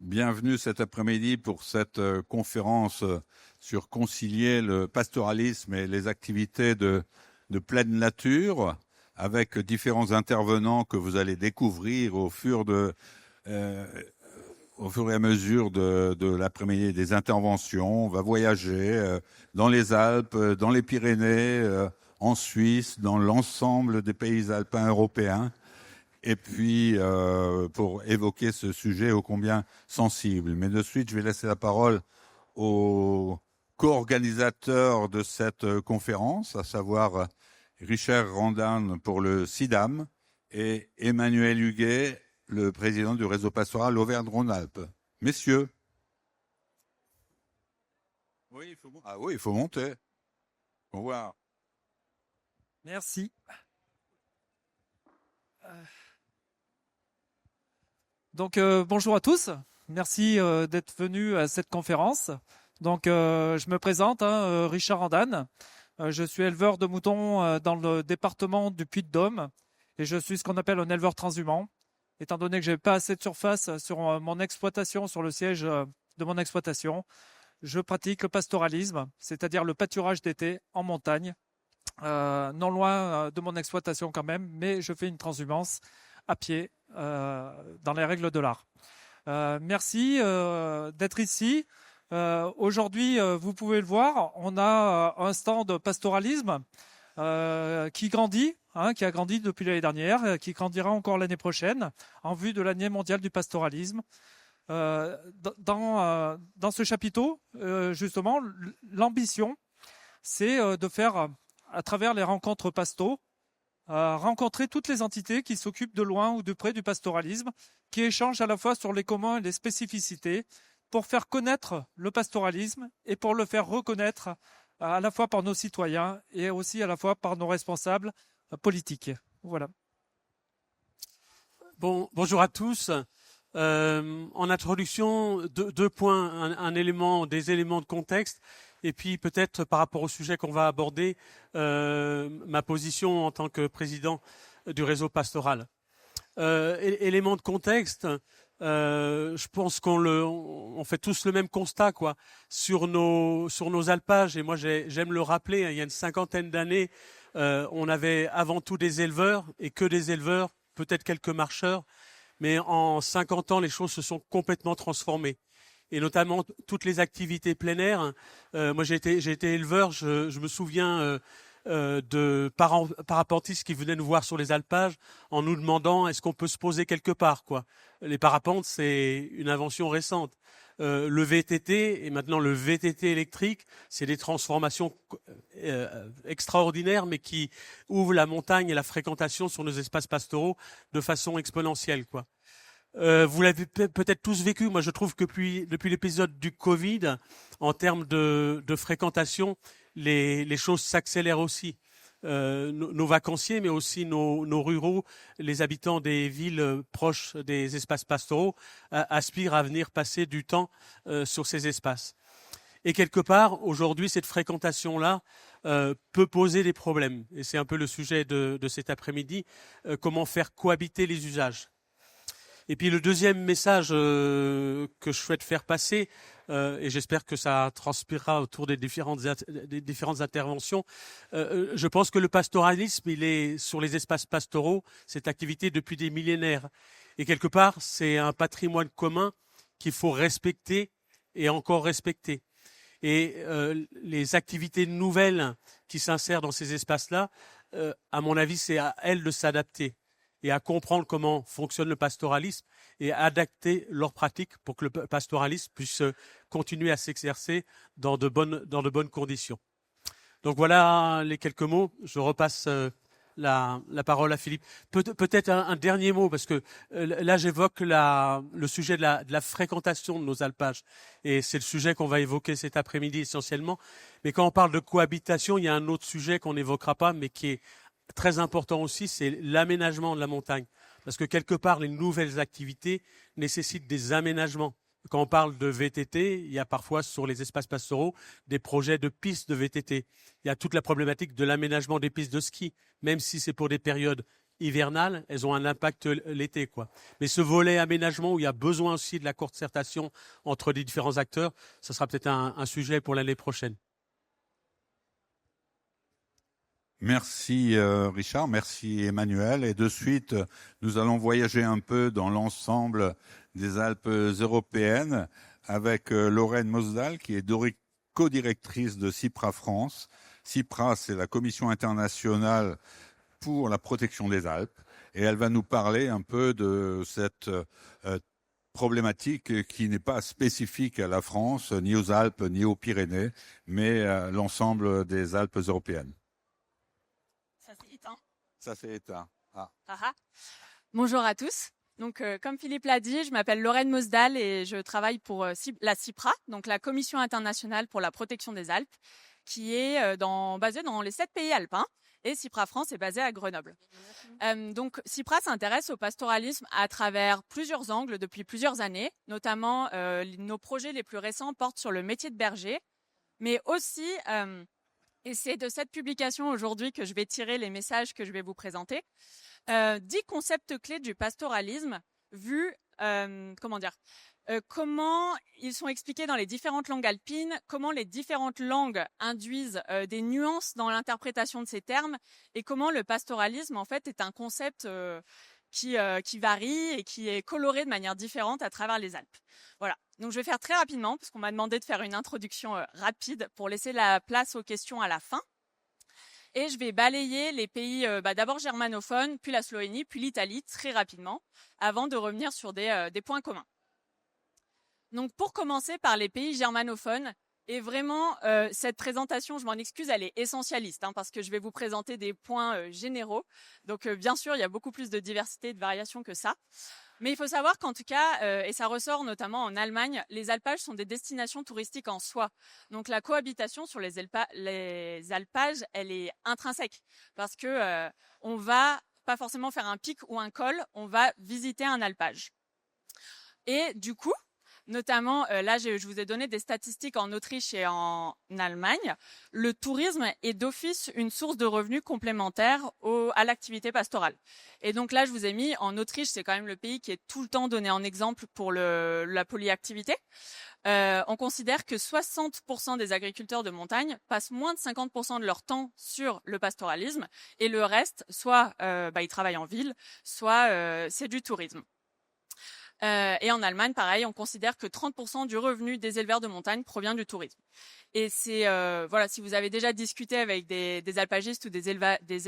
Bienvenue cet après-midi pour cette conférence sur concilier le pastoralisme et les activités de pleine nature, avec différents intervenants que vous allez découvrir au fur et à mesure de l'après-midi des interventions. On va voyager dans les Alpes, dans les Pyrénées, en Suisse, dans l'ensemble des pays alpins européens. Et puis, pour évoquer ce sujet ô combien sensible. Mais de suite, je vais laisser la parole aux co-organisateurs de cette conférence, à savoir Richard Randan pour le CIDAM et Emmanuel Huguet, le président du réseau pastoral Auvergne-Rhône-Alpes. Messieurs. Oui, il faut monter. Au revoir. Merci. Donc bonjour à tous, merci d'être venus à cette conférence. Donc je me présente, Richard Randan. Je suis éleveur de moutons dans le département du Puy-de-Dôme et je suis ce qu'on appelle un éleveur transhumant. Étant donné que je n'ai pas assez de surface sur mon exploitation, sur le siège de mon exploitation, je pratique le pastoralisme, c'est-à-dire le pâturage d'été en montagne, non loin de mon exploitation quand même, mais je fais une transhumance à pied dans les règles de l'art. Merci d'être ici. Aujourd'hui, vous pouvez le voir, on a un stand pastoralisme qui grandit, qui a grandi depuis l'année dernière, qui grandira encore l'année prochaine en vue de l'année mondiale du pastoralisme. Dans ce chapiteau, justement, l'ambition, c'est de faire, à travers les rencontres pasto, rencontrer toutes les entités qui s'occupent de loin ou de près du pastoralisme, qui échangent à la fois sur les communs et les spécificités, pour faire connaître le pastoralisme et pour le faire reconnaître à la fois par nos citoyens et aussi à la fois par nos responsables politiques. Voilà. Bonjour à tous. En introduction, deux points, des éléments de contexte. Et puis peut-être par rapport au sujet qu'on va aborder, ma position en tant que président du réseau pastoral. Élément de contexte, je pense qu'on fait tous le même constat quoi, sur nos alpages. Et moi j'aime le rappeler, il y a une 50aine d'années, on avait avant tout des éleveurs et que des éleveurs, peut-être quelques marcheurs. Mais en 50 ans, les choses se sont complètement transformées. Et notamment toutes les activités plein air. Moi, j'ai été éleveur. Je me souviens de parapentistes qui venaient nous voir sur les alpages en nous demandant est-ce qu'on peut se poser quelque part, quoi. Les parapentes, c'est une invention récente. Le VTT et maintenant le VTT électrique, c'est des transformations extraordinaires, mais qui ouvrent la montagne et la fréquentation sur nos espaces pastoraux de façon exponentielle, quoi. Vous l'avez peut-être tous vécu. Moi, je trouve que depuis l'épisode du Covid, en termes de fréquentation, les choses s'accélèrent aussi. Nos vacanciers, mais aussi nos ruraux, les habitants des villes proches des espaces pastoraux, aspirent à venir passer du temps sur ces espaces. Et quelque part, aujourd'hui, cette fréquentation-là peut poser des problèmes. Et c'est un peu le sujet de cet après-midi, comment faire cohabiter les usages. Et puis le deuxième message que je souhaite faire passer, et j'espère que ça transpirera autour des différentes interventions, je pense que le pastoralisme, il est sur les espaces pastoraux, cette activité depuis des millénaires. Et quelque part, c'est un patrimoine commun qu'il faut respecter et encore respecter. Et les activités nouvelles qui s'insèrent dans ces espaces-là, à mon avis, c'est à elles de s'adapter et à comprendre comment fonctionne le pastoralisme et à adapter leurs pratiques pour que le pastoralisme puisse continuer à s'exercer dans de bonnes conditions. Donc voilà les quelques mots. Je repasse la parole à Philippe. Peut-être un dernier mot, parce que là j'évoque le sujet de la fréquentation de nos alpages. Et c'est le sujet qu'on va évoquer cet après-midi essentiellement. Mais quand on parle de cohabitation, il y a un autre sujet qu'on n'évoquera pas, mais qui est très important aussi, c'est l'aménagement de la montagne. Parce que quelque part, les nouvelles activités nécessitent des aménagements. Quand on parle de VTT, il y a parfois sur les espaces pastoraux des projets de pistes de VTT. Il y a toute la problématique de l'aménagement des pistes de ski, même si c'est pour des périodes hivernales, elles ont un impact l'été, quoi. Mais ce volet aménagement où il y a besoin aussi de la concertation entre les différents acteurs, ça sera peut-être un sujet pour l'année prochaine. Merci Richard, merci Emmanuel. Et de suite, nous allons voyager un peu dans l'ensemble des Alpes européennes avec Lorraine Mosdal, qui est co-directrice de CIPRA France. CIPRA, c'est la Commission internationale pour la protection des Alpes. Et elle va nous parler un peu de cette problématique qui n'est pas spécifique à la France, ni aux Alpes, ni aux Pyrénées, mais à l'ensemble des Alpes européennes. Ça s'est éteint. Ça s'est éteint. Ah. Bonjour à tous. Donc, comme Philippe l'a dit, je m'appelle Lorraine Mosdal et je travaille pour la CIPRA, donc la Commission internationale pour la protection des Alpes, qui est basée dans les 7 pays alpins. Et CIPRA France est basée à Grenoble. Donc, CIPRA s'intéresse au pastoralisme à travers plusieurs angles depuis plusieurs années. Notamment, nos projets les plus récents portent sur le métier de berger, mais aussi... Et c'est de cette publication aujourd'hui que je vais tirer les messages que je vais vous présenter. 10 concepts clés du pastoralisme vus, comment ils sont expliqués dans les différentes langues alpines, comment les différentes langues induisent des nuances dans l'interprétation de ces termes et comment le pastoralisme en fait est un concept qui varie et qui est coloré de manière différente à travers les Alpes. Voilà. Donc, je vais faire très rapidement parce qu'on m'a demandé de faire une introduction rapide pour laisser la place aux questions à la fin. Et je vais balayer les pays, d'abord germanophones, puis la Slovénie, puis l'Italie très rapidement, avant de revenir sur des points communs. Donc, pour commencer par les pays germanophones, et vraiment, cette présentation, je m'en excuse, elle est essentialiste, parce que je vais vous présenter des points généraux. Donc, bien sûr, il y a beaucoup plus de diversité et de variation que ça. Mais il faut savoir qu'en tout cas, et ça ressort notamment en Allemagne, les alpages sont des destinations touristiques en soi. Donc la cohabitation sur les alpages, elle est intrinsèque parce que on va pas forcément faire un pic ou un col, on va visiter un alpage. Et du coup, notamment, là, je vous ai donné des statistiques en Autriche et en Allemagne. Le tourisme est d'office une source de revenus complémentaire à l'activité pastorale. Et donc là, je vous ai mis en Autriche, c'est quand même le pays qui est tout le temps donné en exemple pour la polyactivité. On considère que 60% des agriculteurs de montagne passent moins de 50% de leur temps sur le pastoralisme et le reste, soit ils travaillent en ville, soit c'est du tourisme. Et en Allemagne, pareil, on considère que 30% du revenu des éleveurs de montagne provient du tourisme. Et c'est si vous avez déjà discuté avec des alpagistes ou des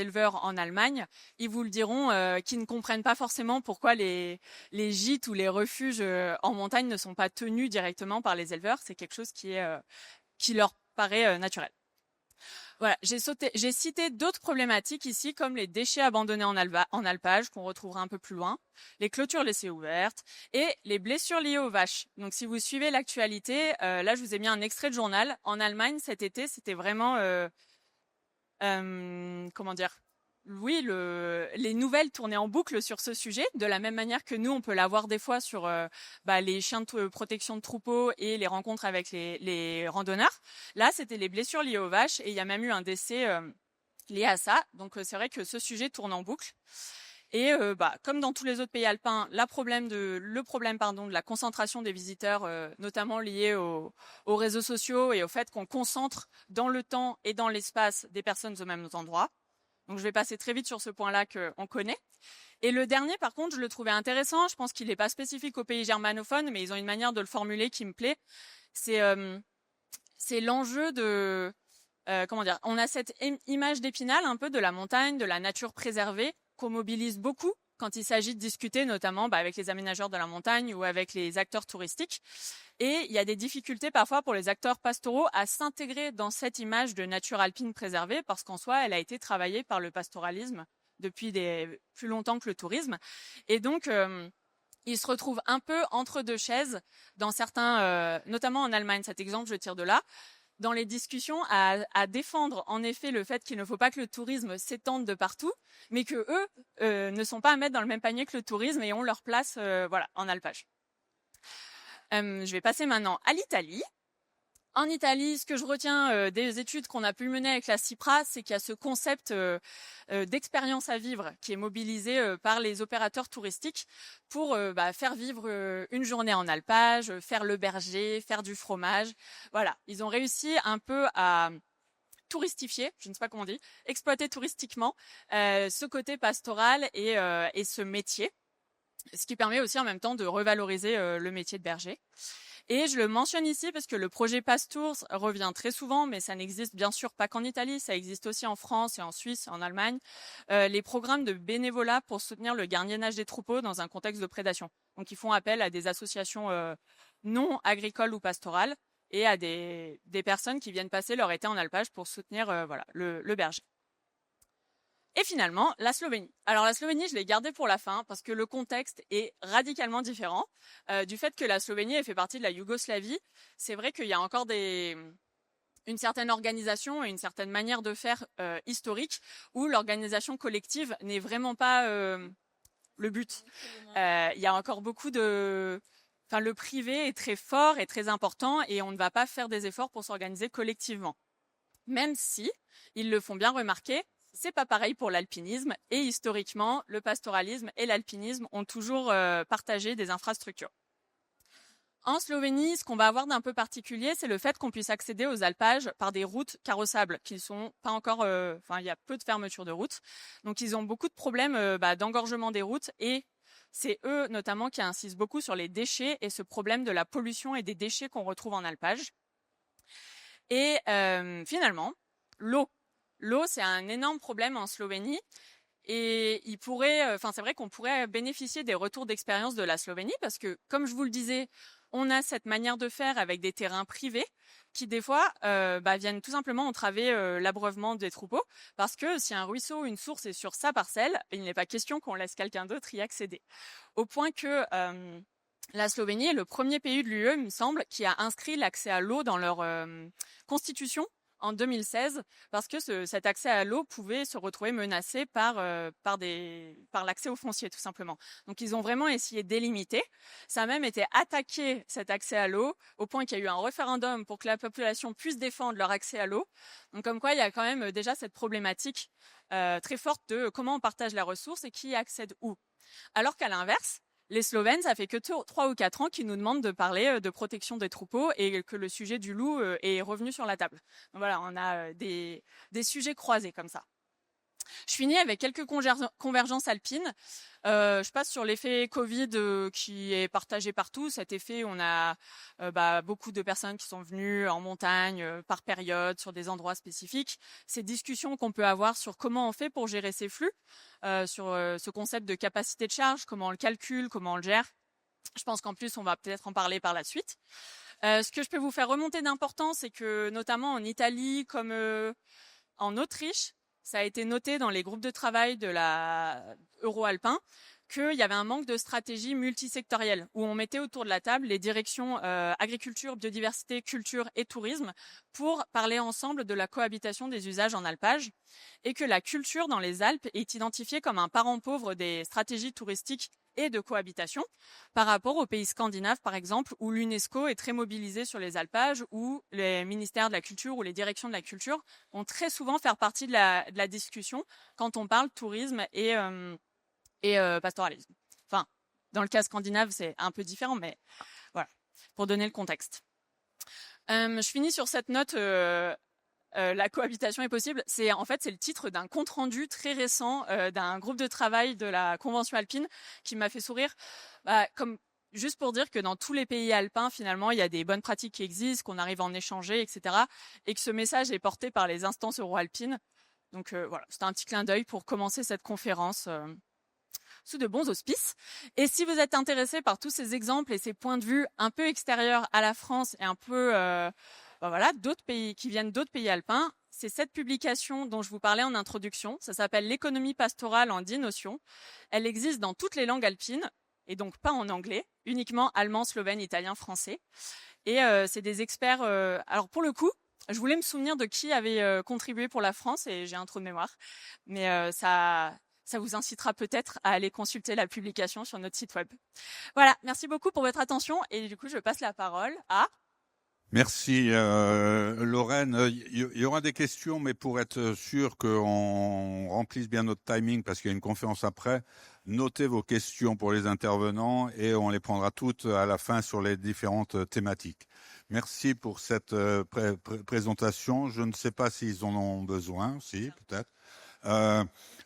éleveurs en Allemagne, ils vous le diront qu'ils ne comprennent pas forcément pourquoi les gîtes ou les refuges en montagne ne sont pas tenus directement par les éleveurs. C'est quelque chose qui leur paraît naturel. Voilà, j'ai cité d'autres problématiques ici, comme les déchets abandonnés en alpage, qu'on retrouvera un peu plus loin, les clôtures laissées ouvertes et les blessures liées aux vaches. Donc, si vous suivez l'actualité, là, je vous ai mis un extrait de journal. En Allemagne, cet été, c'était vraiment, oui, les nouvelles tournaient en boucle sur ce sujet, de la même manière que nous, on peut l'avoir des fois sur les chiens de protection de troupeaux et les rencontres avec les randonneurs. Là, c'était les blessures liées aux vaches et il y a même eu un décès lié à ça. Donc, c'est vrai que ce sujet tourne en boucle. Et comme dans tous les autres pays alpins, le problème de la concentration des visiteurs, notamment lié aux réseaux sociaux et au fait qu'on concentre dans le temps et dans l'espace des personnes au même endroit. Donc, je vais passer très vite sur ce point-là qu'on connaît. Et le dernier, par contre, je le trouvais intéressant. Je pense qu'il n'est pas spécifique aux pays germanophones, mais ils ont une manière de le formuler qui me plaît. C'est l'enjeu de... on a cette image d'Épinal, un peu de la montagne, de la nature préservée, qu'on mobilise beaucoup quand il s'agit de discuter, notamment avec les aménageurs de la montagne ou avec les acteurs touristiques. Et il y a des difficultés parfois pour les acteurs pastoraux à s'intégrer dans cette image de nature alpine préservée parce qu'en soi, elle a été travaillée par le pastoralisme depuis plus longtemps que le tourisme. Et donc, ils se retrouvent un peu entre deux chaises dans certains, notamment en Allemagne, cet exemple, je tire de là, dans les discussions à défendre en effet le fait qu'il ne faut pas que le tourisme s'étende de partout, mais que eux ne sont pas à mettre dans le même panier que le tourisme et ont leur place en alpage. Je vais passer maintenant à l'Italie. En Italie, ce que je retiens des études qu'on a pu mener avec la CIPRA, c'est qu'il y a ce concept d'expérience à vivre qui est mobilisé par les opérateurs touristiques pour faire vivre une journée en alpage, faire le berger, faire du fromage. Voilà, ils ont réussi un peu à touristifier, je ne sais pas comment on dit, exploiter touristiquement ce côté pastoral et ce métier, ce qui permet aussi en même temps de revaloriser le métier de berger. Et je le mentionne ici parce que le projet Pastours revient très souvent, mais ça n'existe bien sûr pas qu'en Italie, ça existe aussi en France et en Suisse et en Allemagne. Les programmes de bénévolat pour soutenir le gardiennage des troupeaux dans un contexte de prédation. Donc ils font appel à des associations non agricoles ou pastorales et à des personnes qui viennent passer leur été en alpage pour soutenir le berger. Et finalement, la Slovénie. Alors la Slovénie, je l'ai gardée pour la fin parce que le contexte est radicalement différent. Du fait que la Slovénie elle fait partie de la Yougoslavie, c'est vrai qu'il y a encore une certaine organisation et une certaine manière de faire historique où l'organisation collective n'est vraiment pas le but. Il y a encore beaucoup de... Enfin, le privé est très fort et très important et on ne va pas faire des efforts pour s'organiser collectivement. Même si, ils le font bien remarquer, c'est pas pareil pour l'alpinisme et historiquement, le pastoralisme et l'alpinisme ont toujours partagé des infrastructures. En Slovénie, ce qu'on va avoir d'un peu particulier, c'est le fait qu'on puisse accéder aux alpages par des routes carrossables qui sont pas encore, il y a peu de fermetures de routes. Donc ils ont beaucoup de problèmes d'engorgement des routes et c'est eux notamment qui insistent beaucoup sur les déchets et ce problème de la pollution et des déchets qu'on retrouve en alpage. Et finalement, l'eau. L'eau, c'est un énorme problème en Slovénie et c'est vrai qu'on pourrait bénéficier des retours d'expérience de la Slovénie parce que, comme je vous le disais, on a cette manière de faire avec des terrains privés qui, des fois, viennent tout simplement entraver l'abreuvement des troupeaux parce que si un ruisseau ou une source est sur sa parcelle, il n'est pas question qu'on laisse quelqu'un d'autre y accéder. Au point que la Slovénie est le premier pays de l'UE, il me semble, qui a inscrit l'accès à l'eau dans leur constitution en 2016 parce que cet accès à l'eau pouvait se retrouver menacé par l'accès au foncier tout simplement. Donc ils ont vraiment essayé de délimiter. Ça a même été attaqué cet accès à l'eau au point qu'il y a eu un référendum pour que la population puisse défendre leur accès à l'eau. Donc comme quoi il y a quand même déjà cette problématique très forte de comment on partage la ressource et qui accède où. Alors qu'à l'inverse, les Slovènes, ça fait que 3 ou 4 ans qu'ils nous demandent de parler de protection des troupeaux et que le sujet du loup est revenu sur la table. Donc voilà, on a des sujets croisés comme ça. Je finis avec quelques convergences alpines. Je passe sur l'effet Covid qui est partagé partout. Cet effet, on a beaucoup de personnes qui sont venues en montagne par période sur des endroits spécifiques. Ces discussions qu'on peut avoir sur comment on fait pour gérer ces flux, sur ce concept de capacité de charge, comment on le calcule, comment on le gère. Je pense qu'en plus, on va peut-être en parler par la suite. Ce que je peux vous faire remonter d'important, c'est que notamment en Italie comme en Autriche, ça a été noté dans les groupes de travail de la Euro-Alpin qu'il y avait un manque de stratégie multisectorielle où on mettait autour de la table les directions agriculture, biodiversité, culture et tourisme pour parler ensemble de la cohabitation des usages en alpage et que la culture dans les Alpes est identifiée comme un parent pauvre des stratégies touristiques et de cohabitation par rapport aux pays scandinaves, par exemple, où l'UNESCO est très mobilisée sur les alpages, où les ministères de la culture ou les directions de la culture vont très souvent faire partie de la discussion quand on parle tourisme et pastoralisme. Enfin, dans le cas scandinave, c'est un peu différent, mais voilà, pour donner le contexte. Je finis sur cette note... la cohabitation est possible. C'est le titre d'un compte rendu très récent d'un groupe de travail de la Convention alpine qui m'a fait sourire. Comme juste pour dire que dans tous les pays alpins, finalement, il y a des bonnes pratiques qui existent, qu'on arrive à en échanger, etc. Et que ce message est porté par les instances euro-alpines. Donc voilà, c'était un petit clin d'œil pour commencer cette conférence sous de bons auspices. Et si vous êtes intéressé par tous ces exemples et ces points de vue un peu extérieurs à la France et un peu d'autres pays qui viennent d'autres pays alpins, c'est cette publication dont je vous parlais en introduction. Ça s'appelle l'économie pastorale en 10 notions. Elle existe dans toutes les langues alpines et donc pas en anglais, uniquement allemand, slovène, italien, français. Et c'est des experts. Alors pour le coup, je voulais me souvenir de qui avait contribué pour la France et j'ai un trou de mémoire, mais ça vous incitera peut-être à aller consulter la publication sur notre site web. Voilà, merci beaucoup pour votre attention et du coup je passe la parole à Merci Lorraine. Il y aura des questions, mais pour être sûr qu'on remplisse bien notre timing, parce qu'il y a une conférence après, notez vos questions pour les intervenants et on les prendra toutes à la fin sur les différentes thématiques. Merci pour cette présentation. Je ne sais pas s'ils en ont besoin, si peut-être.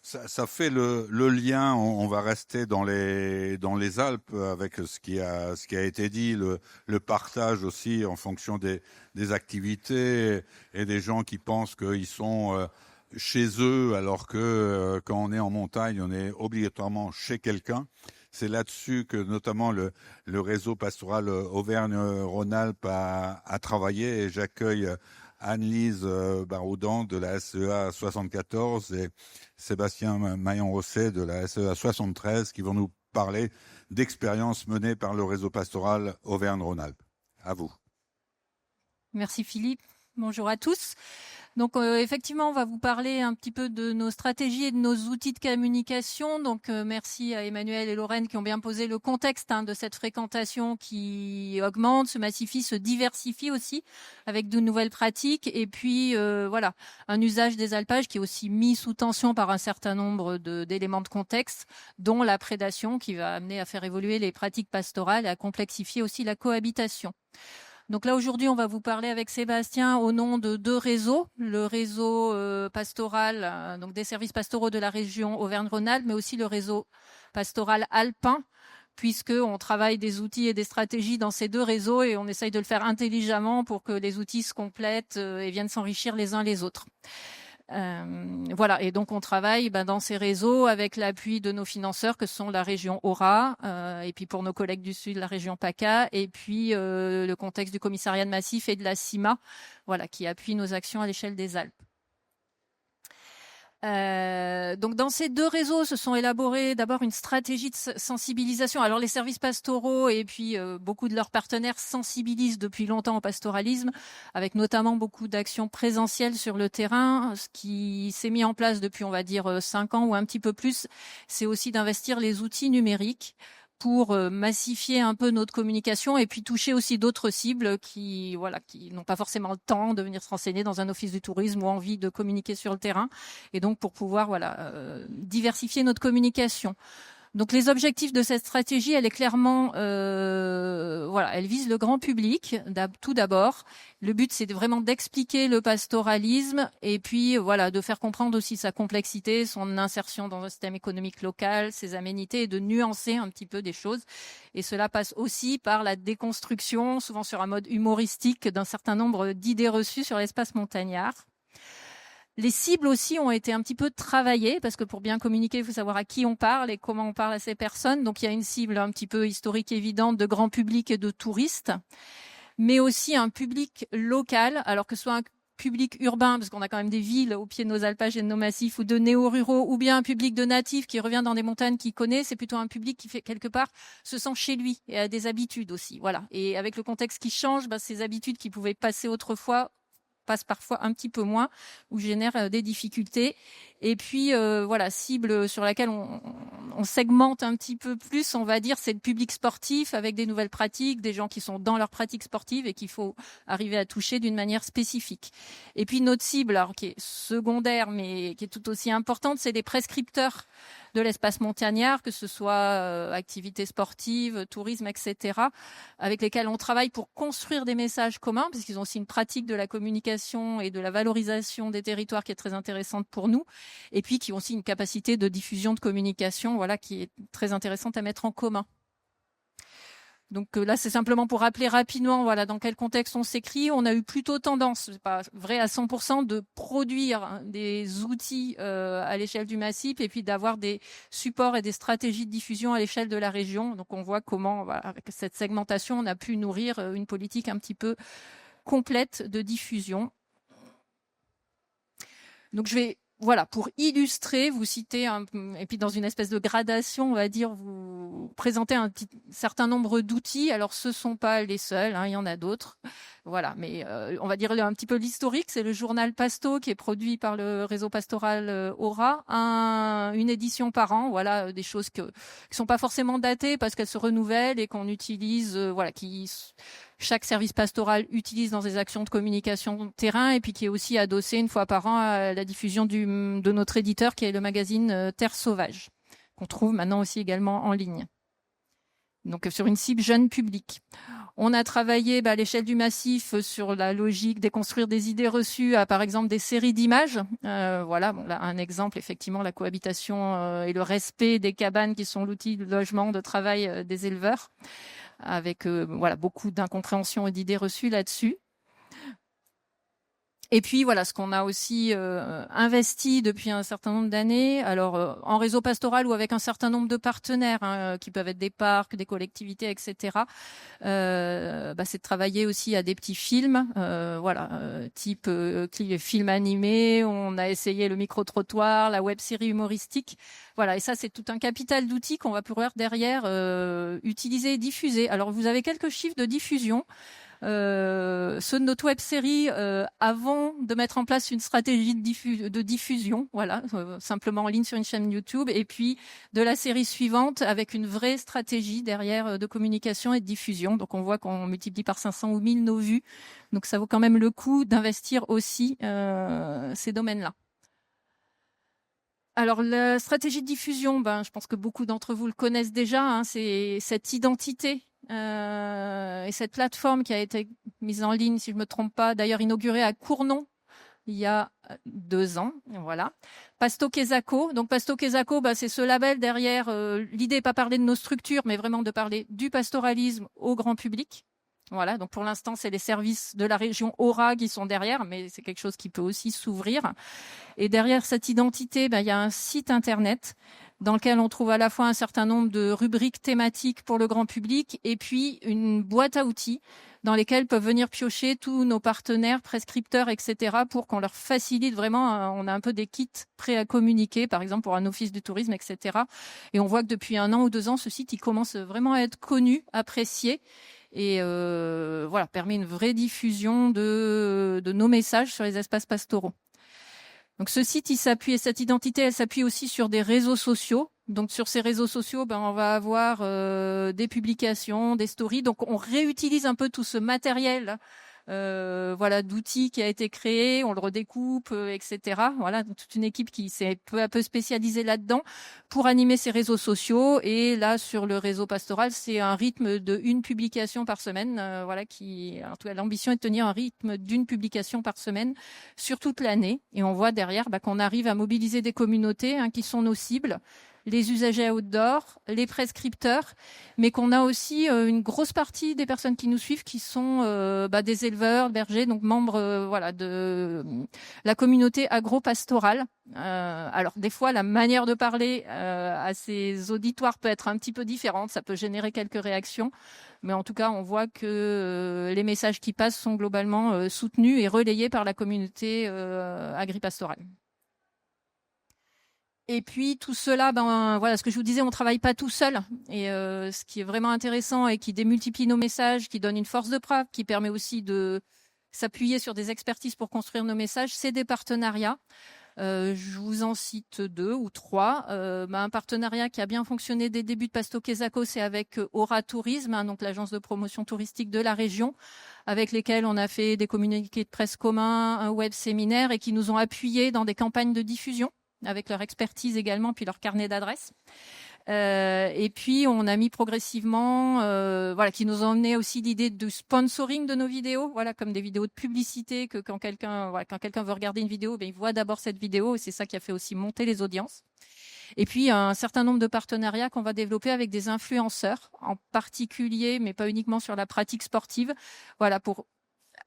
Ça fait le lien. On va rester dans les Alpes avec ce qui a été dit, le partage aussi en fonction des activités et des gens qui pensent qu'ils sont chez eux, alors que quand on est en montagne, on est obligatoirement chez quelqu'un. C'est là-dessus que notamment le réseau pastoral Auvergne-Rhône-Alpes a travaillé, et j'accueille Anne-Lise Baroudan de la SEA 74 et Sébastien Maillon-Rosset de la SEA 73 qui vont nous parler d'expériences menées par le réseau pastoral Auvergne-Rhône-Alpes. À vous. Merci Philippe. Bonjour à tous. Donc effectivement, on va vous parler un petit peu de nos stratégies et de nos outils de communication. Donc merci à Emmanuel et Lorraine qui ont bien posé le contexte de cette fréquentation qui augmente, se massifie, se diversifie aussi avec de nouvelles pratiques. Et puis voilà, un usage des alpages qui est aussi mis sous tension par un certain nombre d'éléments de contexte, dont la prédation qui va amener à faire évoluer les pratiques pastorales et à complexifier aussi la cohabitation. Donc là, aujourd'hui, on va vous parler avec Sébastien au nom de deux réseaux. Le réseau pastoral, donc des services pastoraux de la région Auvergne-Rhône-Alpes, mais aussi le réseau pastoral alpin, puisqu'on travaille des outils et des stratégies dans ces deux réseaux et on essaye de le faire intelligemment pour que les outils se complètent et viennent s'enrichir les uns les autres. Voilà, et donc on travaille dans ces réseaux avec l'appui de nos financeurs que sont la région Aura, et puis pour nos collègues du Sud, la région PACA, et puis le contexte du commissariat de massif et de la CIMA, voilà, qui appuie nos actions à l'échelle des Alpes. Donc dans ces deux réseaux se sont élaborés d'abord une stratégie de sensibilisation. Alors les services pastoraux et puis beaucoup de leurs partenaires sensibilisent depuis longtemps au pastoralisme, avec notamment beaucoup d'actions présentielles sur le terrain. Ce qui s'est mis en place depuis, on va dire, 5 ans ou un petit peu plus, c'est aussi d'investir les outils numériques pour massifier un peu notre communication et puis toucher aussi d'autres cibles qui n'ont pas forcément le temps de venir se renseigner dans un office du tourisme ou envie de communiquer sur le terrain, et donc pour pouvoir diversifier notre communication. Donc les objectifs de cette stratégie, elle est clairement, elle vise le grand public tout d'abord. Le but, c'est vraiment d'expliquer le pastoralisme et puis de faire comprendre aussi sa complexité, son insertion dans un système économique local, ses aménités, et de nuancer un petit peu des choses. Et cela passe aussi par la déconstruction, souvent sur un mode humoristique, d'un certain nombre d'idées reçues sur l'espace montagnard. Les cibles aussi ont été un petit peu travaillées, parce que pour bien communiquer, il faut savoir à qui on parle et comment on parle à ces personnes. Donc il y a une cible un petit peu historique évidente de grand public et de touristes, mais aussi un public local, alors que ce soit un public urbain, parce qu'on a quand même des villes au pied de nos alpages et de nos massifs, ou de néo-ruraux, ou bien un public de natifs qui revient dans des montagnes qu'il connaît. C'est plutôt un public qui fait quelque part se sent chez lui et a des habitudes aussi. Voilà. Et avec le contexte qui change, ces habitudes qui pouvaient passer autrefois passe parfois un petit peu moins ou génère des difficultés. Et puis cible sur laquelle on segmente un petit peu plus, on va dire, c'est le public sportif avec des nouvelles pratiques, des gens qui sont dans leurs pratiques sportives et qu'il faut arriver à toucher d'une manière spécifique. Et puis notre cible, alors, qui est secondaire mais qui est tout aussi importante, c'est des prescripteurs de l'espace montagnard, que ce soit activités sportives, tourisme, etc., avec lesquels on travaille pour construire des messages communs, parce qu'ils ont aussi une pratique de la communication et de la valorisation des territoires qui est très intéressante pour nous, et puis qui ont aussi une capacité de diffusion de communication, qui est très intéressante à mettre en commun. Donc là, c'est simplement pour rappeler rapidement dans quel contexte on s'écrit. On a eu plutôt tendance, c'est pas vrai à 100%, de produire des outils à l'échelle du massif et puis d'avoir des supports et des stratégies de diffusion à l'échelle de la région. Donc on voit comment, avec cette segmentation, on a pu nourrir une politique un petit peu complète de diffusion. Donc je vais... pour illustrer, vous citer, et puis dans une espèce de gradation, on va dire, vous présenter un certain nombre d'outils. Alors, ce ne sont pas les seuls, il y en a d'autres. Voilà, mais on va dire un petit peu l'historique, c'est le journal Pasto qui est produit par le réseau pastoral Aura, une édition par an, voilà, des choses qui sont pas forcément datées parce qu'elles se renouvellent et qu'on utilise, voilà, chaque service pastoral utilise dans des actions de communication de terrain et puis qui est aussi adossé une fois par an à la diffusion de notre éditeur qui est le magazine Terre Sauvage, qu'on trouve maintenant aussi également en ligne. Donc sur une cible jeune public. On a travaillé à l'échelle du massif sur la logique déconstruire des idées reçues à par exemple des séries d'images. Voilà, bon, là, un exemple, effectivement, la cohabitation et le respect des cabanes qui sont l'outil de logement, de travail des éleveurs, avec voilà, beaucoup d'incompréhension et d'idées reçues là-dessus. Et puis voilà, ce qu'on a aussi investi depuis un certain nombre d'années, alors en réseau pastoral ou avec un certain nombre de partenaires, qui peuvent être des parcs, des collectivités, etc. C'est de travailler aussi à des petits films, type film animé. On a essayé le micro-trottoir, la web-série humoristique. Voilà, et ça c'est tout un capital d'outils qu'on va pouvoir derrière utiliser et diffuser. Alors vous avez quelques chiffres de diffusion. Ceux de notre web-série avant de mettre en place une stratégie de diffusion, voilà, simplement en ligne sur une chaîne YouTube, et puis de la série suivante avec une vraie stratégie derrière de communication et de diffusion. Donc on voit qu'on multiplie par 500 ou 1000 nos vues, donc ça vaut quand même le coup d'investir aussi ces domaines-là. Alors la stratégie de diffusion, je pense que beaucoup d'entre vous le connaissent déjà, c'est cette identité et cette plateforme qui a été mise en ligne, si je me trompe pas, d'ailleurs inaugurée à Cournon il y a 2 ans. Voilà. Pasto Quesaco. Donc Pasto Quesaco, c'est ce label derrière. L'idée n'est pas parler de nos structures, mais vraiment de parler du pastoralisme au grand public. Voilà, donc pour l'instant, c'est les services de la région Aura qui sont derrière, mais c'est quelque chose qui peut aussi s'ouvrir. Et derrière cette identité, il y a un site internet dans lequel on trouve à la fois un certain nombre de rubriques thématiques pour le grand public et puis une boîte à outils dans lesquelles peuvent venir piocher tous nos partenaires, prescripteurs, etc. pour qu'on leur facilite vraiment. On a un peu des kits prêts à communiquer, par exemple pour un office du tourisme, etc. Et on voit que depuis 1 an ou 2 ans, ce site il commence vraiment à être connu, apprécié. Et voilà, permet une vraie diffusion de nos messages sur les espaces pastoraux. Donc ce site, il s'appuie, et cette identité, elle s'appuie aussi sur des réseaux sociaux. Donc sur ces réseaux sociaux, on va avoir des publications, des stories. Donc on réutilise un peu tout ce matériel d'outils qui a été créé, on le redécoupe, etc. Voilà, donc toute une équipe qui s'est peu à peu spécialisée là-dedans pour animer ces réseaux sociaux. Et là, sur le réseau pastoral, c'est un rythme de 1 publication par semaine. En tout cas, l'ambition est de tenir un rythme d'1 publication par semaine sur toute l'année. Et on voit derrière qu'on arrive à mobiliser des communautés qui sont nos cibles, les usagers outdoor, les prescripteurs, mais qu'on a aussi une grosse partie des personnes qui nous suivent qui sont des éleveurs, bergers, donc membres de la communauté agro-pastorale. Alors des fois, la manière de parler à ces auditoires peut être un petit peu différente, ça peut générer quelques réactions, mais en tout cas, on voit que les messages qui passent sont globalement soutenus et relayés par la communauté agri-pastorale. Et puis tout cela, ce que je vous disais, on travaille pas tout seul. Et ce qui est vraiment intéressant et qui démultiplie nos messages, qui donne une force de frappe, qui permet aussi de s'appuyer sur des expertises pour construire nos messages, c'est des partenariats. Je vous en cite 2 ou 3. Un partenariat qui a bien fonctionné dès le début de Pasto Quesaco, c'est avec Aura Tourisme, donc l'agence de promotion touristique de la région, avec lesquels on a fait des communiqués de presse communs, un web séminaire et qui nous ont appuyés dans des campagnes de diffusion, avec leur expertise également, puis leur carnet d'adresses. Et puis on a mis progressivement, qui nous ont emmené aussi l'idée du sponsoring de nos vidéos, comme des vidéos de publicité, que quand quelqu'un veut regarder une vidéo, il voit d'abord cette vidéo, et c'est ça qui a fait aussi monter les audiences. Et puis un certain nombre de partenariats qu'on va développer avec des influenceurs, en particulier, mais pas uniquement sur la pratique sportive, pour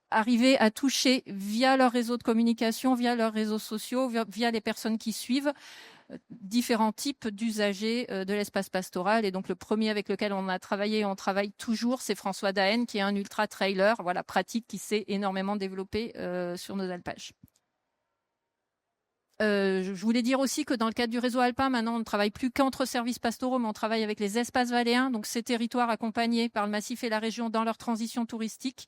arriver à toucher via leur réseau de communication, via leurs réseaux sociaux, via les personnes qui suivent, différents types d'usagers de l'espace pastoral. Et donc le premier avec lequel on a travaillé, on travaille toujours, c'est François Daen, qui est un ultra trailer, pratique, qui s'est énormément développé sur nos alpages. Je voulais dire aussi que dans le cadre du réseau alpin, maintenant, on ne travaille plus qu'entre services pastoraux, mais on travaille avec les espaces valléens, donc ces territoires accompagnés par le massif et la région dans leur transition touristique.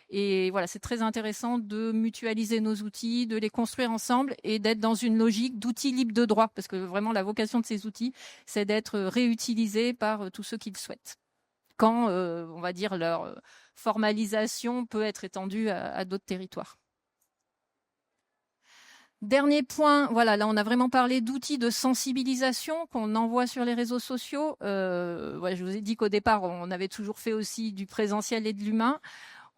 Et voilà, c'est très intéressant de mutualiser nos outils, de les construire ensemble et d'être dans une logique d'outils libres de droit, parce que vraiment la vocation de ces outils, c'est d'être réutilisés par tous ceux qui le souhaitent. Quand, on va dire, leur formalisation peut être étendue à d'autres territoires. Dernier point, voilà, là on a vraiment parlé d'outils de sensibilisation qu'on envoie sur les réseaux sociaux. Ouais, je vous ai dit qu'au départ, on avait toujours fait aussi du présentiel et de l'humain.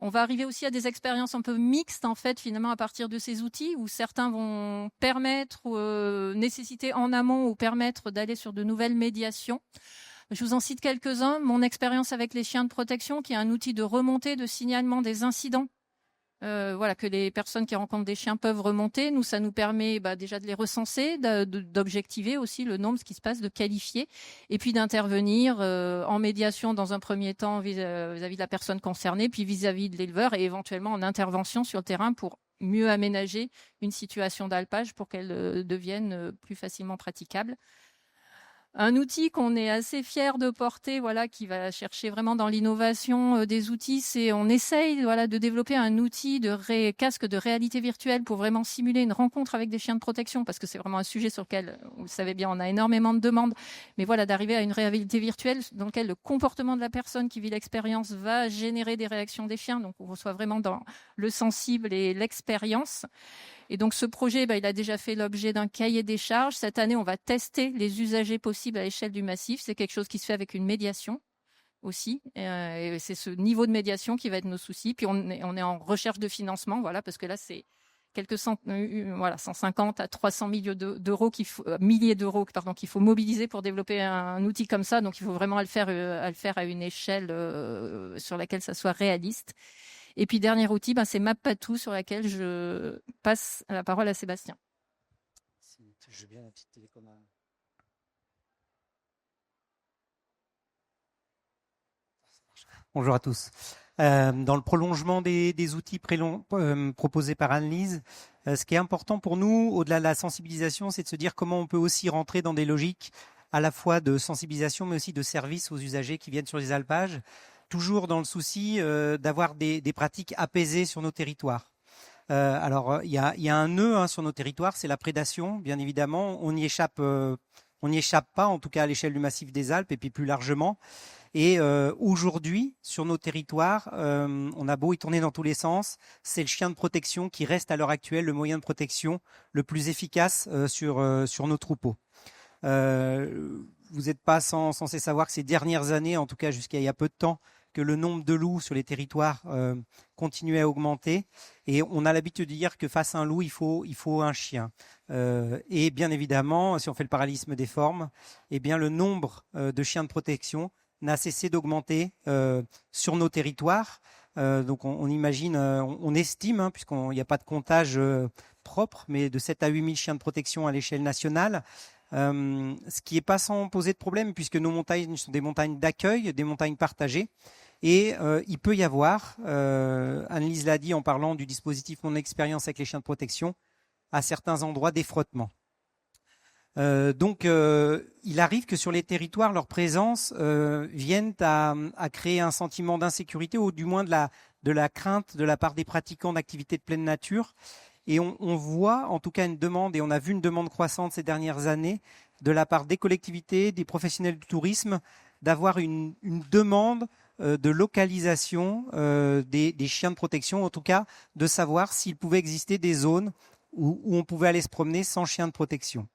On va arriver aussi à des expériences un peu mixtes, en fait, finalement, à partir de ces outils, où certains vont permettre, nécessiter en amont ou permettre d'aller sur de nouvelles médiations. Je vous en cite quelques-uns. Mon expérience avec les chiens de protection, qui est un outil de remontée, de signalement des incidents. Voilà, que les personnes qui rencontrent des chiens peuvent remonter. Nous, ça nous permet déjà de les recenser, d'objectiver aussi le nombre, ce qui se passe, de qualifier, et puis d'intervenir en médiation dans un premier temps vis-à-vis de la personne concernée, puis vis-à-vis de l'éleveur, et éventuellement en intervention sur le terrain pour mieux aménager une situation d'alpage pour qu'elle devienne plus facilement praticable. Un outil qu'on est assez fier de porter, voilà, qui va chercher vraiment dans l'innovation des outils, c'est on essaye, voilà, de développer un outil de casque de réalité virtuelle pour vraiment simuler une rencontre avec des chiens de protection, parce que c'est vraiment un sujet sur lequel, vous le savez bien, on a énormément de demandes. Mais voilà, d'arriver à une réalité virtuelle dans laquelle le comportement de la personne qui vit l'expérience va générer des réactions des chiens. Donc on soit vraiment dans le sensible et l'expérience. Et donc ce projet, il a déjà fait l'objet d'un cahier des charges. Cette année, on va tester les usagers possibles à l'échelle du massif. C'est quelque chose qui se fait avec une médiation aussi. Et c'est ce niveau de médiation qui va être nos soucis. Puis on est en recherche de financement, voilà, parce que là, c'est quelques 150 à 300 milliers d'euros qu'il faut mobiliser pour développer un outil comme ça. Donc il faut vraiment le faire à une échelle sur laquelle ça soit réaliste. Et puis, dernier outil, c'est Mappatou, sur laquelle je passe la parole à Sébastien. Je veux bien la petite télécommande. Bonjour à tous. Dans le prolongement des outils proposés par Anne-Lise, ce qui est important pour nous, au-delà de la sensibilisation, c'est de se dire comment on peut aussi rentrer dans des logiques à la fois de sensibilisation, mais aussi de service aux usagers qui viennent sur les alpages, toujours dans le souci d'avoir des pratiques apaisées sur nos territoires. Alors, il y a un nœud sur nos territoires, c'est la prédation, bien évidemment. On n'y échappe pas, en tout cas à l'échelle du massif des Alpes, et puis plus largement. Et aujourd'hui, sur nos territoires, on a beau y tourner dans tous les sens, c'est le chien de protection qui reste à l'heure actuelle le moyen de protection le plus efficace sur nos troupeaux. Vous n'êtes pas censé savoir que ces dernières années, en tout cas jusqu'à il y a peu de temps, que le nombre de loups sur les territoires continuait à augmenter. Et on a l'habitude de dire que face à un loup, il faut un chien. Et bien évidemment, si on fait le parallélisme des formes, eh bien le nombre de chiens de protection n'a cessé d'augmenter sur nos territoires. Donc on imagine, on estime, puisqu'il n'y a pas de comptage propre, mais de 7 à 8 000 chiens de protection à l'échelle nationale. Ce qui n'est pas sans poser de problème, puisque nos montagnes sont des montagnes d'accueil, des montagnes partagées. Et il peut y avoir, Anne-Lise l'a dit en parlant du dispositif Mon expérience avec les chiens de protection, à certains endroits des frottements. Donc il arrive que sur les territoires, leur présence vienne à créer un sentiment d'insécurité, ou du moins de la crainte de la part des pratiquants d'activités de pleine nature. Et on voit en tout cas une demande, et on a vu une demande croissante ces dernières années, de la part des collectivités, des professionnels du tourisme, d'avoir une demande de localisation des chiens de protection, en tout cas de savoir s'il pouvait exister des zones où on pouvait aller se promener sans chien de protection.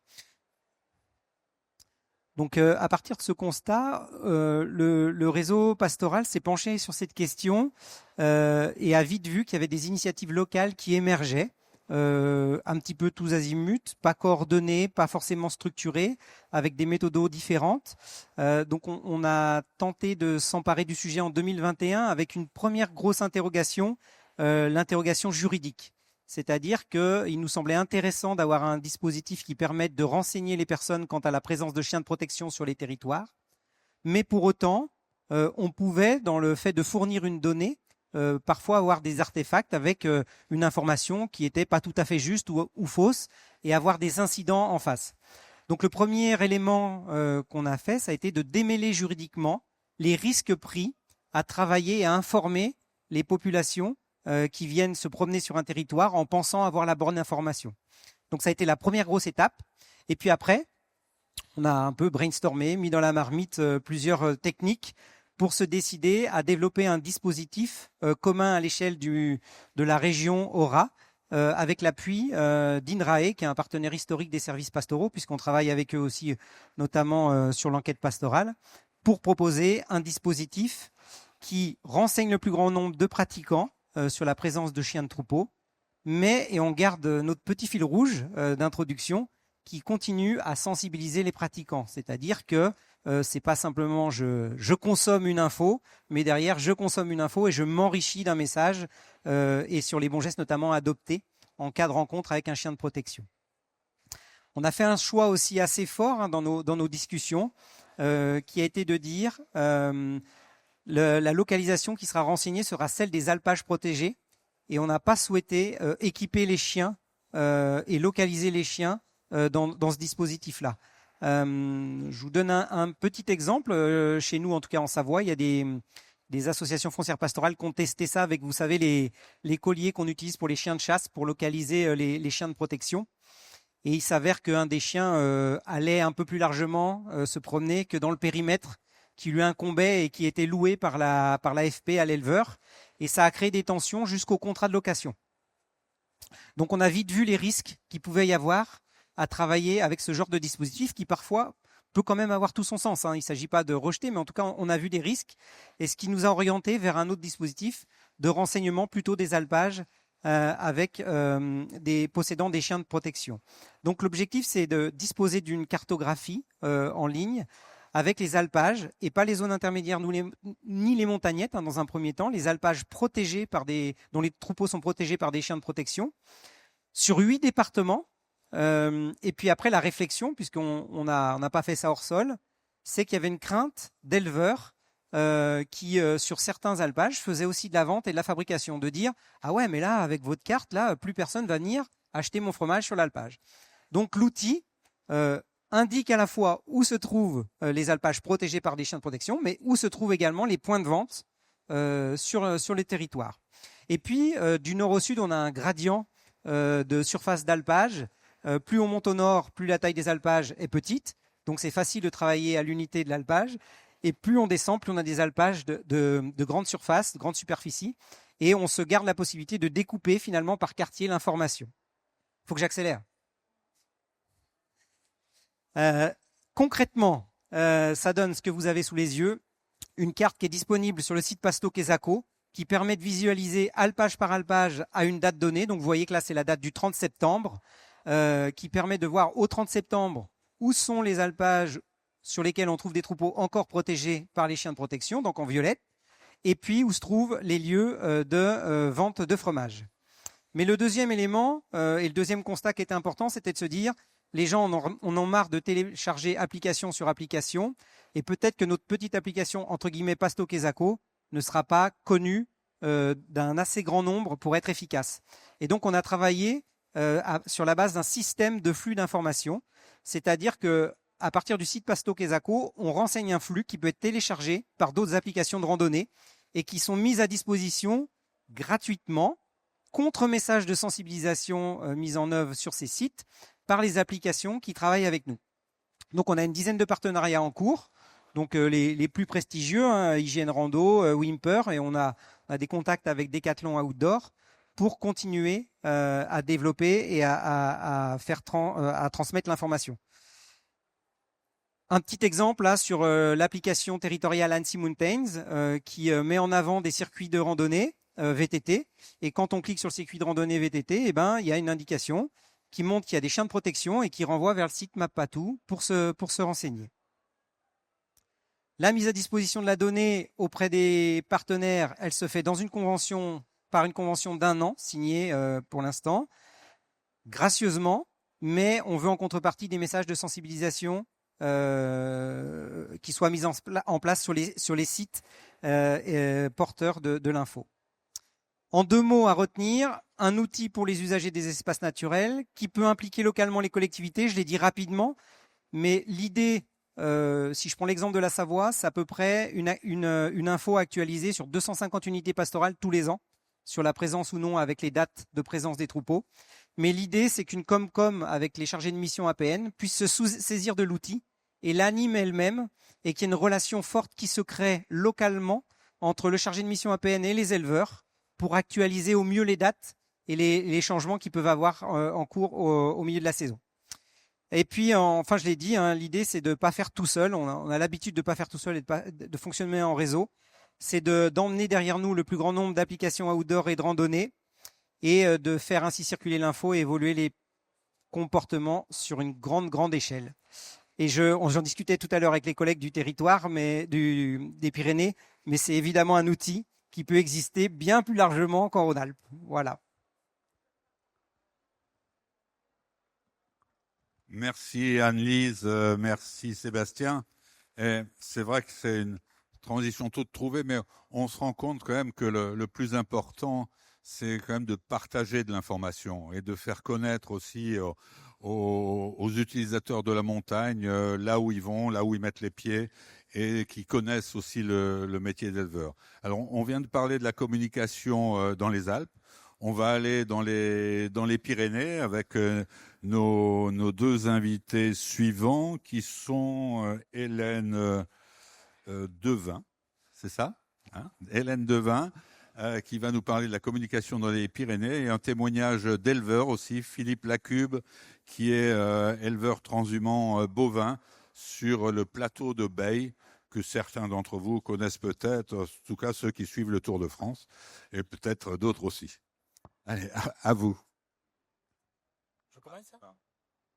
Donc à partir de ce constat, le réseau pastoral s'est penché sur cette question et a vite vu qu'il y avait des initiatives locales qui émergeaient, un petit peu tous azimuts, pas coordonnées, pas forcément structurées, avec des méthodos différentes. Donc on a tenté de s'emparer du sujet en 2021 avec une première grosse interrogation, l'interrogation juridique. C'est-à-dire qu'il nous semblait intéressant d'avoir un dispositif qui permette de renseigner les personnes quant à la présence de chiens de protection sur les territoires. Mais pour autant, on pouvait, dans le fait de fournir une donnée, parfois avoir des artefacts avec une information qui n'était pas tout à fait juste ou fausse, et avoir des incidents en face. Donc le premier élément qu'on a fait, ça a été de démêler juridiquement les risques pris à travailler et à informer les populations qui viennent se promener sur un territoire en pensant avoir la bonne information. Donc ça a été la première grosse étape. Et puis après, on a un peu brainstormé, mis dans la marmite plusieurs techniques pour se décider à développer un dispositif commun à l'échelle de la région Aura, avec l'appui d'INRAE, qui est un partenaire historique des services pastoraux, puisqu'on travaille avec eux aussi, notamment sur l'enquête pastorale, pour proposer un dispositif qui renseigne le plus grand nombre de pratiquants sur la présence de chiens de troupeau, et on garde notre petit fil rouge d'introduction qui continue à sensibiliser les pratiquants. C'est-à-dire que c'est pas simplement je consomme une info, mais derrière je consomme une info et je m'enrichis d'un message et sur les bons gestes notamment adoptés en cas de rencontre avec un chien de protection. On a fait un choix aussi assez fort dans nos discussions qui a été de dire la localisation qui sera renseignée sera celle des alpages protégés et on n'a pas souhaité équiper les chiens et localiser les chiens dans ce dispositif-là. Je vous donne un petit exemple. Chez nous, en tout cas en Savoie, il y a des associations foncières pastorales qui ont testé ça avec, vous savez, les colliers qu'on utilise pour les chiens de chasse pour localiser les chiens de protection. Et il s'avère qu'un des chiens allait un peu plus largement se promener que dans le périmètre qui lui incombait et qui était loué par l'AFP à l'éleveur. Et ça a créé des tensions jusqu'au contrat de location. Donc on a vite vu les risques qu'il pouvait y avoir à travailler avec ce genre de dispositif qui parfois peut quand même avoir tout son sens. Il ne s'agit pas de rejeter, mais en tout cas, on a vu des risques. Et ce qui nous a orienté vers un autre dispositif de renseignement plutôt des alpages avec des possédants des chiens de protection. Donc l'objectif, c'est de disposer d'une cartographie en ligne avec les alpages et pas les zones intermédiaires ni les montagnettes dans un premier temps, les alpages protégés dont les troupeaux sont protégés par des chiens de protection sur 8 départements. Et puis après la réflexion, puisqu'on n'a pas fait ça hors sol, c'est qu'il y avait une crainte d'éleveurs qui, sur certains alpages, faisaient aussi de la vente et de la fabrication, de dire « Ah ouais, mais là, avec votre carte, là, plus personne va venir acheter mon fromage sur l'alpage. » Donc l'outil indique à la fois où se trouvent les alpages protégés par des chiens de protection, mais où se trouvent également les points de vente sur les territoires. Et puis, du nord au sud, on a un gradient de surface d'alpage. Plus on monte au nord, plus la taille des alpages est petite. Donc, c'est facile de travailler à l'unité de l'alpage. Et plus on descend, plus on a des alpages de grande surface, de grande superficie. Et on se garde la possibilité de découper finalement par quartier l'information. Il faut que j'accélère. Concrètement, ça donne ce que vous avez sous les yeux. Une carte qui est disponible sur le site Pasto Quesaco, qui permet de visualiser alpage par alpage à une date donnée. Donc, vous voyez que là, c'est la date du 30 septembre. Qui permet de voir au 30 septembre où sont les alpages sur lesquels on trouve des troupeaux encore protégés par les chiens de protection, donc en violette, et puis où se trouvent les lieux de vente de fromage. Mais le deuxième élément et le deuxième constat qui était important, c'était de se dire les gens en ont marre de télécharger application sur application, et peut-être que notre petite application, entre guillemets, Pasto Quesaco, ne sera pas connue d'un assez grand nombre pour être efficace. Et donc on a travaillé sur la base d'un système de flux d'informations, c'est-à-dire que à partir du site Pasto Quesaco, on renseigne un flux qui peut être téléchargé par d'autres applications de randonnée et qui sont mises à disposition gratuitement contre messages de sensibilisation mis en œuvre sur ces sites par les applications qui travaillent avec nous. Donc on a une dizaine de partenariats en cours, donc les plus prestigieux, Hygiène Rando, Wimper, et on a des contacts avec Decathlon Outdoor pour continuer à développer et à transmettre l'information. Un petit exemple là sur l'application territoriale Annecy Mountains qui met en avant des circuits de randonnée VTT. Et quand on clique sur le circuit de randonnée VTT, il y a une indication qui montre qu'il y a des chiens de protection et qui renvoie vers le site Mappatou pour se renseigner. La mise à disposition de la donnée auprès des partenaires, elle se fait dans une convention par une convention d'1 an, signée pour l'instant, gracieusement, mais on veut en contrepartie des messages de sensibilisation qui soient mis en place sur les sites porteurs de l'info. En 2 mots à retenir, un outil pour les usagers des espaces naturels qui peut impliquer localement les collectivités, je l'ai dit rapidement, mais l'idée, si je prends l'exemple de la Savoie, c'est à peu près une info actualisée sur 250 unités pastorales tous les ans, sur la présence ou non avec les dates de présence des troupeaux. Mais l'idée, c'est qu'une Comcom avec les chargés de mission APN puisse se saisir de l'outil et l'anime elle-même et qu'il y ait une relation forte qui se crée localement entre le chargé de mission APN et les éleveurs pour actualiser au mieux les dates et les changements qu'ils peuvent avoir en cours au milieu de la saison. Et puis, enfin, je l'ai dit, hein, l'idée, c'est de ne pas faire tout seul. On a l'habitude de ne pas faire tout seul et de fonctionner en réseau. C'est d'emmener derrière nous le plus grand nombre d'applications outdoor et de randonnée et de faire ainsi circuler l'info et évoluer les comportements sur une grande échelle. Et j'en discutais tout à l'heure avec les collègues du territoire, des Pyrénées, mais c'est évidemment un outil qui peut exister bien plus largement qu'en Rhône-Alpes. Voilà. Merci Anne-Lise, merci Sébastien. Et c'est vrai que c'est une transition toute trouvée, mais on se rend compte quand même que le plus important, c'est quand même de partager de l'information et de faire connaître aussi aux utilisateurs de la montagne là où ils vont, là où ils mettent les pieds et qui connaissent aussi le métier d'éleveur. Alors, on vient de parler de la communication dans les Alpes. On va aller dans les Pyrénées avec nos deux invités suivants qui sont Hélène Devin, c'est ça, hein, Hélène Devin, qui va nous parler de la communication dans les Pyrénées et un témoignage d'éleveur aussi, Philippe Lacube, qui est éleveur transhumant bovin sur le plateau de Beille, que certains d'entre vous connaissent peut-être, en tout cas ceux qui suivent le Tour de France, et peut-être d'autres aussi. Allez, à vous. Je commence ça ?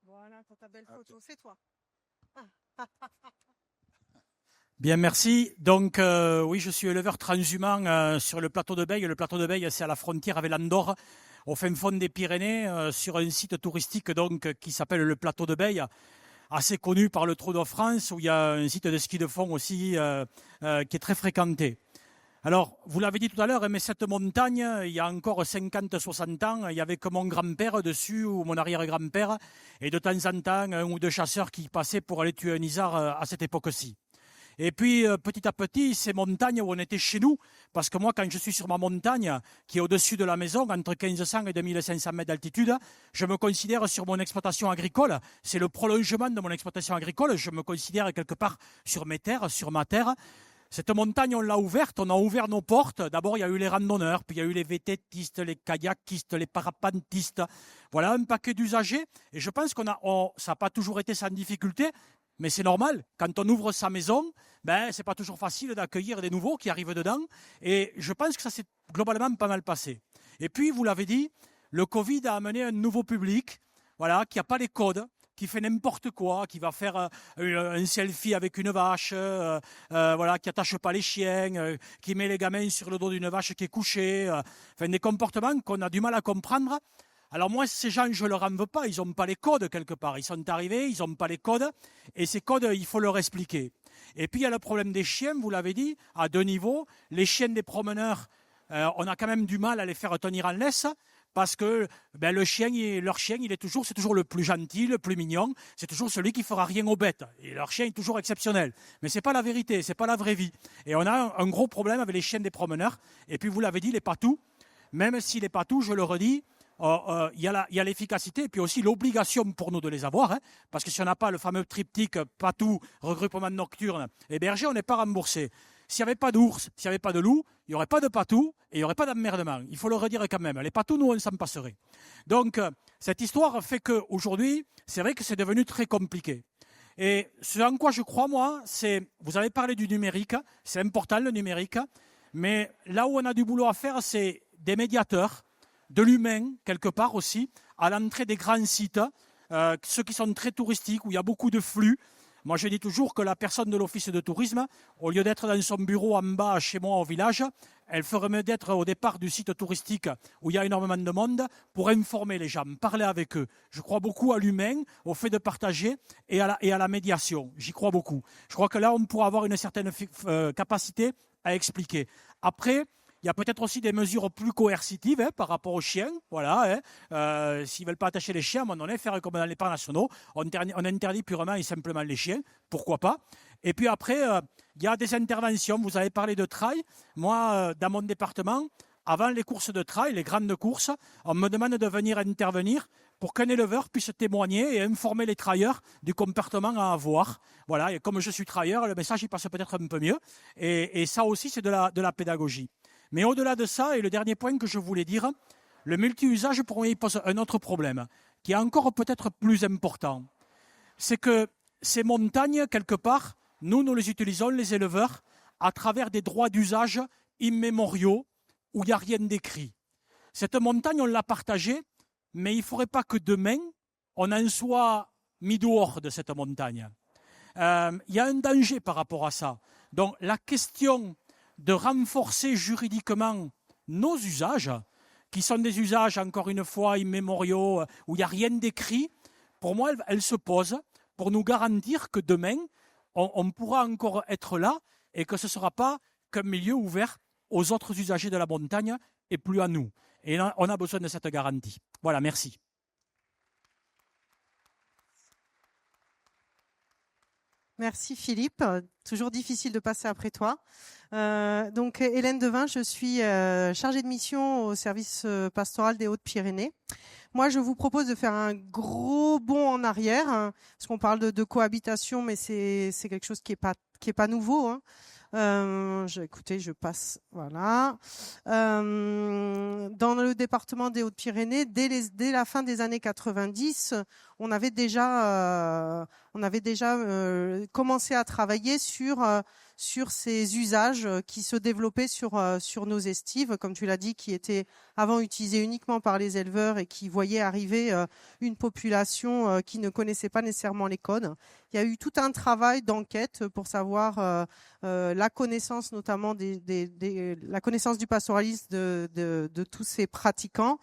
Voilà, pour ta belle photo, c'est toi. Bien, merci. Donc, oui, je suis éleveur transhumant sur le plateau de Beille. Le plateau de Beille, c'est à la frontière avec l'Andorre, au fin fond des Pyrénées, sur un site touristique donc qui s'appelle le plateau de Beille, assez connu par le Tour de France, où il y a un site de ski de fond aussi qui est très fréquenté. Alors, vous l'avez dit tout à l'heure, mais cette montagne, il y a encore 50-60 ans, il n'y avait que mon grand-père dessus, ou mon arrière-grand-père, et de temps en temps, un ou deux chasseurs qui passaient pour aller tuer un isard à cette époque-ci. Et puis, petit à petit, ces montagnes où on était chez nous, parce que moi, quand je suis sur ma montagne, qui est au-dessus de la maison, entre 1500 et 2500 mètres d'altitude, je me considère sur mon exploitation agricole. C'est le prolongement de mon exploitation agricole. Je me considère quelque part sur mes terres, sur ma terre. Cette montagne, on l'a ouverte, on a ouvert nos portes. D'abord, il y a eu les randonneurs, puis il y a eu les VTTistes, les kayakistes, les parapentistes. Voilà, un paquet d'usagers. Et je pense ça n'a pas toujours été sans difficulté, mais c'est normal. Quand on ouvre sa maison, c'est pas toujours facile d'accueillir des nouveaux qui arrivent dedans. Et je pense que ça s'est globalement pas mal passé. Et puis, vous l'avez dit, le Covid a amené un nouveau public, voilà, qui n'a pas les codes, qui fait n'importe quoi, qui va faire un selfie avec une vache, voilà, qui attache pas les chiens, qui met les gamins sur le dos d'une vache qui est couchée, enfin des comportements qu'on a du mal à comprendre. Alors moi, ces gens, je leur en veux pas, ils n'ont pas les codes quelque part. Ils sont arrivés, ils n'ont pas les codes, et ces codes, il faut leur expliquer. Et puis il y a le problème des chiens, vous l'avez dit, à deux niveaux. Les chiens des promeneurs, on a quand même du mal à les faire tenir en laisse. Parce que leur chien, c'est toujours le plus gentil, le plus mignon. C'est toujours celui qui fera rien aux bêtes. Et leur chien est toujours exceptionnel. Mais c'est pas la vérité, c'est pas la vraie vie. Et on a un gros problème avec les chiens des promeneurs. Et puis vous l'avez dit, les patous. Même si les patous, je le redis, il y a l'efficacité et puis aussi l'obligation pour nous de les avoir. Hein, parce que si on n'a pas le fameux triptyque patou, regroupement nocturne et berger, on n'est pas remboursé. S'il n'y avait pas d'ours, s'il n'y avait pas de loup, il n'y aurait pas de patou et il n'y aurait pas d'emmerdement. Il faut le redire quand même. Les patous, nous, on s'en passerait. Donc, cette histoire fait qu'aujourd'hui, c'est vrai que c'est devenu très compliqué. Et ce en quoi je crois, moi, c'est, vous avez parlé du numérique, c'est important le numérique, mais là où on a du boulot à faire, c'est des médiateurs, de l'humain, quelque part aussi, à l'entrée des grands sites, ceux qui sont très touristiques, où il y a beaucoup de flux. Moi, je dis toujours que la personne de l'office de tourisme, au lieu d'être dans son bureau en bas chez moi au village, elle ferait mieux d'être au départ du site touristique où il y a énormément de monde pour informer les gens, parler avec eux. Je crois beaucoup à l'humain, au fait de partager et à la médiation. J'y crois beaucoup. Je crois que là, on pourra avoir une certaine capacité à expliquer. Après, il y a peut-être aussi des mesures plus coercitives par rapport aux chiens. Voilà, s'ils ne veulent pas attacher les chiens, à un moment donné, faire comme dans les parcs nationaux, on interdit purement et simplement les chiens. Pourquoi pas? Et puis après, il y a des interventions. Vous avez parlé de trail. Moi, dans mon département, avant les courses de trail, les grandes courses, on me demande de venir intervenir pour qu'un éleveur puisse témoigner et informer les trailleurs du comportement à avoir. Voilà, et comme je suis trailleur, le message il passe peut-être un peu mieux. Et ça aussi, c'est de la pédagogie. Mais au-delà de ça, et le dernier point que je voulais dire, le multi-usage, pour moi, il pose un autre problème, qui est encore peut-être plus important. C'est que ces montagnes, quelque part, nous les utilisons, les éleveurs, à travers des droits d'usage immémoriaux où il n'y a rien d'écrit. Cette montagne, on l'a partagée, mais il ne faudrait pas que demain, on en soit mis dehors de cette montagne. Il y a un danger par rapport à ça. Donc la question de renforcer juridiquement nos usages, qui sont des usages, encore une fois, immémoriaux, où il n'y a rien d'écrit, pour moi, elle se pose pour nous garantir que demain, on pourra encore être là et que ce ne sera pas qu'un milieu ouvert aux autres usagers de la montagne et plus à nous. Et là, on a besoin de cette garantie. Voilà, merci. Merci Philippe. Toujours difficile de passer après toi. Donc Hélène Devin, je suis chargée de mission au service pastoral des Hautes-Pyrénées. Moi, je vous propose de faire un gros bond en arrière, hein, parce qu'on parle de cohabitation, mais c'est quelque chose qui est pas nouveau. Hein. Écoutez, je passe. Voilà. Dans le département des Hautes-Pyrénées, dès la fin des années 90, on avait déjà commencé à travailler sur ces usages qui se développaient sur nos estives, comme tu l'as dit, qui étaient avant utilisés uniquement par les éleveurs et qui voyaient arriver une population qui ne connaissait pas nécessairement les codes. Il y a eu tout un travail d'enquête pour savoir la connaissance, notamment la connaissance du pastoralisme de tous ces pratiquants.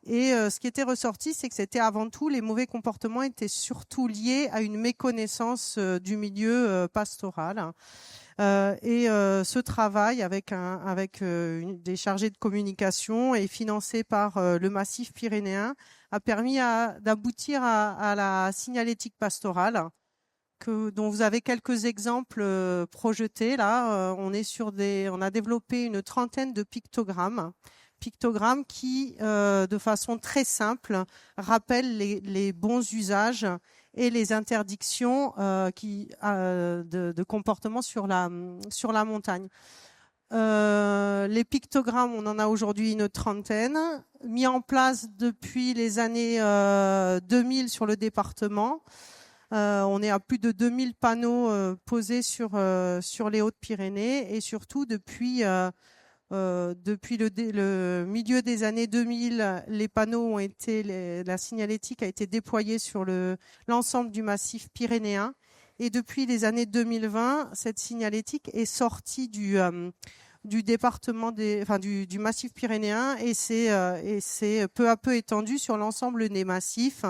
Et ce qui était ressorti, c'est que c'était avant tout, les mauvais comportements étaient surtout liés à une méconnaissance du milieu pastoral. Ce travail avec des chargés de communication et financé par le Massif pyrénéen a permis d'aboutir à la signalétique pastorale, dont vous avez quelques exemples projetés. Là, on a développé une trentaine de pictogrammes qui, de façon très simple, rappellent les bons usages et les interdictions de comportement sur la montagne. Les pictogrammes, on en a aujourd'hui une trentaine, mis en place depuis les années 2000 sur le département. On est à plus de 2000 panneaux posés sur les Hautes-Pyrénées et surtout depuis le milieu des années 2000, les panneaux la signalétique a été déployée sur l'ensemble du massif pyrénéen. Et depuis les années 2020, cette signalétique est sortie du département du massif pyrénéen et c'est peu à peu étendue sur l'ensemble des massifs,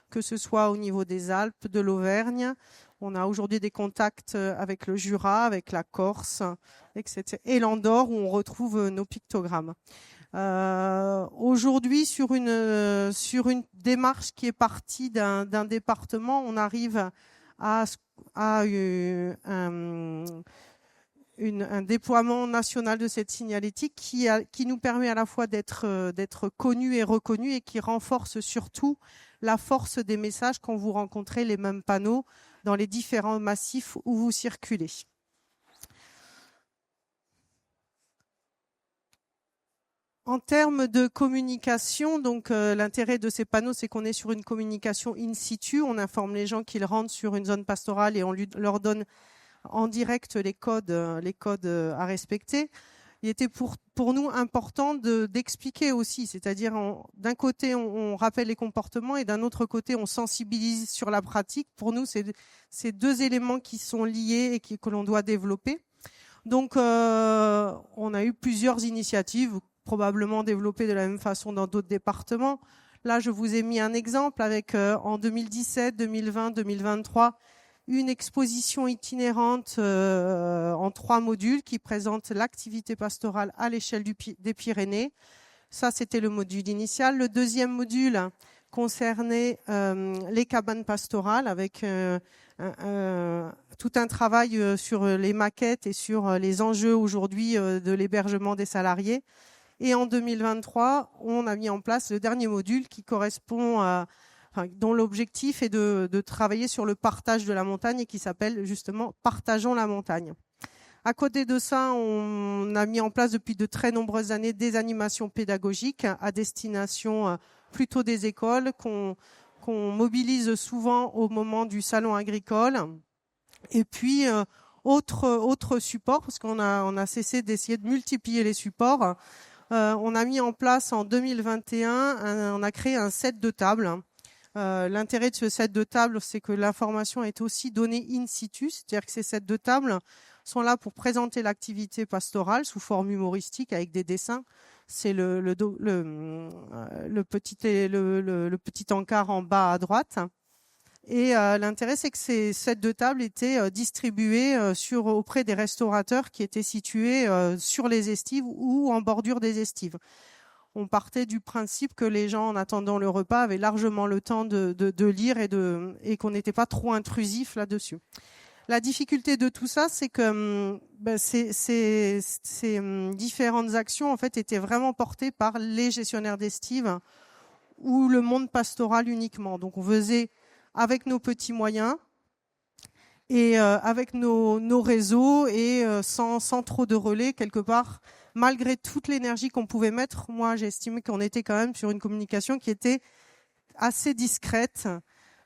que ce soit au niveau des Alpes, de l'Auvergne. On a aujourd'hui des contacts avec le Jura, avec la Corse, etc. Et l'Andorre, où on retrouve nos pictogrammes. Aujourd'hui, sur une démarche qui est partie d'un département, on arrive à un déploiement national de cette signalétique qui nous permet à la fois d'être connus et reconnus et qui renforce surtout la force des messages quand vous rencontrez les mêmes panneaux dans les différents massifs où vous circulez. En termes de communication, donc l'intérêt de ces panneaux, c'est qu'on est sur une communication in situ. On informe les gens qu'ils rentrent sur une zone pastorale et on leur donne en direct les codes à respecter. Il était pour nous important d'expliquer aussi, c'est-à-dire d'un côté on rappelle les comportements et d'un autre côté on sensibilise sur la pratique. Pour nous, c'est deux éléments qui sont liés et que l'on doit développer. Donc on a eu plusieurs initiatives, probablement développées de la même façon dans d'autres départements. Là, je vous ai mis un exemple avec en 2017, 2020, 2023, une exposition itinérante en 3 modules qui présente l'activité pastorale à l'échelle des Pyrénées. Ça, c'était le module initial. Le deuxième module concernait les cabanes pastorales avec tout un travail sur les maquettes et sur les enjeux aujourd'hui de l'hébergement des salariés. Et en 2023, on a mis en place le dernier module qui correspond dont l'objectif est de travailler sur le partage de la montagne et qui s'appelle justement « Partageons la montagne ». À côté de ça, on a mis en place depuis de très nombreuses années des animations pédagogiques à destination plutôt des écoles qu'on mobilise souvent au moment du salon agricole. Et puis, autre support, parce qu'on a cessé d'essayer de multiplier les supports. On a mis en place en 2021, on a créé un set de tables. L'intérêt de ce set de tables, c'est que l'information est aussi donnée in situ, c'est-à-dire que ces sets de tables sont là pour présenter l'activité pastorale sous forme humoristique avec des dessins. C'est le petit encart en bas à droite. Et l'intérêt, c'est que ces sets de tables étaient distribués auprès des restaurateurs qui étaient situés sur les estives ou en bordure des estives. On partait du principe que les gens, en attendant le repas, avaient largement le temps de lire et qu'on n'était pas trop intrusif là-dessus. La difficulté de tout ça, c'est que ces différentes actions en fait étaient vraiment portées par les gestionnaires d'estives ou le monde pastoral uniquement. Donc on faisait avec nos petits moyens et avec nos réseaux et sans trop de relais quelque part. Malgré toute l'énergie qu'on pouvait mettre, moi j'ai estimé qu'on était quand même sur une communication qui était assez discrète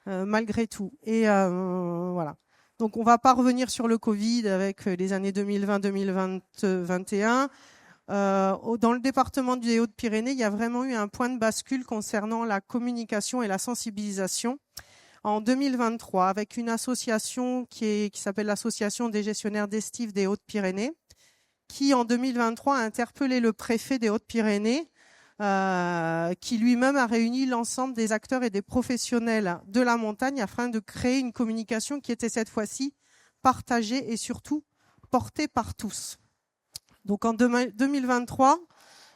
malgré tout. Et voilà. Donc on va pas revenir sur le Covid avec les années 2020-2021. Dans le département des Hautes-Pyrénées, il y a vraiment eu un point de bascule concernant la communication et la sensibilisation. En 2023, avec une association qui s'appelle l'Association des gestionnaires d'estives des Hautes-Pyrénées, qui en 2023 a interpellé le préfet des Hautes-Pyrénées, qui lui-même a réuni l'ensemble des acteurs et des professionnels de la montagne afin de créer une communication qui était cette fois-ci partagée et surtout portée par tous. Donc en 2023,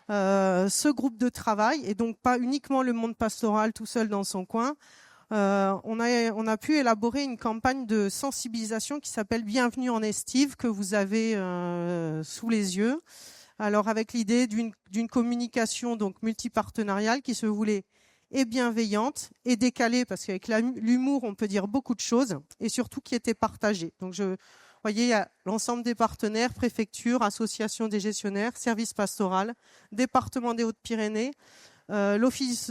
ce groupe de travail, et donc pas uniquement le monde pastoral tout seul dans son coin, on a pu élaborer une campagne de sensibilisation qui s'appelle Bienvenue en Estive, que vous avez sous les yeux. Alors avec l'idée d'une communication donc multipartenariale qui se voulait et bienveillante et décalée, parce qu'avec l'humour on peut dire beaucoup de choses, et surtout qui était partagée. Donc vous voyez, il y a l'ensemble des partenaires, préfecture, association des gestionnaires, service pastoral, département des Hautes-Pyrénées, l'office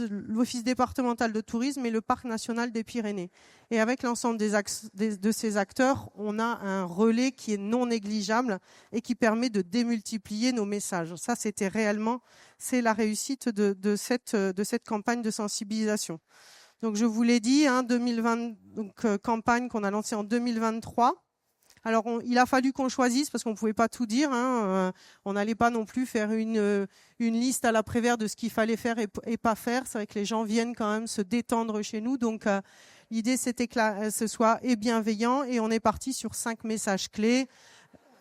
départemental de tourisme et le parc national des Pyrénées. Et avec l'ensemble de ces acteurs, on a un relais qui est non négligeable et qui permet de démultiplier nos messages. Ça, c'est la réussite de cette campagne de sensibilisation. Donc je vous l'ai dit, 2020, campagne qu'on a lancée en 2023. Alors, il a fallu qu'on choisisse parce qu'on ne pouvait pas tout dire. On n'allait pas non plus faire une liste à l'après-vert de ce qu'il fallait faire et pas faire. C'est vrai que les gens viennent quand même se détendre chez nous. Donc, l'idée, c'était que ce soit bienveillant. Et on est parti sur 5 messages clés.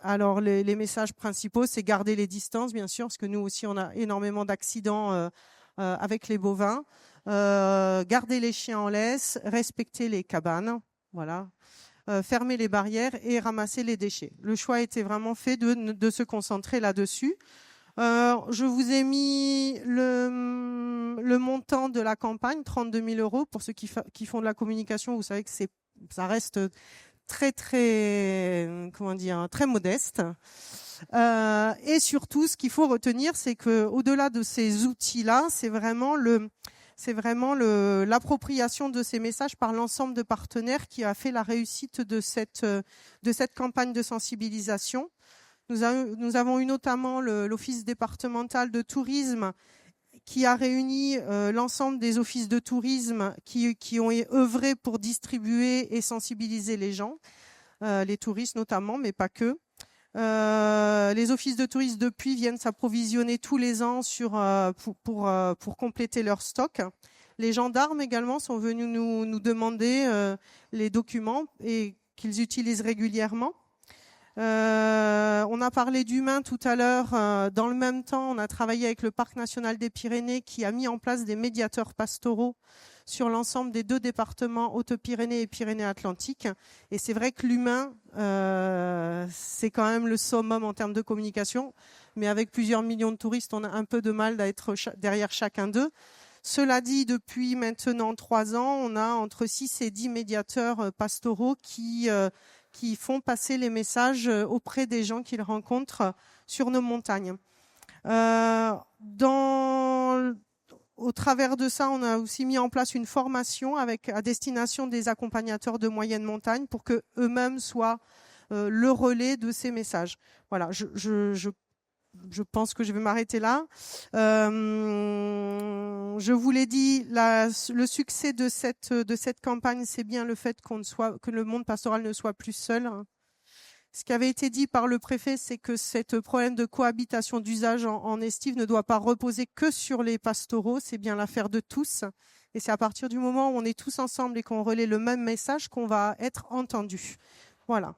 Alors, les messages principaux, c'est garder les distances, bien sûr, parce que nous aussi, on a énormément d'accidents avec les bovins. Garder les chiens en laisse, respecter les cabanes. Voilà. Fermer les barrières et ramasser les déchets. Le choix était vraiment fait de se concentrer là-dessus. Je vous ai mis le montant de la campagne, 32 000 €. Pour ceux qui font de la communication, vous savez que ça reste très modeste. Et surtout, ce qu'il faut retenir, c'est que au-delà de ces outils-là, c'est vraiment l'appropriation de ces messages par l'ensemble de partenaires qui a fait la réussite de cette campagne de sensibilisation. Nous avons eu notamment l'Office départemental de tourisme qui a réuni l'ensemble des offices de tourisme qui ont œuvré pour distribuer et sensibiliser les gens, les touristes notamment, mais pas que. Les offices de tourisme depuis viennent s'approvisionner tous les ans pour compléter leur stock. Les gendarmes également sont venus nous demander les documents et qu'ils utilisent régulièrement. On a parlé d'humains tout à l'heure. Dans le même temps, on a travaillé avec le Parc national des Pyrénées qui a mis en place des médiateurs pastoraux sur l'ensemble des 2 départements Hautes-Pyrénées et Pyrénées-Atlantiques. Et c'est vrai que l'humain, c'est quand même le summum en termes de communication. Mais avec plusieurs millions de touristes, on a un peu de mal d'être derrière chacun d'eux. Cela dit, depuis maintenant 3 ans, on a entre 6 et 10 médiateurs pastoraux qui font passer les messages auprès des gens qu'ils rencontrent sur nos montagnes. Au travers de ça, on a aussi mis en place une formation à destination des accompagnateurs de moyenne montagne pour que eux-mêmes soient le relais de ces messages. Voilà, je pense que je vais m'arrêter là. Je vous l'ai dit, le succès de cette campagne, c'est bien le fait que le monde pastoral ne soit plus seul. Ce qui avait été dit par le préfet, c'est que ce problème de cohabitation d'usage en estive ne doit pas reposer que sur les pastoraux, c'est bien l'affaire de tous. Et c'est à partir du moment où on est tous ensemble et qu'on relaie le même message qu'on va être entendu. Voilà.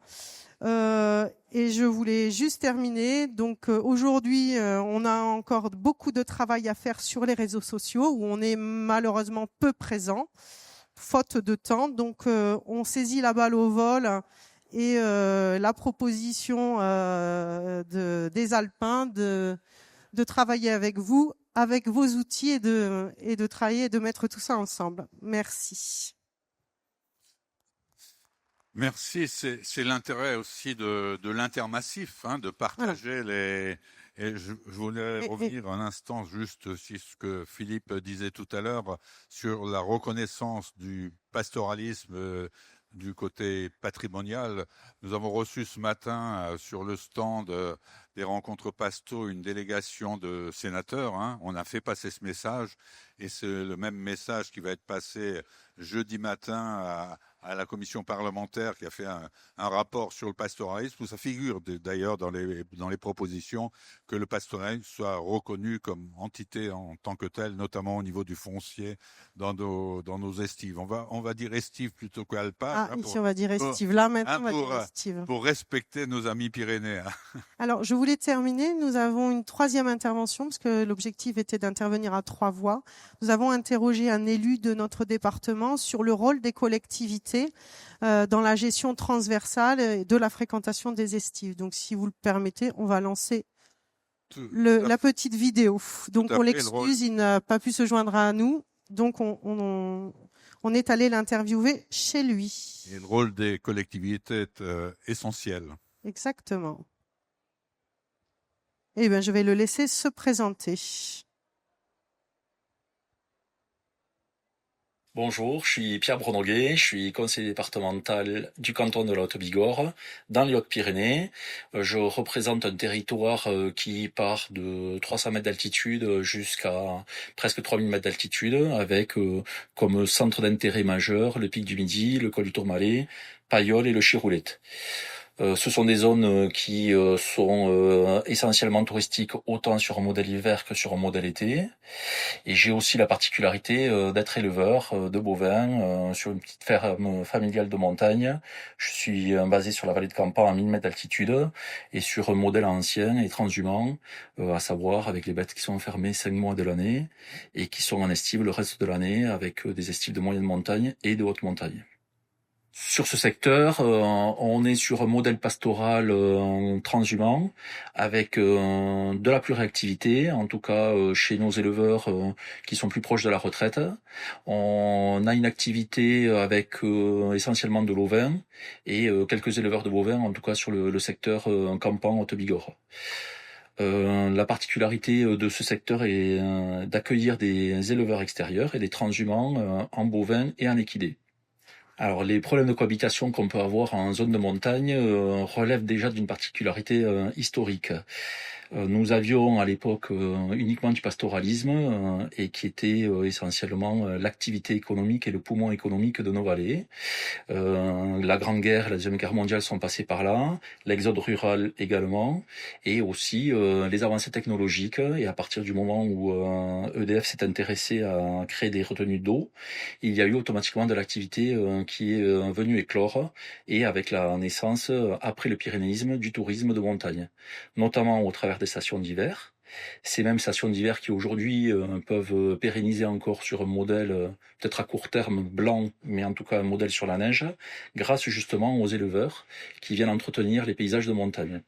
Et je voulais juste terminer. Donc aujourd'hui, on a encore beaucoup de travail à faire sur les réseaux sociaux où on est malheureusement peu présent, faute de temps. Donc on saisit la balle au vol. Et la proposition des Alpins de travailler avec vous, avec vos outils et de travailler et de mettre tout ça ensemble. Merci. Merci, c'est l'intérêt aussi de l'intermassif, de partager les... Et je voulais revenir un instant juste sur ce que Philippe disait tout à l'heure sur la reconnaissance du pastoralisme du côté patrimonial. Nous avons reçu ce matin sur le stand des rencontres pasto une délégation de sénateurs. On a fait passer ce message et c'est le même message qui va être passé jeudi matin à la commission parlementaire qui a fait un rapport sur le pastoralisme où ça figure d'ailleurs dans les propositions que le pastoralisme soit reconnu comme entité en tant que telle, notamment au niveau du foncier dans nos estives. On va dire estive plutôt qu'alpage. Ici on va dire estive. Là maintenant on va dire estive. Pour respecter nos amis pyrénéens. Alors je voulais terminer. Nous avons une 3e intervention parce que l'objectif était d'intervenir à 3 voix. Nous avons interrogé un élu de notre département sur le rôle des collectivités dans la gestion transversale de la fréquentation des estives. Donc, si vous le permettez, on va lancer la petite vidéo. Donc, on l'excuse, il n'a pas pu se joindre à nous. Donc, on est allé l'interviewer chez lui. Et le rôle des collectivités est essentiel. Exactement. Eh bien, je vais le laisser se présenter. Bonjour, je suis Pierre Brenonguet, je suis conseiller départemental du canton de la Haute-Bigorre, dans les Hautes-Pyrénées. Je représente un territoire qui part de 300 mètres d'altitude jusqu'à presque 3000 mètres d'altitude, avec comme centre d'intérêt majeur le Pic du Midi, le col du Tourmalet, Paillol et le Chiroulette. Ce sont des zones qui sont essentiellement touristiques, autant sur un modèle hiver que sur un modèle été. Et j'ai aussi la particularité d'être éleveur de bovins sur une petite ferme familiale de montagne. Je suis basé sur la vallée de Campan à 1000 mètres d'altitude et sur un modèle ancien et transhumant, à savoir avec les bêtes qui sont enfermées 5 mois de l'année et qui sont en estive le reste de l'année avec des estives de moyenne montagne et de haute montagne. Sur ce secteur, on est sur un modèle pastoral transhumant avec de la pluriactivité, en tout cas chez nos éleveurs qui sont plus proches de la retraite. On a une activité avec essentiellement de l'ovin et quelques éleveurs de bovins, en tout cas sur le secteur Campan Haute-Bigorre. La particularité de ce secteur est d'accueillir des éleveurs extérieurs et des transhumants en bovin et en équidé. Alors, les problèmes de cohabitation qu'on peut avoir en zone de montagne relèvent déjà d'une particularité historique. Nous avions à l'époque uniquement du pastoralisme et qui était essentiellement l'activité économique et le poumon économique de nos vallées. La Grande Guerre, la Deuxième Guerre mondiale sont passées par là, l'exode rural également, et aussi les avancées technologiques. Et à partir du moment où EDF s'est intéressé à créer des retenues d'eau, il y a eu automatiquement de l'activité qui est venue éclore, et avec la naissance, après le pyrénéisme, du tourisme de montagne, notamment au travers des stations d'hiver. Ces mêmes stations d'hiver qui aujourd'hui peuvent pérenniser encore sur un modèle peut-être à court terme blanc, mais en tout cas un modèle sur la neige, grâce justement aux éleveurs qui viennent entretenir les paysages de montagne.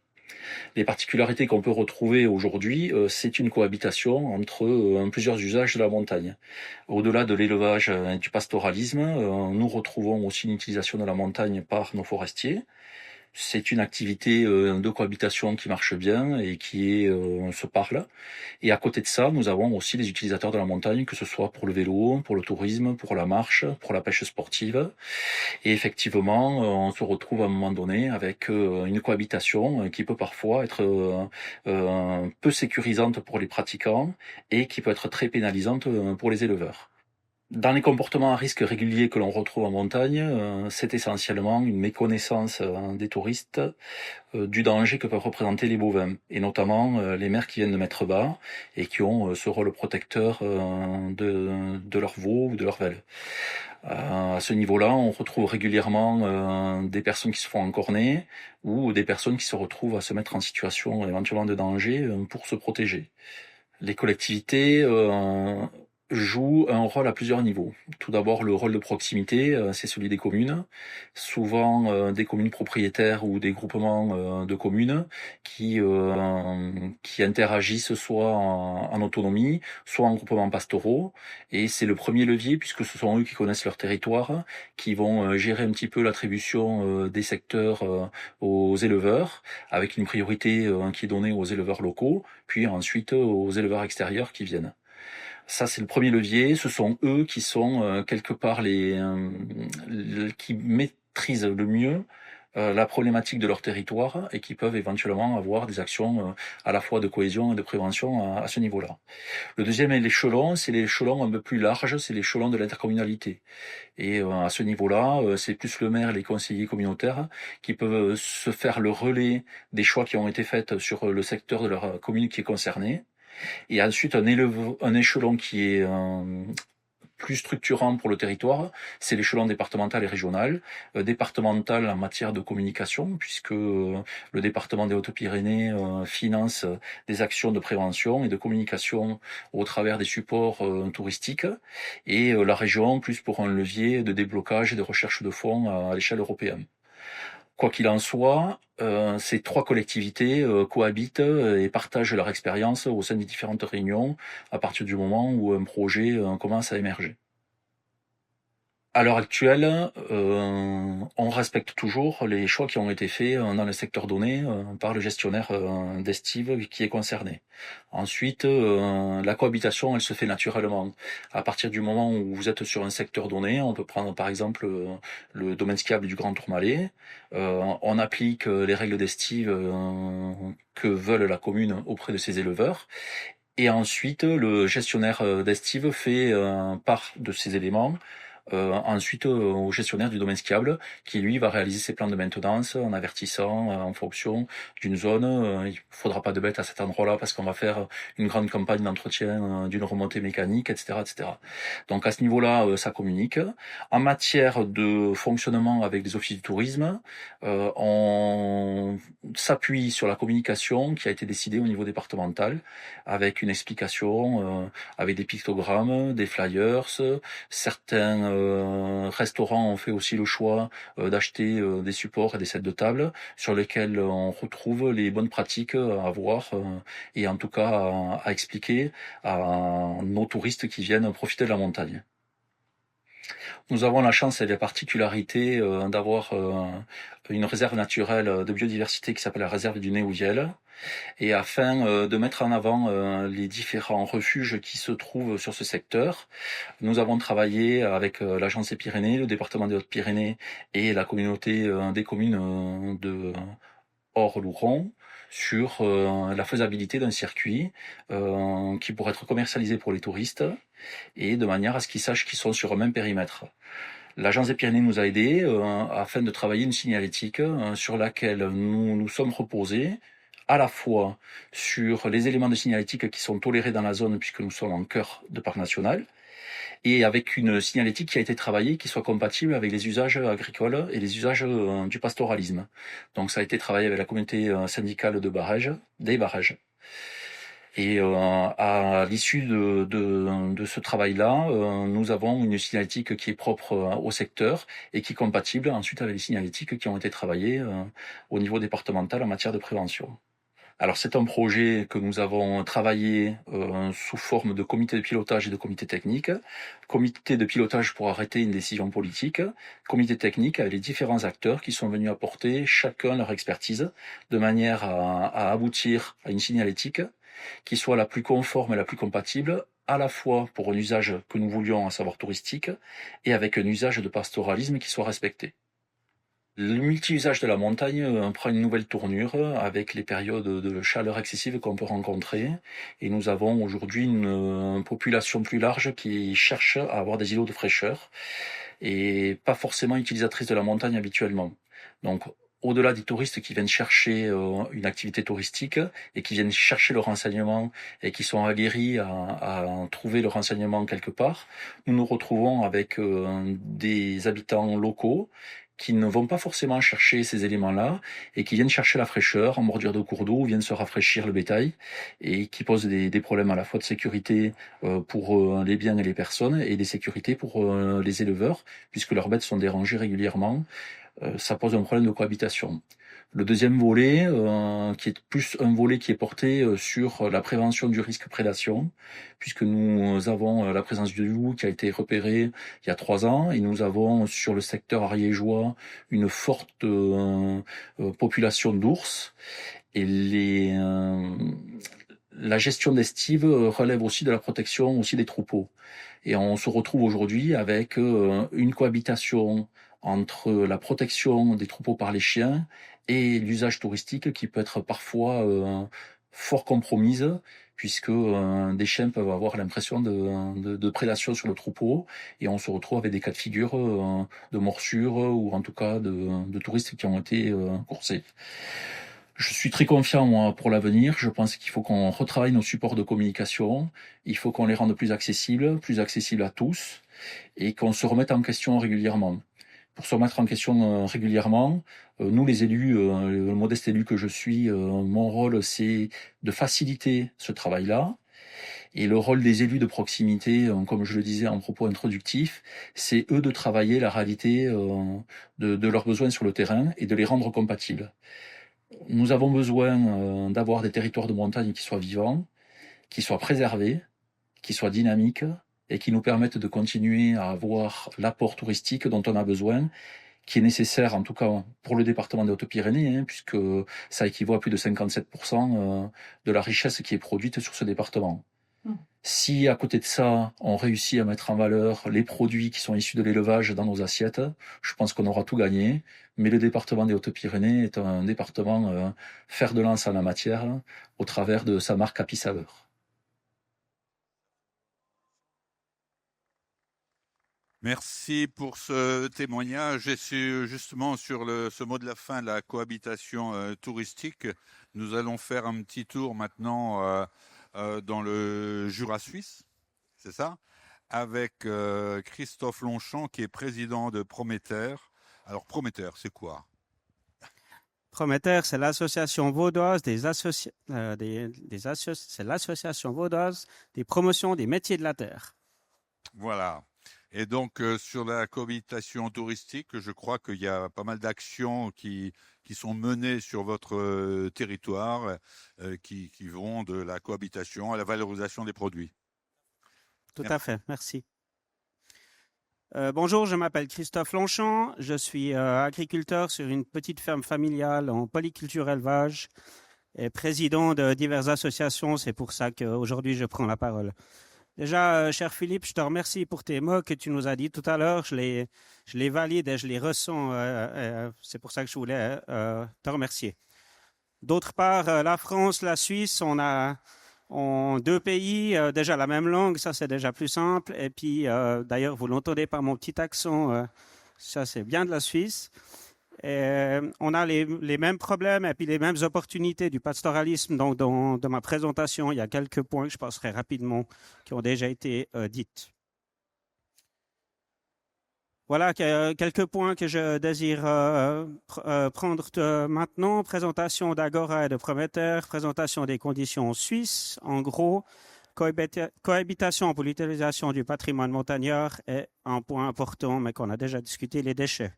Les particularités qu'on peut retrouver aujourd'hui, c'est une cohabitation entre plusieurs usages de la montagne. Au-delà de l'élevage et du pastoralisme, nous retrouvons aussi une utilisation de la montagne par nos forestiers. C'est une activité de cohabitation qui marche bien et qui se parle. Et à côté de ça, nous avons aussi les utilisateurs de la montagne, que ce soit pour le vélo, pour le tourisme, pour la marche, pour la pêche sportive. Et effectivement, on se retrouve à un moment donné avec une cohabitation qui peut parfois être peu sécurisante pour les pratiquants et qui peut être très pénalisante pour les éleveurs. Dans les comportements à risque réguliers que l'on retrouve en montagne, c'est essentiellement une méconnaissance des touristes du danger que peuvent représenter les bovins, et notamment les mères qui viennent de mettre bas et qui ont ce rôle protecteur de leurs veaux ou de leurs velles. À ce niveau-là, on retrouve régulièrement des personnes qui se font encorner ou des personnes qui se retrouvent à se mettre en situation éventuellement de danger pour se protéger. Les collectivités joue un rôle à plusieurs niveaux. Tout d'abord, le rôle de proximité, c'est celui des communes, souvent des communes propriétaires ou des groupements de communes qui interagissent soit en autonomie, soit en groupements pastoraux. Et c'est le premier levier, puisque ce sont eux qui connaissent leur territoire, qui vont gérer un petit peu l'attribution des secteurs aux éleveurs, avec une priorité qui est donnée aux éleveurs locaux, puis ensuite aux éleveurs extérieurs qui viennent. Ça, c'est le premier levier. Ce sont eux qui sont quelque part qui maîtrisent le mieux la problématique de leur territoire et qui peuvent éventuellement avoir des actions à la fois de cohésion et de prévention à ce niveau-là. Le deuxième échelon, c'est l'échelon un peu plus large, c'est l'échelon de l'intercommunalité. Et à ce niveau-là, c'est plus le maire et les conseillers communautaires qui peuvent se faire le relais des choix qui ont été faits sur le secteur de leur commune qui est concerné. Et ensuite, un échelon qui est plus structurant pour le territoire, c'est l'échelon départemental et régional. Départemental en matière de communication, puisque le département des Hautes-Pyrénées finance des actions de prévention et de communication au travers des supports touristiques. Et la région, plus pour un levier de déblocage et de recherche de fonds à l'échelle européenne. Quoi qu'il en soit, ces trois collectivités cohabitent et partagent leur expérience au sein des différentes réunions à partir du moment où un projet commence à émerger. À l'heure actuelle, on respecte toujours les choix qui ont été faits dans le secteur donné par le gestionnaire d'estive qui est concerné. Ensuite, la cohabitation, elle se fait naturellement. À partir du moment où vous êtes sur un secteur donné, on peut prendre par exemple le domaine skiable du Grand Tourmalet. On applique les règles d'estive que veulent la commune auprès de ses éleveurs. Et ensuite, le gestionnaire d'estive fait part de ces éléments ensuite au gestionnaire du domaine skiable qui lui va réaliser ses plans de maintenance en avertissant en fonction d'une zone. Il faudra pas de bêtes à cet endroit-là parce qu'on va faire une grande campagne d'entretien d'une remontée mécanique, etc., etc. Donc à ce niveau-là, ça communique. En matière de fonctionnement avec les offices du tourisme, on s'appuie sur la communication qui a été décidée au niveau départemental avec une explication, avec des pictogrammes, des flyers, certains restaurants ont fait aussi le choix d'acheter des supports et des sets de table sur lesquels on retrouve les bonnes pratiques à avoir et en tout cas à expliquer à nos touristes qui viennent profiter de la montagne. Nous avons la chance et la particularité d'avoir une réserve naturelle de biodiversité qui s'appelle la réserve du Néouviel. Et afin de mettre en avant les différents refuges qui se trouvent sur ce secteur, nous avons travaillé avec l'Agence des Pyrénées, le département des Hautes-Pyrénées et la communauté des communes de Hors-Louron sur la faisabilité d'un circuit qui pourrait être commercialisé pour les touristes et de manière à ce qu'ils sachent qu'ils sont sur un même périmètre. L'Agence des Pyrénées nous a aidés afin de travailler une signalétique sur laquelle nous nous sommes reposés à la fois sur les éléments de signalétique qui sont tolérés dans la zone puisque nous sommes en cœur de parc national et avec une signalétique qui a été travaillée qui soit compatible avec les usages agricoles et les usages du pastoralisme. Donc ça a été travaillé avec la communauté syndicale des barrages. Et à l'issue de ce travail-là, nous avons une signalétique qui est propre au secteur et qui est compatible ensuite avec les signalétiques qui ont été travaillées au niveau départemental en matière de prévention. Alors c'est un projet que nous avons travaillé sous forme de comité de pilotage et de comité technique. Comité de pilotage pour arrêter une décision politique, comité technique avec les différents acteurs qui sont venus apporter chacun leur expertise de manière à aboutir à une signalétique qui soit la plus conforme et la plus compatible, à la fois pour un usage que nous voulions, à savoir touristique, et avec un usage de pastoralisme qui soit respecté. Le multi-usage de la montagne prend une nouvelle tournure avec les périodes de chaleur excessive qu'on peut rencontrer. Et nous avons aujourd'hui une population plus large qui cherche à avoir des îlots de fraîcheur et pas forcément utilisatrice de la montagne habituellement. Donc, au-delà des touristes qui viennent chercher une activité touristique et qui viennent chercher le renseignement et qui sont aguerris à trouver le renseignement quelque part, nous nous retrouvons avec des habitants locaux qui ne vont pas forcément chercher ces éléments-là et qui viennent chercher la fraîcheur en bordure de cours d'eau, viennent se rafraîchir le bétail et qui posent des problèmes à la fois de sécurité pour les biens et les personnes et des sécurités pour les éleveurs puisque leurs bêtes sont dérangées régulièrement. Ça pose un problème de cohabitation. Le deuxième volet, qui est plus un volet qui est porté sur la prévention du risque prédation, puisque nous avons la présence du loup qui a été repérée il y a 3 ans, et nous avons sur le secteur ariégeois une forte population d'ours, et la gestion d'estive relève aussi de la protection aussi des troupeaux. Et on se retrouve aujourd'hui avec une cohabitation entre la protection des troupeaux par les chiens et l'usage touristique qui peut être parfois fort compromise, puisque des chiens peuvent avoir l'impression de prédation sur le troupeau, et on se retrouve avec des cas de figure de morsures, ou en tout cas de touristes qui ont été coursés. Je suis très confiant, moi, pour l'avenir. Je pense qu'il faut qu'on retravaille nos supports de communication, il faut qu'on les rende plus accessibles à tous, et qu'on se remette en question régulièrement. Pour se remettre en question régulièrement, nous les élus, le modeste élu que je suis, mon rôle c'est de faciliter ce travail-là. Et le rôle des élus de proximité, comme je le disais en propos introductif, c'est eux de travailler la réalité de leurs besoins sur le terrain et de les rendre compatibles. Nous avons besoin d'avoir des territoires de montagne qui soient vivants, qui soient préservés, qui soient dynamiques, et qui nous permettent de continuer à avoir l'apport touristique dont on a besoin, qui est nécessaire en tout cas pour le département des Hautes-Pyrénées, puisque ça équivaut à plus de 57% de la richesse qui est produite sur ce département. Si à côté de ça, on réussit à mettre en valeur les produits qui sont issus de l'élevage dans nos assiettes, je pense qu'on aura tout gagné. Mais le département des Hautes-Pyrénées est un département fer de lance en la matière, au travers de sa marque Happy Saveur. Merci pour ce témoignage. Et justement sur ce mot de la fin, la cohabitation touristique, nous allons faire un petit tour maintenant dans le Jura suisse, c'est ça, avec Christophe Longchamp qui est président de Prometer. Alors Prometer, c'est quoi ? Prometer, c'est l'association vaudoise c'est l'association vaudoise des promotions des métiers de la terre. Voilà. Et donc, sur la cohabitation touristique, je crois qu'il y a pas mal d'actions qui sont menées sur votre territoire, qui vont de la cohabitation à la valorisation des produits. Tout à fait, merci. Bonjour, je m'appelle Christophe Longchamp, je suis agriculteur sur une petite ferme familiale en polyculture élevage et président de diverses associations, c'est pour ça qu'aujourd'hui je prends la parole. Déjà, cher Philippe, je te remercie pour tes mots que tu nous as dit tout à l'heure. Je les valide et je les ressens. C'est pour ça que je voulais te remercier. D'autre part, la France, la Suisse, on a deux pays, déjà la même langue, ça c'est déjà plus simple. Et puis, d'ailleurs, vous l'entendez par mon petit accent, ça c'est bien de la Suisse. Et on a les mêmes problèmes et puis les mêmes opportunités du pastoralisme. Donc, dans ma présentation, il y a quelques points que je passerai rapidement qui ont déjà été dites. Voilà quelques points que je désire prendre maintenant. Présentation d'Agora et de Prométhère, présentation des conditions suisses. En gros, cohabitation pour l'utilisation du patrimoine montagnard est un point important, mais qu'on a déjà discuté, les déchets.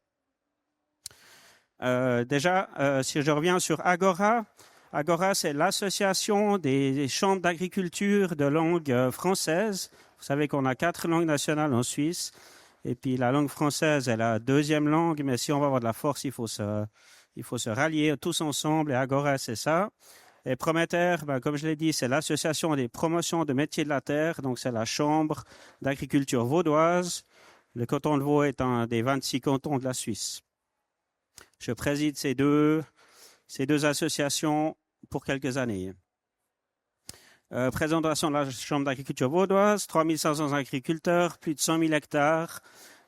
Si je reviens sur Agora, Agora, c'est l'association des chambres d'agriculture de langue française. Vous savez qu'on a 4 langues nationales en Suisse. Et puis la langue française est la deuxième langue, mais si on va avoir de la force, il faut se rallier tous ensemble. Et Agora, c'est ça. Et Prométhère, comme je l'ai dit, c'est l'association des promotions de métiers de la terre. Donc c'est la chambre d'agriculture vaudoise. Le canton de Vaud est un des 26 cantons de la Suisse. Je préside ces deux associations pour quelques années. Présentation de la Chambre d'agriculture vaudoise, 3500 agriculteurs, plus de 100 000 hectares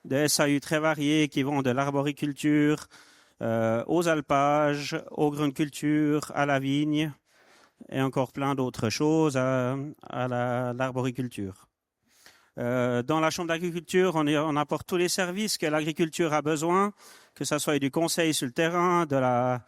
de SAU très variés qui vont de l'arboriculture aux alpages, aux grandes cultures, à la vigne et encore plein d'autres choses à l'arboriculture. Dans la Chambre d'agriculture, on apporte tous les services que l'agriculture a besoin, que ce soit du conseil sur le terrain, de la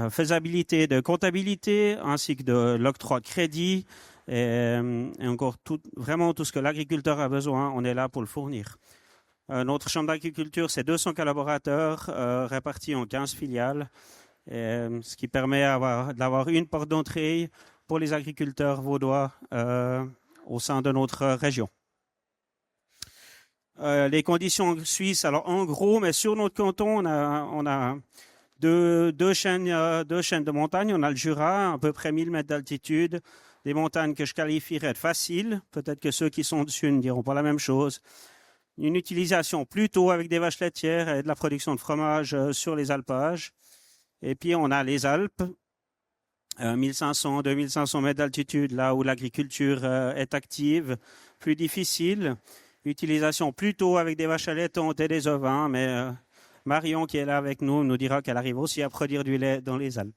faisabilité de comptabilité, ainsi que de l'octroi de crédit, et encore vraiment tout ce que l'agriculteur a besoin, on est là pour le fournir. Notre chambre d'agriculture, c'est 200 collaborateurs répartis en 15 filiales, ce qui permet d'avoir une porte d'entrée pour les agriculteurs vaudois au sein de notre région. Les conditions suisses, alors en gros, mais sur notre canton, on a deux chaînes de montagnes. On a le Jura, à peu près 1000 mètres d'altitude, des montagnes que je qualifierais de faciles. Peut-être que ceux qui sont dessus ne diront pas la même chose. Une utilisation plutôt avec des vaches laitières et de la production de fromage sur les alpages. Et puis on a les Alpes, 1500, 2500 mètres d'altitude, là où l'agriculture est active, plus difficile. Utilisation plutôt avec des vaches allaitantes et des ovins, mais Marion, qui est là avec nous dira qu'elle arrive aussi à produire du lait dans les Alpes.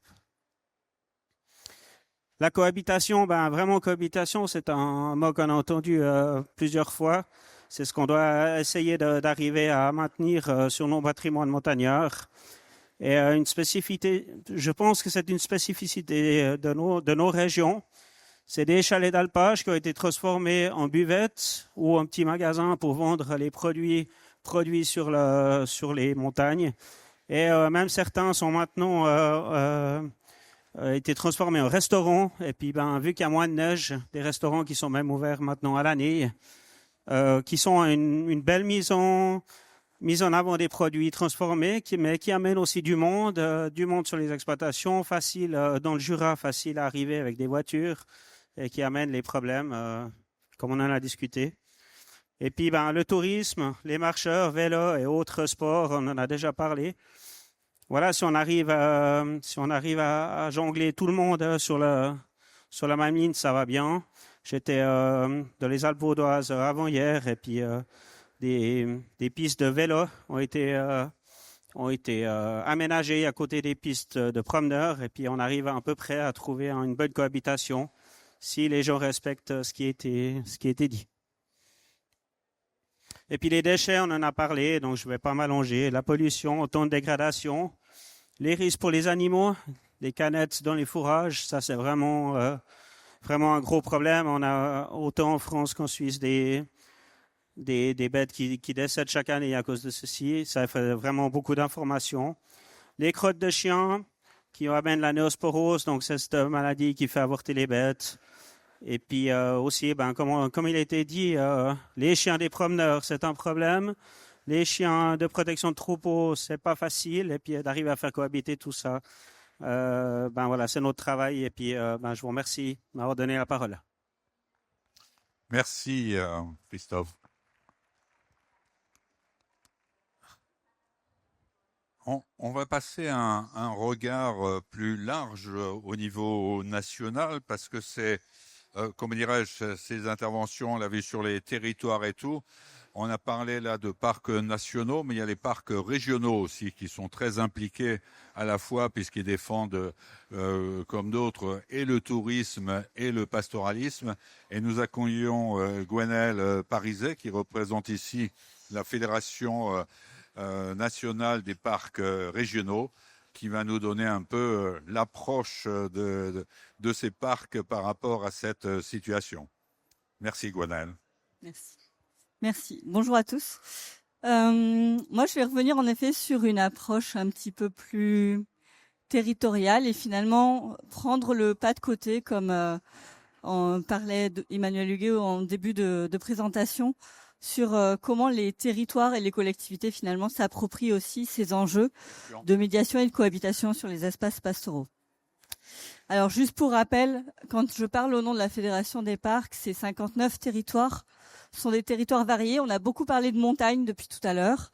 La cohabitation, vraiment cohabitation, c'est un mot qu'on a entendu plusieurs fois. C'est ce qu'on doit essayer d'arriver à maintenir sur nos patrimoines montagnards. Et une spécificité, je pense que c'est une spécificité de nos régions. C'est des chalets d'alpage qui ont été transformés en buvettes ou en petits magasins pour vendre les produits sur les montagnes. Et même certains sont maintenant été transformés en restaurants. Et puis, vu qu'il y a moins de neige, des restaurants qui sont même ouverts maintenant à l'année, qui sont une belle mise en avant des produits transformés, mais qui amènent aussi du monde sur les exploitations, facile dans le Jura, facile à arriver avec des voitures, et qui amène les problèmes, comme on en a discuté. Et puis, le tourisme, les marcheurs, vélos et autres sports, on en a déjà parlé. Voilà, si on arrive à jongler tout le monde sur la même ligne, ça va bien. J'étais dans les Alpes vaudoises avant-hier, et puis des pistes de vélo ont été aménagées à côté des pistes de promeneurs, et puis on arrive à peu près à trouver une bonne cohabitation si les gens respectent ce qui a été dit. Et puis les déchets, on en a parlé, donc je ne vais pas m'allonger. La pollution, autant de dégradation, les risques pour les animaux, les canettes dans les fourrages, ça c'est vraiment un gros problème. On a autant en France qu'en Suisse des bêtes qui décèdent chaque année à cause de ceci. Ça fait vraiment beaucoup d'informations. Les crottes de chiens qui amènent la néosporose, donc c'est cette maladie qui fait avorter les bêtes. Et puis aussi, comme il a été dit, les chiens des promeneurs, c'est un problème. Les chiens de protection de troupeaux, c'est pas facile. Et puis d'arriver à faire cohabiter tout ça, voilà, c'est notre travail. Et puis je vous remercie de m'avoir donné la parole. Merci Christophe. On va passer un regard plus large au niveau national parce que c'est, comment dirais-je, ces interventions, on l'a vu sur les territoires et tout. On a parlé là de parcs nationaux, mais il y a les parcs régionaux aussi qui sont très impliqués à la fois puisqu'ils défendent, comme d'autres, et le tourisme et le pastoralisme. Et nous accueillons Gwenaëlle Parizet qui représente ici la Fédération nationale des parcs régionaux, qui va nous donner un peu l'approche de ces parcs par rapport à cette situation. Merci Gwenaëlle. Merci. Bonjour à tous. Moi, je vais revenir en effet sur une approche un petit peu plus territoriale et finalement prendre le pas de côté, comme on parlait d'Emmanuel Huguet en début de présentation, sur comment les territoires et les collectivités finalement s'approprient aussi ces enjeux de médiation et de cohabitation sur les espaces pastoraux. Alors juste pour rappel, quand je parle au nom de la Fédération des parcs, c'est 59 territoires. Ce sont des territoires variés. On a beaucoup parlé de montagne depuis tout à l'heure.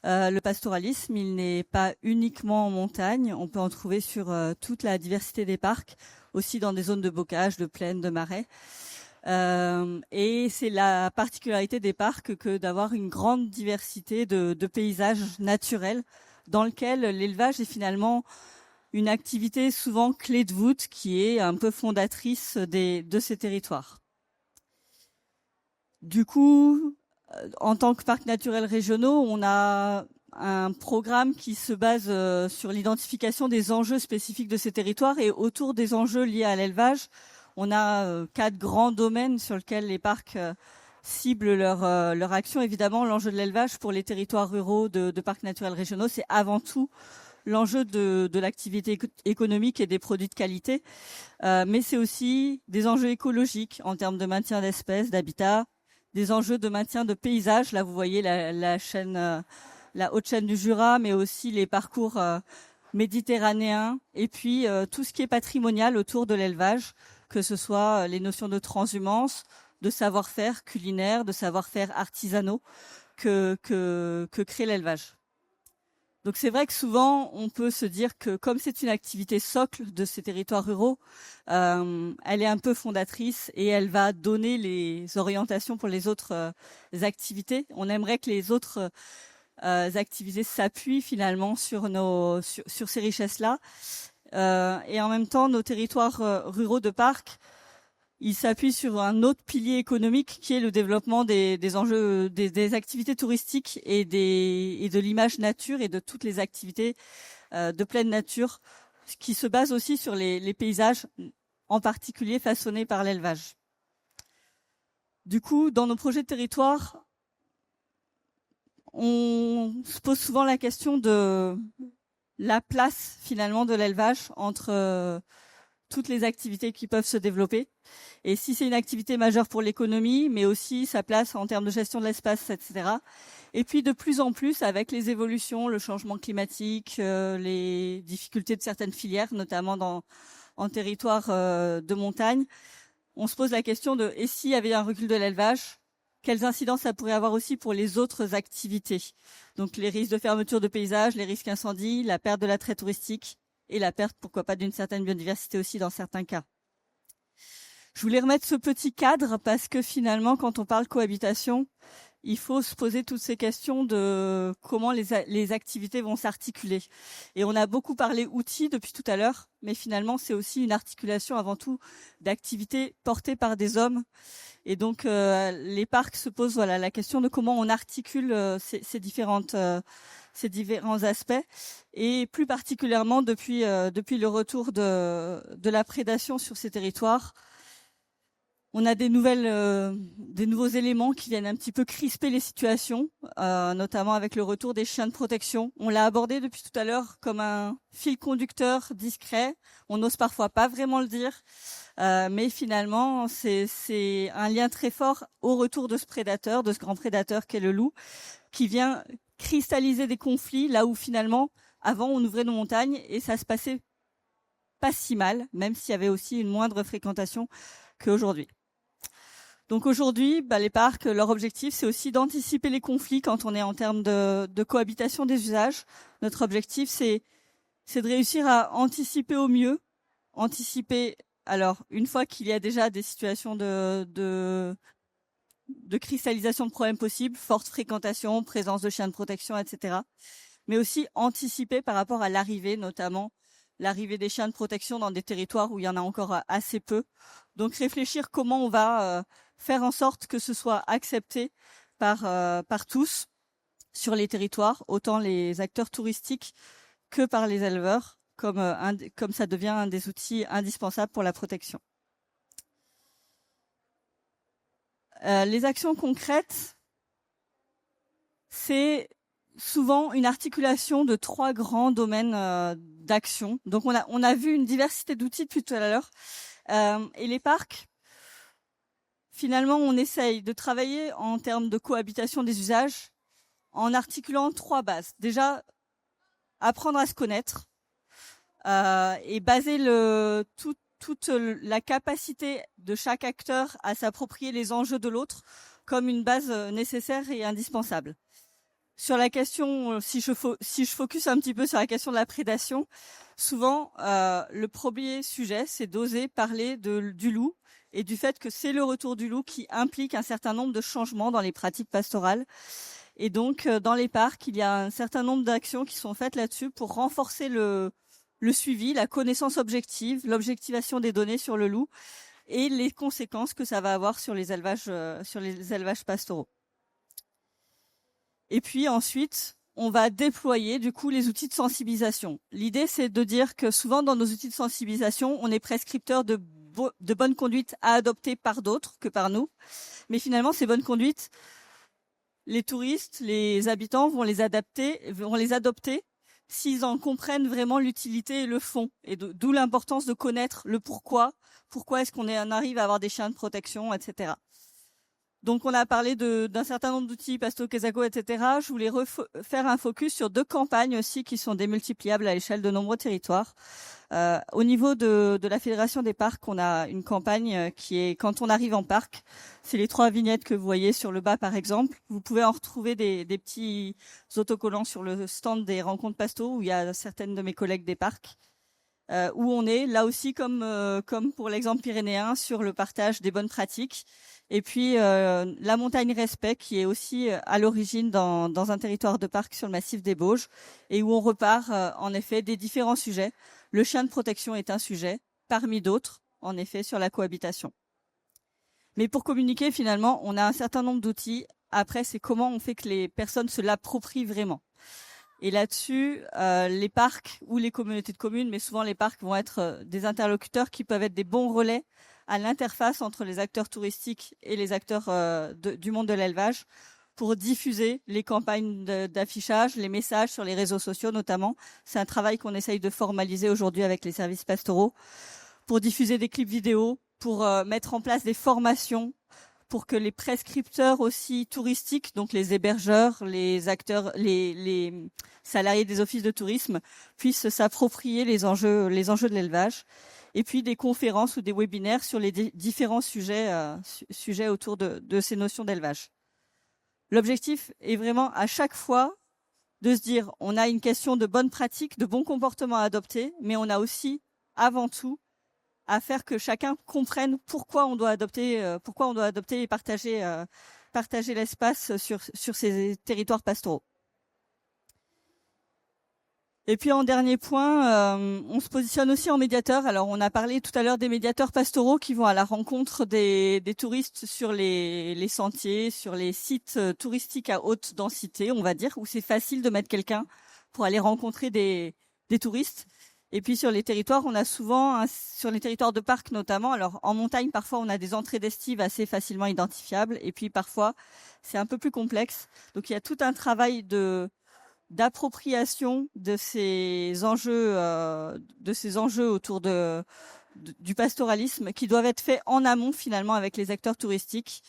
Le pastoralisme, il n'est pas uniquement en montagne. On peut en trouver sur toute la diversité des parcs, aussi dans des zones de bocage, de plaines, de marais. Et c'est la particularité des parcs que d'avoir une grande diversité de paysages naturels dans lequel l'élevage est finalement une activité souvent clé de voûte qui est un peu fondatrice de ces territoires. Du coup, en tant que parcs naturels régionaux, on a un programme qui se base sur l'identification des enjeux spécifiques de ces territoires et autour des enjeux liés à l'élevage, on a 4 grands domaines sur lesquels les parcs ciblent leur action. Évidemment, l'enjeu de l'élevage pour les territoires ruraux de parcs naturels régionaux, c'est avant tout l'enjeu de l'activité économique et des produits de qualité, mais c'est aussi des enjeux écologiques en termes de maintien d'espèces, d'habitat, des enjeux de maintien de paysages. Là, vous voyez la haute chaîne du Jura, mais aussi les parcours méditerranéens, et puis tout ce qui est patrimonial autour de l'élevage, que ce soit les notions de transhumance, de savoir-faire culinaire, de savoir-faire artisanaux que crée l'élevage. Donc c'est vrai que souvent on peut se dire que comme c'est une activité socle de ces territoires ruraux, elle est un peu fondatrice et elle va donner les orientations pour les autres activités. On aimerait que les autres activités s'appuient finalement sur ces richesses-là. Et en même temps, nos territoires ruraux de parcs, ils s'appuient sur un autre pilier économique qui est le développement des enjeux, des activités touristiques et de l'image nature et de toutes les activités de pleine nature, qui se basent aussi sur les paysages, en particulier façonnés par l'élevage. Du coup, dans nos projets de territoire, on se pose souvent la question de la place finalement de l'élevage entre toutes les activités qui peuvent se développer. Et si c'est une activité majeure pour l'économie, mais aussi sa place en termes de gestion de l'espace, etc. Et puis de plus en plus, avec les évolutions, le changement climatique, les difficultés de certaines filières, notamment en territoire de montagne, on se pose la question de et s'il y avait un recul de l'élevage, quelles incidences ça pourrait avoir aussi pour les autres activités. Donc les risques de fermeture de paysages, les risques incendie, la perte de l'attrait touristique et la perte, pourquoi pas, d'une certaine biodiversité aussi dans certains cas. Je voulais remettre ce petit cadre parce que finalement, quand on parle cohabitation, il faut se poser toutes ces questions de comment les activités vont s'articuler. Et on a beaucoup parlé outils depuis tout à l'heure, mais finalement, c'est aussi une articulation avant tout d'activités portées par des hommes. Et donc, les parcs se posent la question de comment on articule ces différents aspects. Et plus particulièrement depuis le retour de la prédation sur ces territoires, on a des nouveaux éléments qui viennent un petit peu crisper les situations, notamment avec le retour des chiens de protection. On l'a abordé depuis tout à l'heure comme un fil conducteur discret. On n'ose parfois pas vraiment le dire, mais finalement, c'est un lien très fort au retour de ce prédateur, de ce grand prédateur qu'est le loup, qui vient cristalliser des conflits là où finalement, avant, on ouvrait nos montagnes et ça se passait pas si mal, même s'il y avait aussi une moindre fréquentation qu'aujourd'hui. Donc aujourd'hui, les parcs, leur objectif, c'est aussi d'anticiper les conflits quand on est en termes de cohabitation des usages. Notre objectif, c'est de réussir à anticiper au mieux. Anticiper, alors, une fois qu'il y a déjà des situations de cristallisation de problèmes possibles, forte fréquentation, présence de chiens de protection, etc. Mais aussi anticiper par rapport à l'arrivée, notamment l'arrivée des chiens de protection dans des territoires où il y en a encore assez peu. Donc réfléchir comment on va faire en sorte que ce soit accepté par tous sur les territoires, autant les acteurs touristiques que par les éleveurs, comme ça devient un des outils indispensables pour la protection. Les actions concrètes, c'est souvent une articulation de 3 grands domaines d'action. Donc on a vu une diversité d'outils depuis tout à l'heure. Et les parcs, finalement, on essaye de travailler en termes de cohabitation des usages en articulant 3 bases. Déjà, apprendre à se connaître et baser toute la capacité de chaque acteur à s'approprier les enjeux de l'autre comme une base nécessaire et indispensable. Sur la question, si je focus un petit peu sur la question de la prédation, souvent le premier sujet, c'est d'oser parler du loup et du fait que c'est le retour du loup qui implique un certain nombre de changements dans les pratiques pastorales. Et donc, dans les parcs, il y a un certain nombre d'actions qui sont faites là-dessus pour renforcer le suivi, la connaissance objective, l'objectivation des données sur le loup et les conséquences que ça va avoir sur les élevages pastoraux. Et puis ensuite, on va déployer du coup les outils de sensibilisation. L'idée, c'est de dire que souvent dans nos outils de sensibilisation, on est prescripteur de bonnes conduites à adopter par d'autres que par nous. Mais finalement, ces bonnes conduites, les touristes, les habitants vont les adopter s'ils en comprennent vraiment l'utilité et le fond. Et d'où l'importance de connaître le pourquoi est-ce qu'on arrive à avoir des chiens de protection, etc. Donc on a parlé d'un certain nombre d'outils, Pasto, Quesaco, etc. Je voulais faire un focus sur 2 campagnes aussi qui sont démultipliables à l'échelle de nombreux territoires. Au niveau de la Fédération des parcs, on a une campagne qui est quand on arrive en parc. C'est les 3 vignettes que vous voyez sur le bas par exemple. Vous pouvez en retrouver des petits autocollants sur le stand des rencontres Pasto où il y a certaines de mes collègues des parcs. Où on est là aussi comme pour l'exemple pyrénéen sur le partage des bonnes pratiques. Et puis la montagne Respect qui est aussi à l'origine dans un territoire de parc sur le massif des Bauges et où on repart en effet des différents sujets. Le chien de protection est un sujet parmi d'autres en effet sur la cohabitation. Mais pour communiquer finalement, on a un certain nombre d'outils. Après, c'est comment on fait que les personnes se l'approprient vraiment. Et là-dessus, les parcs ou les communautés de communes, mais souvent les parcs vont être des interlocuteurs qui peuvent être des bons relais à l'interface entre les acteurs touristiques et les acteurs du monde de l'élevage pour diffuser les campagnes d'affichage, les messages sur les réseaux sociaux notamment. C'est un travail qu'on essaye de formaliser aujourd'hui avec les services pastoraux pour diffuser des clips vidéo, pour mettre en place des formations pour que les prescripteurs aussi touristiques, donc les hébergeurs, les acteurs, les salariés des offices de tourisme, puissent s'approprier les enjeux de l'élevage. Et puis des conférences ou des webinaires sur les différents sujets autour de ces notions d'élevage. L'objectif est vraiment à chaque fois de se dire, on a une question de bonnes pratiques, de bons comportements à adopter, mais on a aussi, avant tout, à faire que chacun comprenne pourquoi on doit adopter et partager l'espace sur ces territoires pastoraux. Et puis en dernier point, on se positionne aussi en médiateur. Alors on a parlé tout à l'heure des médiateurs pastoraux qui vont à la rencontre des touristes sur les sentiers, sur les sites touristiques à haute densité, on va dire, où c'est facile de mettre quelqu'un pour aller rencontrer des touristes. Et puis sur les territoires, on a souvent, sur les territoires de parc notamment, alors en montagne parfois on a des entrées d'estive assez facilement identifiables et puis parfois c'est un peu plus complexe. Donc il y a tout un travail d'appropriation de ces enjeux autour du pastoralisme qui doivent être faits en amont finalement avec les acteurs touristiques.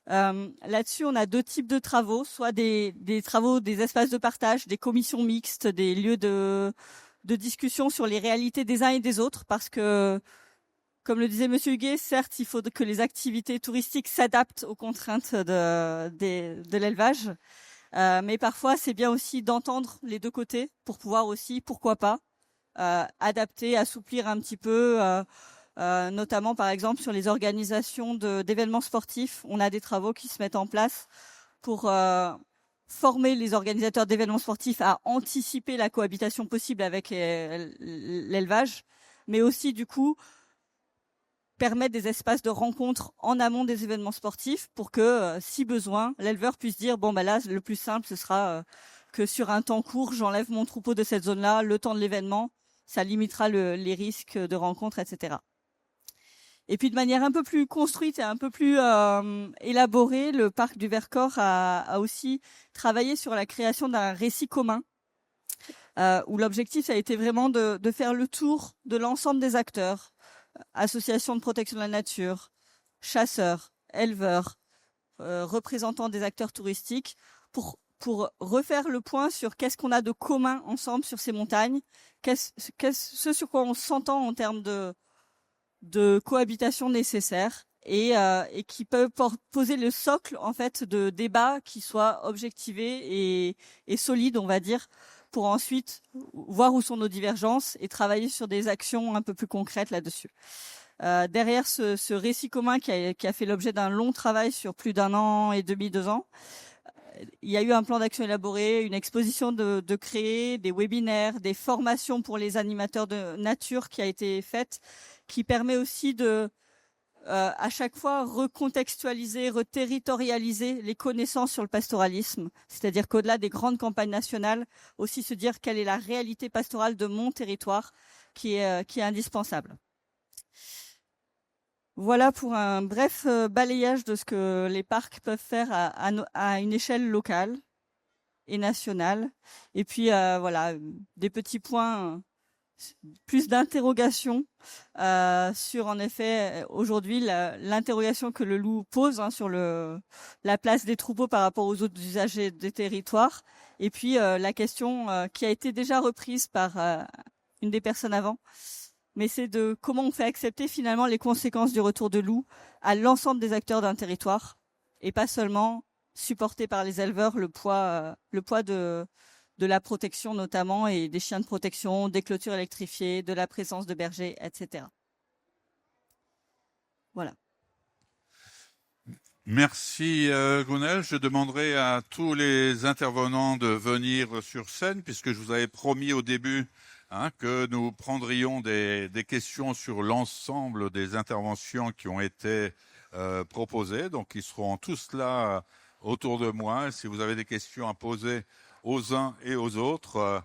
Là-dessus, on a 2 types de travaux, soit des travaux, des espaces de partage, des commissions mixtes, des lieux de discussion sur les réalités des uns et des autres, parce que Comme le disait Monsieur Huguet, certes, il faut que les activités touristiques s'adaptent aux contraintes de l'élevage, mais parfois c'est bien aussi d'entendre les deux côtés pour pouvoir aussi, pourquoi pas, adapter, assouplir un petit peu, notamment par exemple sur les organisations d'événements sportifs. On a des travaux qui se mettent en place pour former les organisateurs d'événements sportifs à anticiper la cohabitation possible avec l'élevage, mais aussi du coup permettre des espaces de rencontre en amont des événements sportifs pour que, si besoin, l'éleveur puisse dire bon bah là le plus simple ce sera que sur un temps court j'enlève mon troupeau de cette zone-là, le temps de l'événement, ça limitera les risques de rencontres, etc. Et puis de manière un peu plus construite et un peu plus élaborée, le parc du Vercors a aussi travaillé sur la création d'un récit commun où l'objectif a été vraiment de faire le tour de l'ensemble des acteurs, associations de protection de la nature, chasseurs, éleveurs, représentants des acteurs touristiques, pour refaire le point sur qu'est-ce qu'on a de commun ensemble sur ces montagnes, ce sur quoi on s'entend en termes de cohabitation nécessaire et qui peut poser le socle en fait de débats qui soient objectivés et solides, on va dire, pour ensuite voir où sont nos divergences et travailler sur des actions un peu plus concrètes là-dessus. Derrière ce récit commun qui a fait l'objet d'un long travail sur plus d'1 an et demi, 2 ans, il y a eu un plan d'action élaboré, une exposition de créer, des webinaires, des formations pour les animateurs de nature qui a été faite, qui permet aussi de à chaque fois recontextualiser, reterritorialiser les connaissances sur le pastoralisme, c'est-à-dire qu'au-delà des grandes campagnes nationales, aussi se dire quelle est la réalité pastorale de mon territoire qui est indispensable. Voilà pour un bref balayage de ce que les parcs peuvent faire à une échelle locale et nationale. Et puis voilà, des petits points, plus d'interrogations sur en effet aujourd'hui l'interrogation que le loup pose sur la place des troupeaux par rapport aux autres usagers des territoires. Et puis la question qui a été déjà reprise par une des personnes avant, mais c'est de comment on fait accepter finalement les conséquences du retour de loup à l'ensemble des acteurs d'un territoire et pas seulement supporter par les éleveurs le poids de la protection notamment et des chiens de protection, des clôtures électrifiées, de la présence de bergers, etc. Voilà. Merci Gunel. Je demanderai à tous les intervenants de venir sur scène puisque je vous avais promis au début que nous prendrions des questions sur l'ensemble des interventions qui ont été proposées. Donc, ils seront tous là autour de moi. Si vous avez des questions à poser aux uns et aux autres,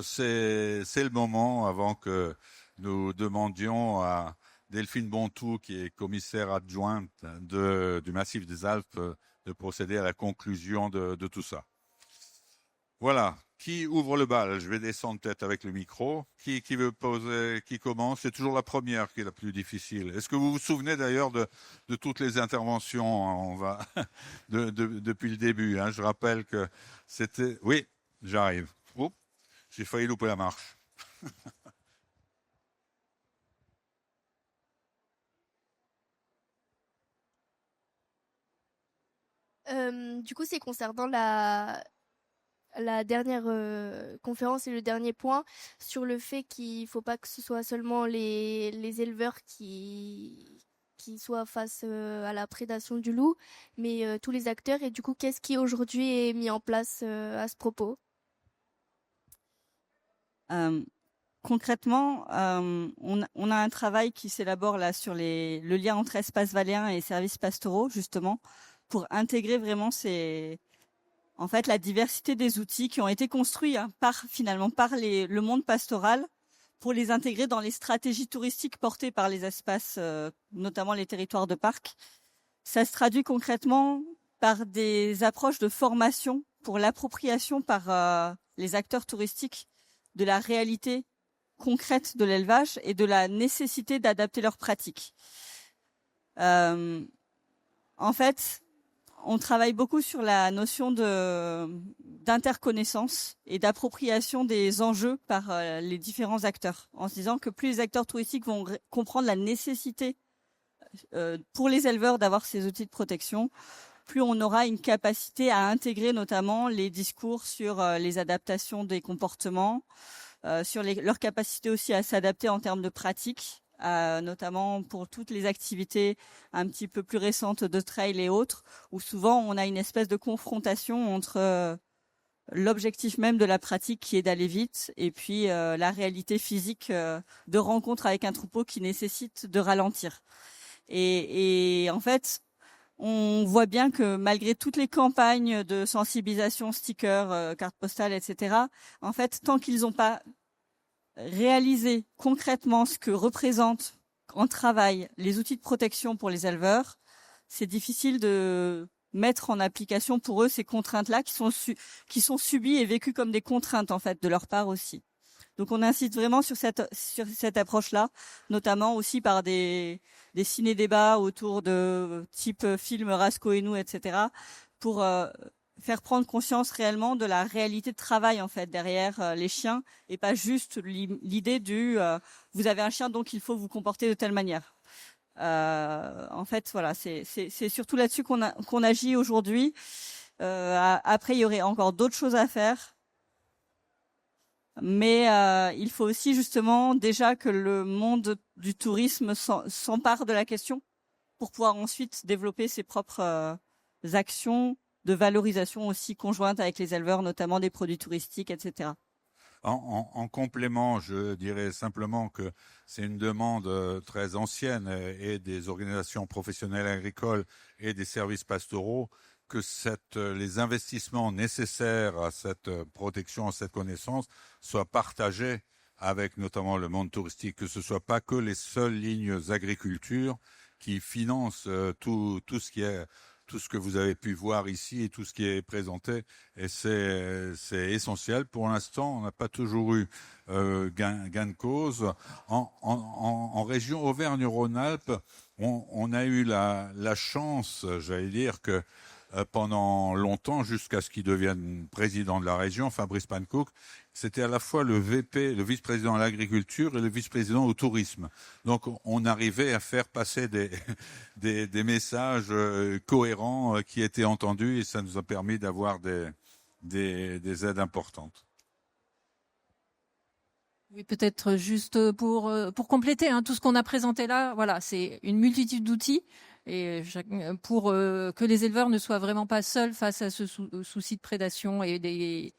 c'est le moment avant que nous demandions à Delphine Bontou, qui est commissaire adjointe du Massif des Alpes, de procéder à la conclusion de tout ça. Voilà. Qui ouvre le bal? Je vais descendre peut-être avec le micro. Qui veut poser? Qui commence? C'est toujours la première qui est la plus difficile. Est-ce que vous vous souvenez d'ailleurs de toutes les interventions? On va depuis le début. Je rappelle que c'était. Oui, j'arrive. Oups, j'ai failli louper la marche. Du coup, c'est concernant la dernière conférence et le dernier point sur le fait qu'il ne faut pas que ce soit seulement les éleveurs qui soient face à la prédation du loup, mais tous les acteurs. Et du coup, qu'est-ce qui aujourd'hui est mis en place à ce propos? Concrètement, on a un travail qui s'élabore là sur le lien entre espace valléen et services pastoraux, justement, pour intégrer vraiment la diversité des outils qui ont été construits par le monde pastoral pour les intégrer dans les stratégies touristiques portées par les espaces, notamment les territoires de parc. Ça se traduit concrètement par des approches de formation pour l'appropriation par les acteurs touristiques de la réalité concrète de l'élevage et de la nécessité d'adapter leurs pratiques. En fait, on travaille beaucoup sur la notion d'interconnaissance et d'appropriation des enjeux par les différents acteurs, en se disant que plus les acteurs touristiques vont comprendre la nécessité pour les éleveurs d'avoir ces outils de protection, plus on aura une capacité à intégrer notamment les discours sur les adaptations des comportements, sur leur capacité aussi à s'adapter en termes de pratiques, notamment pour toutes les activités un petit peu plus récentes de trail et autres, où souvent on a une espèce de confrontation entre l'objectif même de la pratique qui est d'aller vite et puis la réalité physique de rencontre avec un troupeau qui nécessite de ralentir. Et en fait, on voit bien que malgré toutes les campagnes de sensibilisation, stickers, cartes postales, etc., en fait, tant qu'ils n'ont pas réalisé concrètement ce que représentent en travail les outils de protection pour les éleveurs, c'est difficile de mettre en application pour eux ces contraintes-là qui sont subies et vécues comme des contraintes en fait de leur part aussi. Donc on incite vraiment sur cette approche-là, notamment aussi par des ciné-débats autour de type film Rasco et nous, etc., pour faire prendre conscience réellement de la réalité de travail en fait derrière les chiens et pas juste l'idée du vous avez un chien donc il faut vous comporter de telle manière. En fait, voilà, c'est surtout là-dessus qu'on agit aujourd'hui. Après, il y aurait encore d'autres choses à faire. Mais il faut aussi justement déjà que le monde du tourisme s'empare de la question pour pouvoir ensuite développer ses propres actions de valorisation aussi conjointe avec les éleveurs, notamment des produits touristiques, etc. En complément, je dirais simplement que c'est une demande très ancienne et des organisations professionnelles agricoles et des services pastoraux que les investissements nécessaires à cette protection, à cette connaissance, soient partagés avec notamment le monde touristique, que ce soit pas que les seules lignes agriculture qui financent tout ce qui est tout ce que vous avez pu voir ici et tout ce qui est présenté, et c'est essentiel. Pour l'instant, on n'a pas toujours eu gain de cause. En région Auvergne-Rhône-Alpes, on a eu la chance, j'allais dire, que pendant longtemps, jusqu'à ce qu'il devienne président de la région, Fabrice Pankouk, c'était à la fois le VP, le vice-président à l'agriculture et le vice-président au tourisme. Donc, on arrivait à faire passer des messages cohérents qui étaient entendus et ça nous a permis d'avoir des aides importantes. Oui, peut-être juste pour compléter tout ce qu'on a présenté là, voilà, c'est une multitude d'outils. Et pour que les éleveurs ne soient vraiment pas seuls face à ce souci de prédation et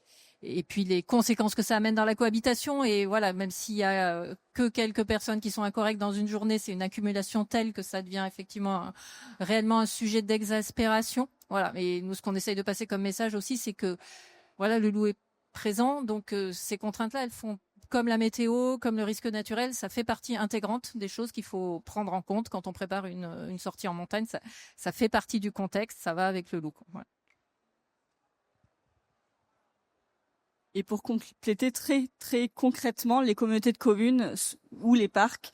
puis les conséquences que ça amène dans la cohabitation. Et voilà, même s'il y a que quelques personnes qui sont incorrectes dans une journée, c'est une accumulation telle que ça devient effectivement réellement un sujet d'exaspération. Voilà. Et nous, ce qu'on essaye de passer comme message aussi, c'est que voilà, le loup est présent. Donc ces contraintes-là, elles font comme la météo, comme le risque naturel, ça fait partie intégrante des choses qu'il faut prendre en compte quand on prépare une sortie en montagne. Ça fait partie du contexte, ça va avec le loup. Voilà. Et pour compléter très très concrètement, les communautés de communes ou les parcs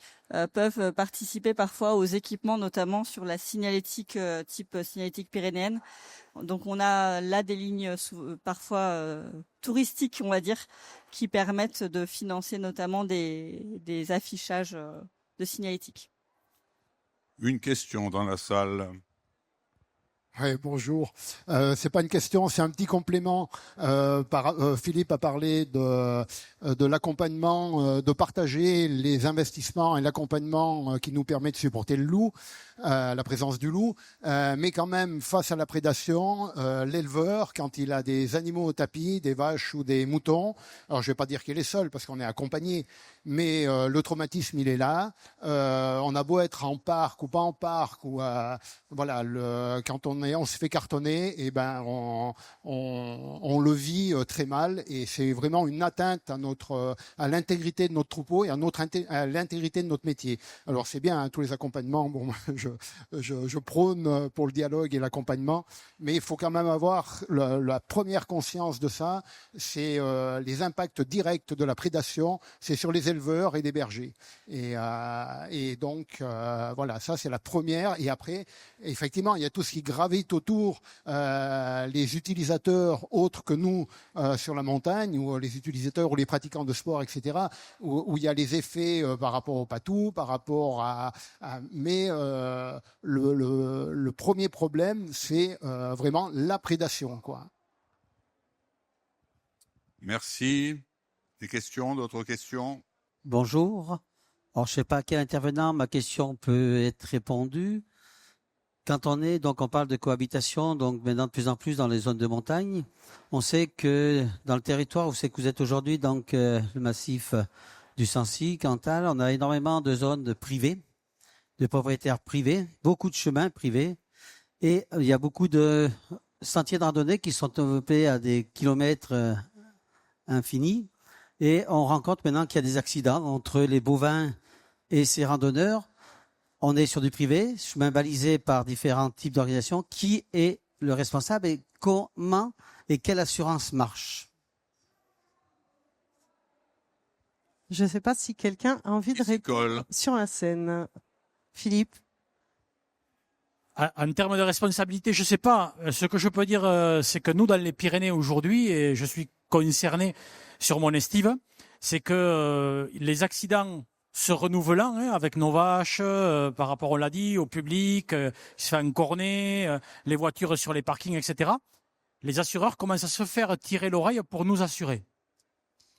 peuvent participer parfois aux équipements, notamment sur la signalétique type signalétique pyrénéenne. Donc on a là des lignes parfois touristiques, on va dire, qui permettent de financer notamment des affichages de signalétique. Une question dans la salle. Oui, bonjour. C'est pas une question, c'est un petit complément. Philippe a parlé de l'accompagnement, de partager les investissements et l'accompagnement qui nous permet de supporter le loup, la présence du loup. Mais quand même, face à la prédation, l'éleveur, quand il a des animaux au tapis, des vaches ou des moutons, alors je vais pas dire qu'il est seul parce qu'on est accompagné, mais le traumatisme il est là. On a beau être en parc ou pas en parc, ou voilà, quand on se fait cartonner, et ben on le vit très mal, et c'est vraiment une atteinte à l'intégrité de notre troupeau et à l'intégrité de notre métier. Alors c'est bien tous les accompagnements. Bon, je prône pour le dialogue et l'accompagnement, mais il faut quand même avoir la première conscience de ça. C'est les impacts directs de la prédation. C'est sur les éleveurs et des bergers. Et donc, voilà, ça c'est la première. Et après, effectivement, il y a tout ce qui gravite autour, les utilisateurs autres que nous sur la montagne, ou les utilisateurs ou les pratiquants de sport, etc., où il y a les effets par rapport au patou, par rapport mais le premier problème, c'est vraiment la prédation, quoi. Merci. Des questions, d'autres questions? Bonjour. Alors, je ne sais pas à quel intervenant ma question peut être répondue. Quand on parle de cohabitation, donc maintenant de plus en plus dans les zones de montagne, on sait que dans le territoire où c'est que vous êtes aujourd'hui, donc le massif du Sancy, Cantal, on a énormément de zones privées, de propriétaires privés, beaucoup de chemins privés, et il y a beaucoup de sentiers de randonnée qui sont développés à des kilomètres infinis, et on rencontre maintenant qu'il y a des accidents entre les bovins et ces randonneurs. On est sur du privé, chemin balisé par différents types d'organisations. Qui est le responsable et comment et quelle assurance marche? Je ne sais pas si quelqu'un a envie de répondre sur la scène. Philippe? En termes de responsabilité, je ne sais pas. Ce que je peux dire, c'est que nous, dans les Pyrénées aujourd'hui, et je suis concerné sur mon estive, c'est que les accidents se renouvelant avec nos vaches, par rapport, on l'a dit, au public, qui se fait encorner, les voitures sur les parkings, etc. Les assureurs commencent à se faire tirer l'oreille pour nous assurer.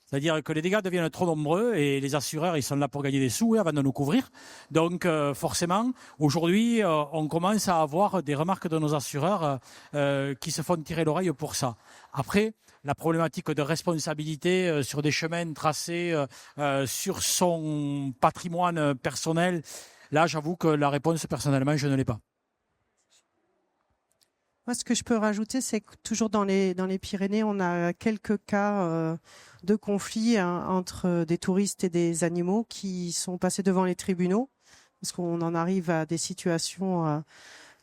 C'est-à-dire que les dégâts deviennent trop nombreux et les assureurs, ils sont là pour gagner des sous avant de nous couvrir. Donc forcément, aujourd'hui, on commence à avoir des remarques de nos assureurs qui se font tirer l'oreille pour ça. Après, la problématique de responsabilité sur des chemins tracés, sur son patrimoine personnel, là, j'avoue que la réponse, personnellement, je ne l'ai pas. Moi, ce que je peux rajouter, c'est que toujours dans les Pyrénées, on a quelques cas de conflits entre des touristes et des animaux qui sont passés devant les tribunaux, parce qu'on en arrive à des situations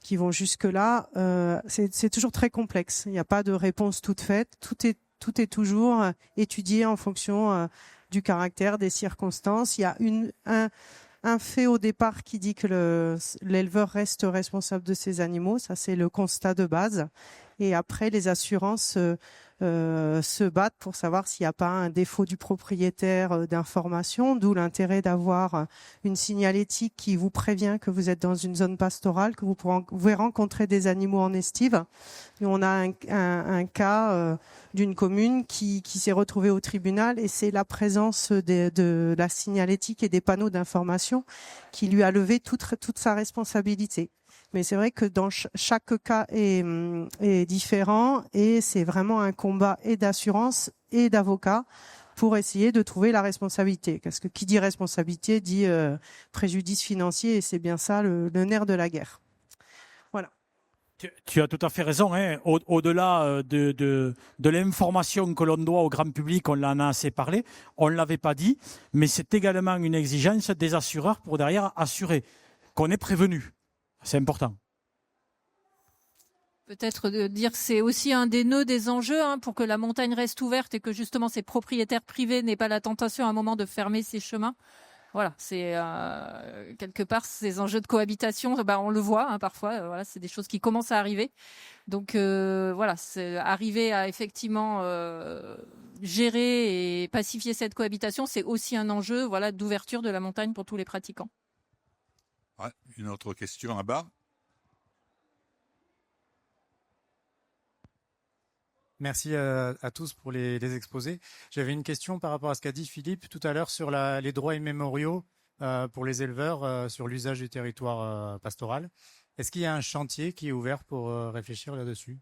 qui vont jusque-là. C'est toujours très complexe. Il n'y a pas de réponse toute faite. Tout est toujours étudié en fonction du caractère, des circonstances. Il y a un fait au départ qui dit que l'éleveur reste responsable de ses animaux. Ça, c'est le constat de base. Et après, les assurances se battent pour savoir s'il n'y a pas un défaut du propriétaire d'information, d'où l'intérêt d'avoir une signalétique qui vous prévient que vous êtes dans une zone pastorale, que vous pouvez rencontrer des animaux en estive. Et on a un cas d'une commune qui s'est retrouvée au tribunal, et c'est la présence de la signalétique et des panneaux d'information qui lui a levé toute sa responsabilité. Mais c'est vrai que dans chaque cas est différent, et c'est vraiment un combat et d'assurance et d'avocat pour essayer de trouver la responsabilité. Parce que qui dit responsabilité dit préjudice financier, et c'est bien ça le nerf de la guerre. Voilà. Tu as tout à fait raison. Au-delà de l'information que l'on doit au grand public, on en a assez parlé, on ne l'avait pas dit, mais c'est également une exigence des assureurs pour derrière assurer qu'on est prévenu. C'est important. Peut-être de dire que c'est aussi un des nœuds des enjeux pour que la montagne reste ouverte et que justement ces propriétaires privés n'aient pas la tentation à un moment de fermer ces chemins. Voilà, c'est quelque part ces enjeux de cohabitation, on le voit parfois, voilà, c'est des choses qui commencent à arriver. Donc voilà, c'est arriver à effectivement gérer et pacifier cette cohabitation, c'est aussi un enjeu d'ouverture de la montagne pour tous les pratiquants. Ouais, une autre question là-bas. Merci à tous pour les exposés. J'avais une question par rapport à ce qu'a dit Philippe tout à l'heure sur les droits immémoriaux pour les éleveurs sur l'usage du territoire pastoral. Est-ce qu'il y a un chantier qui est ouvert pour réfléchir là-dessus?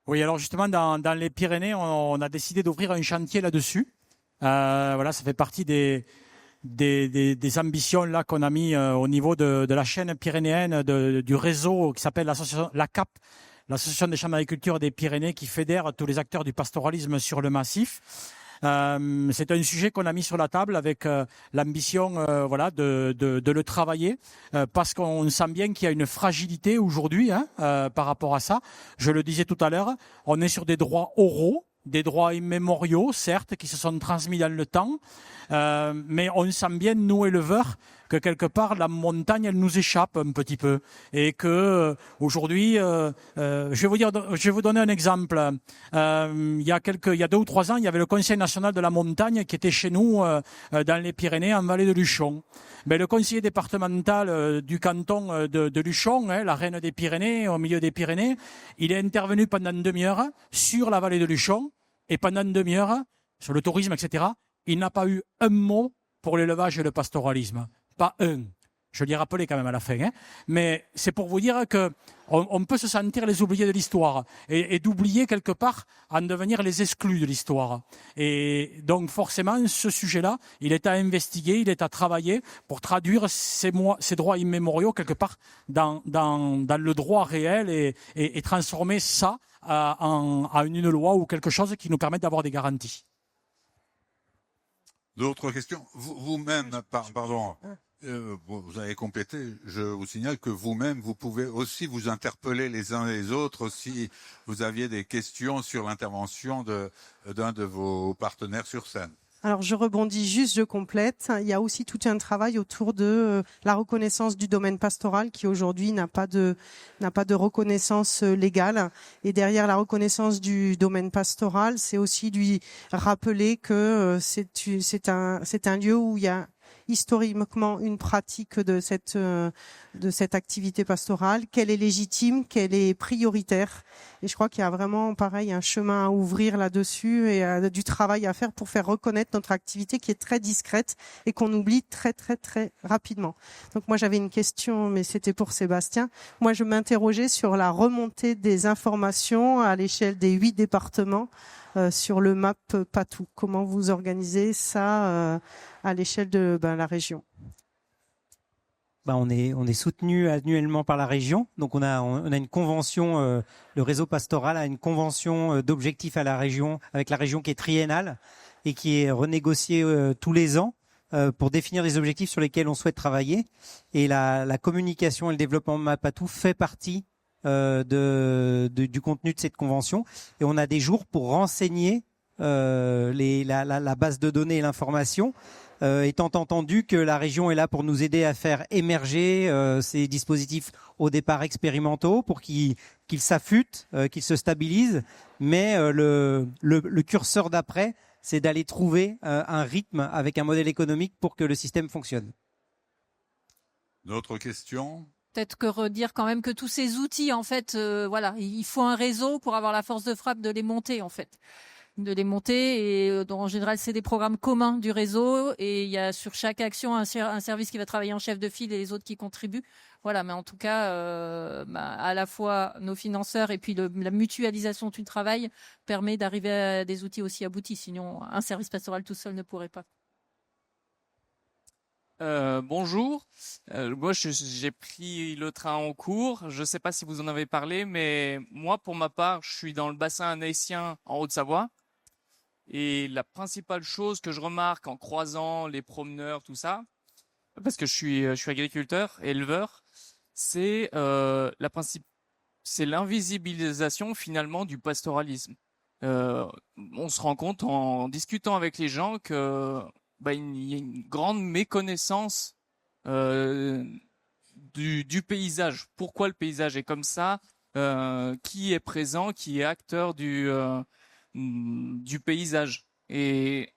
Oui, alors justement, dans les Pyrénées, on a décidé d'ouvrir un chantier là-dessus. Voilà, ça fait partie des ambitions là qu'on a mis au niveau de la chaîne pyrénéenne du réseau qui s'appelle l'association l'ACAP, l'association des chambres d'agriculture des Pyrénées, qui fédère tous les acteurs du pastoralisme sur le massif. C'est un sujet qu'on a mis sur la table avec l'ambition de le travailler parce qu'on sent bien qu'il y a une fragilité aujourd'hui par rapport à ça. Je le disais tout à l'heure, on est sur des droits oraux. des droits immémoriaux, certes, qui se sont transmis dans le temps, mais on sent bien, nous éleveurs, que quelque part la montagne elle nous échappe un petit peu et que aujourd'hui, je vais vous donner un exemple. Il y a 2 ou 3 ans, il y avait le Conseil national de la montagne qui était chez nous dans les Pyrénées, en vallée de Luchon. Mais le conseiller départemental du canton de Luchon, la reine des Pyrénées, au milieu des Pyrénées, il est intervenu pendant une demi-heure sur la vallée de Luchon et pendant une demi-heure sur le tourisme, etc. Il n'a pas eu un mot pour l'élevage et le pastoralisme. Pas un. Je l'ai rappelé quand même à la fin. Mais c'est pour vous dire que on peut se sentir les oubliés de l'histoire et d'oublier quelque part en devenir les exclus de l'histoire. Et donc forcément, ce sujet-là, il est à investiguer, il est à travailler pour traduire ces droits immémoriaux quelque part dans le droit réel et transformer ça en une loi ou quelque chose qui nous permette d'avoir des garanties. D'autres questions? Vous-même, pardon, vous avez complété, je vous signale que vous-même, vous pouvez aussi vous interpeller les uns les autres si vous aviez des questions sur l'intervention d'un de vos partenaires sur scène. Alors je rebondis juste, je complète. Il y a aussi tout un travail autour de la reconnaissance du domaine pastoral qui aujourd'hui n'a pas de reconnaissance légale. Et derrière la reconnaissance du domaine pastoral, c'est aussi lui rappeler que c'est un lieu où il y a historiquement une pratique de cette activité pastorale, qu'elle est légitime, qu'elle est prioritaire. Et je crois qu'il y a vraiment, pareil, un chemin à ouvrir là-dessus et du travail à faire pour faire reconnaître notre activité qui est très discrète et qu'on oublie très, très, très rapidement. Donc moi, j'avais une question, mais c'était pour Sébastien. Moi, je m'interrogeais sur la remontée des informations à l'échelle des 8 départements sur le MAP Patou. Comment vous organisez ça à l'échelle de la région? On est soutenu annuellement par la région, donc on a une convention. Le réseau pastoral a une convention d'objectifs avec la région qui est triennale et qui est renégociée tous les ans pour définir des objectifs sur lesquels on souhaite travailler. Et la communication et le développement MAPATOU fait partie du contenu de cette convention. Et on a des jours pour renseigner la base de données et l'information. Étant entendu que la région est là pour nous aider à faire émerger ces dispositifs au départ expérimentaux pour qu'ils s'affûtent, qu'ils se stabilisent, mais le curseur d'après, c'est d'aller trouver un rythme avec un modèle économique pour que le système fonctionne. D'autres questions? Peut-être que redire quand même que tous ces outils, en fait, il faut un réseau pour avoir la force de frappe de les monter, en fait. De les monter et en général c'est des programmes communs du réseau et il y a sur chaque action un service qui va travailler en chef de file et les autres qui contribuent. Voilà, mais en tout cas à la fois nos financeurs et puis la mutualisation du travail permet d'arriver à des outils aussi aboutis. Sinon un service pastoral tout seul ne pourrait pas. Bonjour, moi j'ai pris le train en cours, je ne sais pas si vous en avez parlé, mais moi pour ma part je suis dans le bassin anaïsien en Haute-Savoie et la principale chose que je remarque en croisant les promeneurs, tout ça, parce que je suis agriculteur, éleveur, c'est c'est l'invisibilisation finalement du pastoralisme. On se rend compte en discutant avec les gens que il y a une grande méconnaissance du paysage. Pourquoi le paysage est comme ça? Qui est présent? Qui est acteur du paysage? Et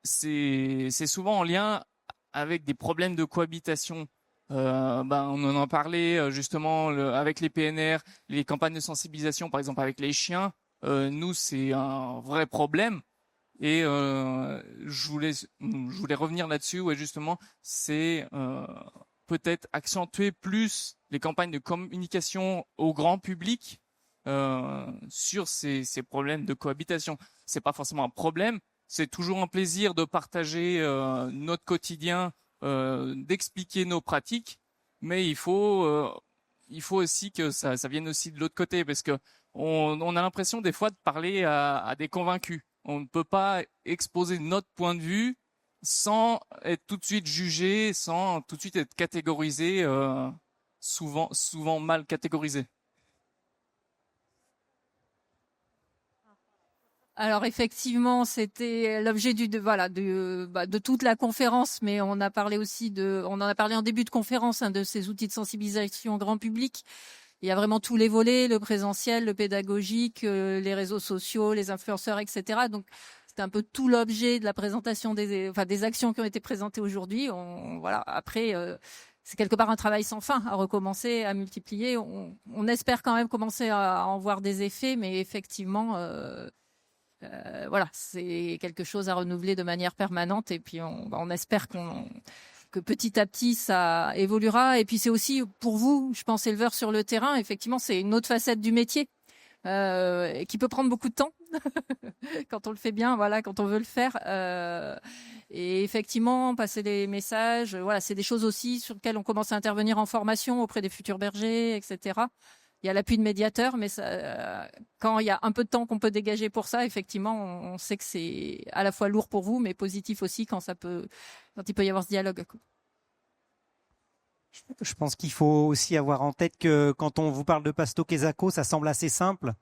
c'est souvent en lien avec des problèmes de cohabitation. On en a parlé justement avec les PNR, les campagnes de sensibilisation, par exemple avec les chiens. Nous, c'est un vrai problème. Et je voulais revenir là-dessus, où justement, c'est peut-être accentuer plus les campagnes de communication au grand public sur ces problèmes de cohabitation. C'est pas forcément un problème, c'est toujours un plaisir de partager notre quotidien, d'expliquer nos pratiques, mais il faut aussi que ça vienne aussi de l'autre côté, parce que on a l'impression des fois de parler à des convaincus. On ne peut pas exposer notre point de vue sans être tout de suite jugé, sans tout de suite être catégorisé, souvent mal catégorisé. Alors effectivement, c'était l'objet de toute la conférence, mais on en a parlé en début de conférence, de ces outils de sensibilisation grand public. Il y a vraiment tous les volets, le présentiel, le pédagogique, les réseaux sociaux, les influenceurs, etc. Donc c'est un peu tout l'objet de la présentation des actions qui ont été présentées aujourd'hui. Après, c'est quelque part un travail sans fin à recommencer, à multiplier. On espère quand même commencer à en voir des effets, mais effectivement, c'est quelque chose à renouveler de manière permanente. Et puis on espère que petit à petit ça évoluera. Et puis c'est aussi pour vous, je pense, éleveurs sur le terrain, effectivement, c'est une autre facette du métier qui peut prendre beaucoup de temps quand on le fait bien, quand on veut le faire. Et effectivement, passer des messages, c'est des choses aussi sur lesquelles on commence à intervenir en formation auprès des futurs bergers, etc. Il y a l'appui de médiateurs, mais quand il y a un peu de temps qu'on peut dégager pour ça, effectivement, on sait que c'est à la fois lourd pour vous, mais positif aussi quand il peut y avoir ce dialogue. Je pense qu'il faut aussi avoir en tête que quand on vous parle de Pasto Quezzaco, ça semble assez simple,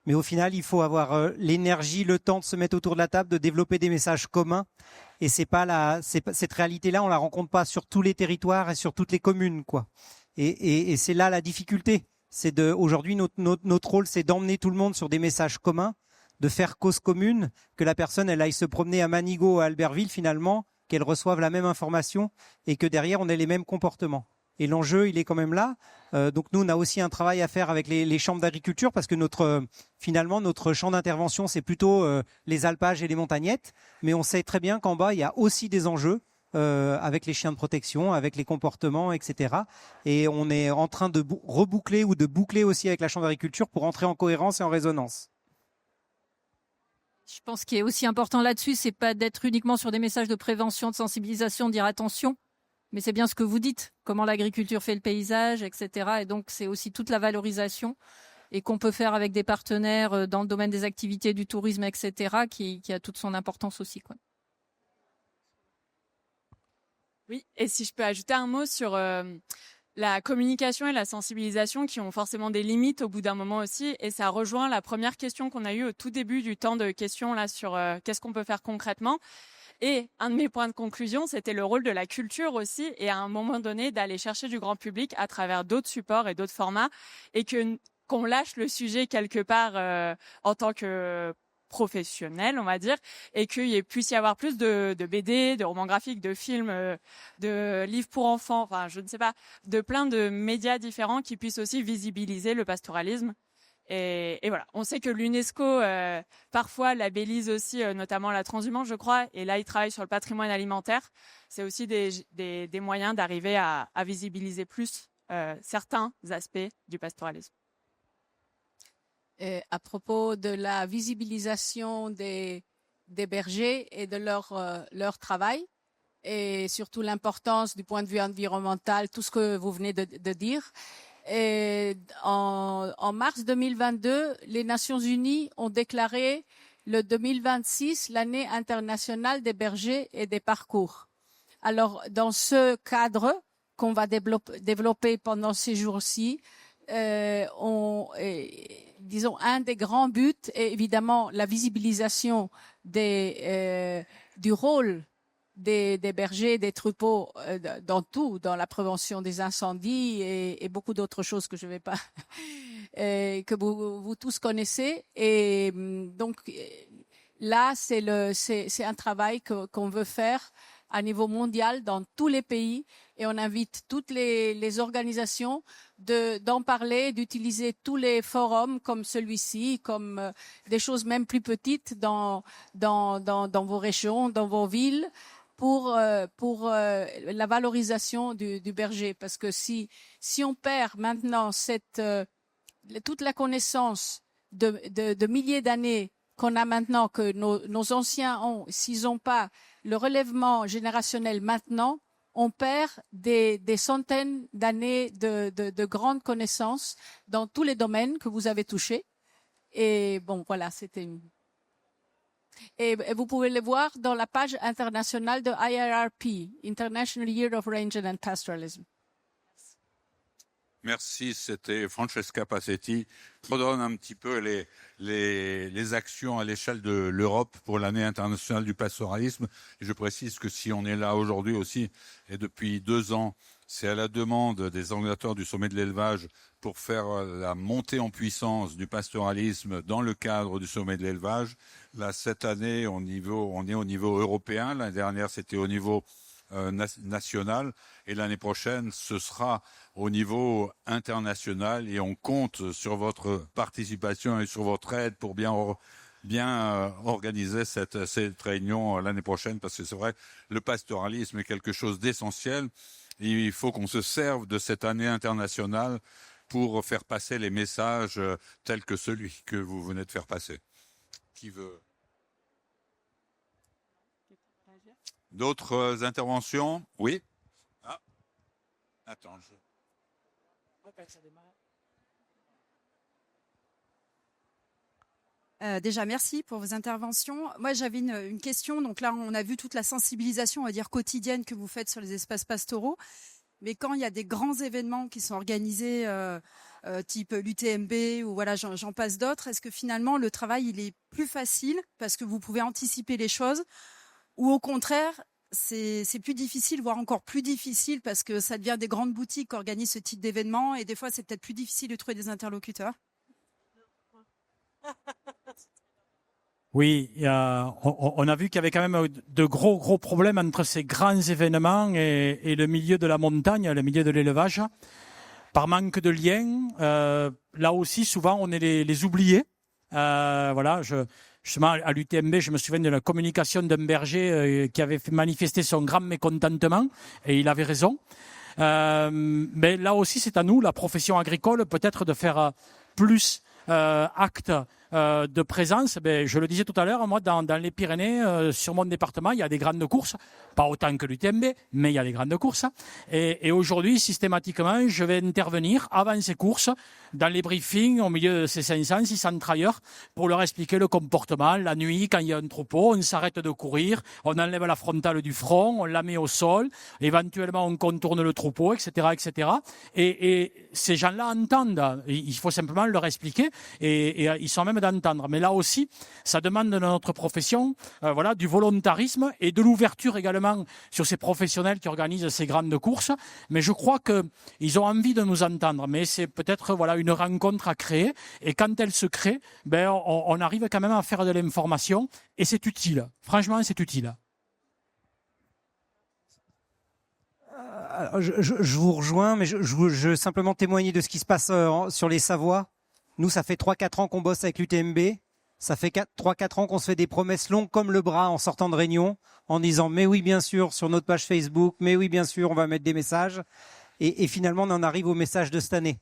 mais au final, il faut avoir l'énergie, le temps de se mettre autour de la table, de développer des messages communs. Et cette réalité-là, on la rencontre pas sur tous les territoires et sur toutes les communes, quoi. Et c'est là la difficulté. Aujourd'hui, notre rôle, c'est d'emmener tout le monde sur des messages communs, de faire cause commune, que la personne, elle aille se promener à Manigot, à Albertville, finalement, qu'elle reçoive la même information et que derrière, on ait les mêmes comportements. Et l'enjeu, il est quand même là. Donc nous, on a aussi un travail à faire avec les chambres d'agriculture parce que notre champ d'intervention, c'est plutôt les alpages et les montagnettes. Mais on sait très bien qu'en bas, il y a aussi des enjeux avec les chiens de protection, avec les comportements, etc. Et on est en train de reboucler ou de boucler aussi avec la chambre d'agriculture pour entrer en cohérence et en résonance. Je pense qu'il est aussi important là-dessus, c'est pas d'être uniquement sur des messages de prévention, de sensibilisation, de dire attention. Mais c'est bien ce que vous dites, comment l'agriculture fait le paysage, etc. Et donc, c'est aussi toute la valorisation et qu'on peut faire avec des partenaires dans le domaine des activités, du tourisme, etc., qui a toute son importance aussi, quoi. Oui, et si je peux ajouter un mot sur la communication et la sensibilisation qui ont forcément des limites au bout d'un moment aussi. Et ça rejoint la première question qu'on a eue au tout début du temps de questions là sur qu'est-ce qu'on peut faire concrètement. Et un de mes points de conclusion, c'était le rôle de la culture aussi, et à un moment donné, d'aller chercher du grand public à travers d'autres supports et d'autres formats, et qu'on lâche le sujet quelque part en tant que professionnel, on va dire, et qu'il puisse y avoir plus de BD, de romans graphiques, de films, de livres pour enfants, enfin, je ne sais pas, de plein de médias différents qui puissent aussi visibiliser le pastoralisme. Et voilà, on sait que l'UNESCO parfois labellise aussi notamment la transhumance, je crois, et là, ils travaillent sur le patrimoine alimentaire. C'est aussi des moyens d'arriver à visibiliser plus certains aspects du pastoralisme. À propos de la visibilisation des bergers et de leur travail, et surtout l'importance du point de vue environnemental, tout ce que vous venez de dire. Et en mars 2022, les Nations Unies ont déclaré le 2026 l'année internationale des bergers et des parcours. Alors, dans ce cadre qu'on va développer pendant ces jours-ci, disons, un des grands buts est évidemment la visibilisation du rôle des bergers, des troupeaux dans tout, dans la prévention des incendies et beaucoup d'autres choses que je ne vais pas, que vous tous connaissez. Et donc là, c'est un travail qu'on veut faire à niveau mondial dans tous les pays, et on invite toutes les organisations d'en parler, d'utiliser tous les forums comme celui-ci, comme des choses même plus petites dans vos régions, dans vos villes, pour la valorisation du berger. Parce que si on perd maintenant toute la connaissance de milliers d'années qu'on a maintenant, que nos anciens ont, s'ils n'ont pas le relèvement générationnel maintenant, on perd des centaines d'années de grandes connaissances dans tous les domaines que vous avez touchés. Et bon, voilà, c'était... Et vous pouvez le voir dans la page internationale de IRRP, International Year of Range and Pastoralism. Merci, c'était Francesca Passetti. Je redonne un petit peu les actions à l'échelle de l'Europe pour l'année internationale du pastoralisme. Et je précise que si on est là aujourd'hui aussi, et depuis 2 ans, c'est à la demande des organisateurs du sommet de l'élevage pour faire la montée en puissance du pastoralisme dans le cadre du sommet de l'élevage. Là, cette année, on est au niveau européen. L'année dernière, c'était au niveau national. Et l'année prochaine, ce sera au niveau international. Et on compte sur votre participation et sur votre aide pour bien organiser cette réunion l'année prochaine. Parce que c'est vrai, le pastoralisme est quelque chose d'essentiel. Et il faut qu'on se serve de cette année internationale pour faire passer les messages tels que celui que vous venez de faire passer. Qui veut? D'autres interventions? Oui. Attends. Déjà, merci pour vos interventions. Moi, j'avais une question. Donc là, on a vu toute la sensibilisation, on va dire, quotidienne que vous faites sur les espaces pastoraux. Mais quand il y a des grands événements qui sont organisés, type l'UTMB ou voilà, j'en passe d'autres, est-ce que finalement, le travail, il est plus facile parce que vous pouvez anticiper les choses? Ou au contraire, c'est plus difficile, voire encore plus difficile parce que ça devient des grandes boutiques qui organisent ce type d'événements et des fois, c'est peut-être plus difficile de trouver des interlocuteurs? Oui, on a vu qu'il y avait quand même de gros problèmes entre ces grands événements et le milieu de la montagne, le milieu de l'élevage, par manque de liens. Là aussi, souvent, on est les oubliés. Voilà, justement, à l'UTMB, je me souviens de la communication d'un berger qui avait fait manifester son grand mécontentement, et il avait raison. Mais là aussi, c'est à nous, la profession agricole, peut-être de faire plus acte de présence. Je le disais tout à l'heure, moi, dans les Pyrénées, sur mon département, il y a des grandes courses, pas autant que l'UTMB, mais il y a des grandes courses. Et aujourd'hui, systématiquement, je vais intervenir avant ces courses, dans les briefings, au milieu de ces 500, 600 travailleurs, pour leur expliquer le comportement. La nuit, quand il y a un troupeau, on s'arrête de courir, on enlève la frontale du front, on la met au sol, éventuellement on contourne le troupeau, etc., etc. Et ces gens-là entendent. Il faut simplement leur expliquer, et ils sont même d'entendre. Mais là aussi, ça demande de notre profession, voilà, du volontarisme et de l'ouverture également sur ces professionnels qui organisent ces grandes courses. Mais je crois qu'ils ont envie de nous entendre. Mais c'est peut-être voilà une rencontre à créer. Et quand elle se crée, on arrive quand même à faire de l'information et c'est utile. Franchement, c'est utile. Je vous rejoins, mais je veux simplement témoigner de ce qui se passe sur les Savoies. Nous, ça fait 3-4 ans qu'on bosse avec l'UTMB. Ça fait 3-4 ans qu'on se fait des promesses longues comme le bras en sortant de réunion, en disant « mais oui, bien sûr » sur notre page Facebook, « mais oui, bien sûr, on va mettre des messages ». Et finalement, on en arrive au message de cette année.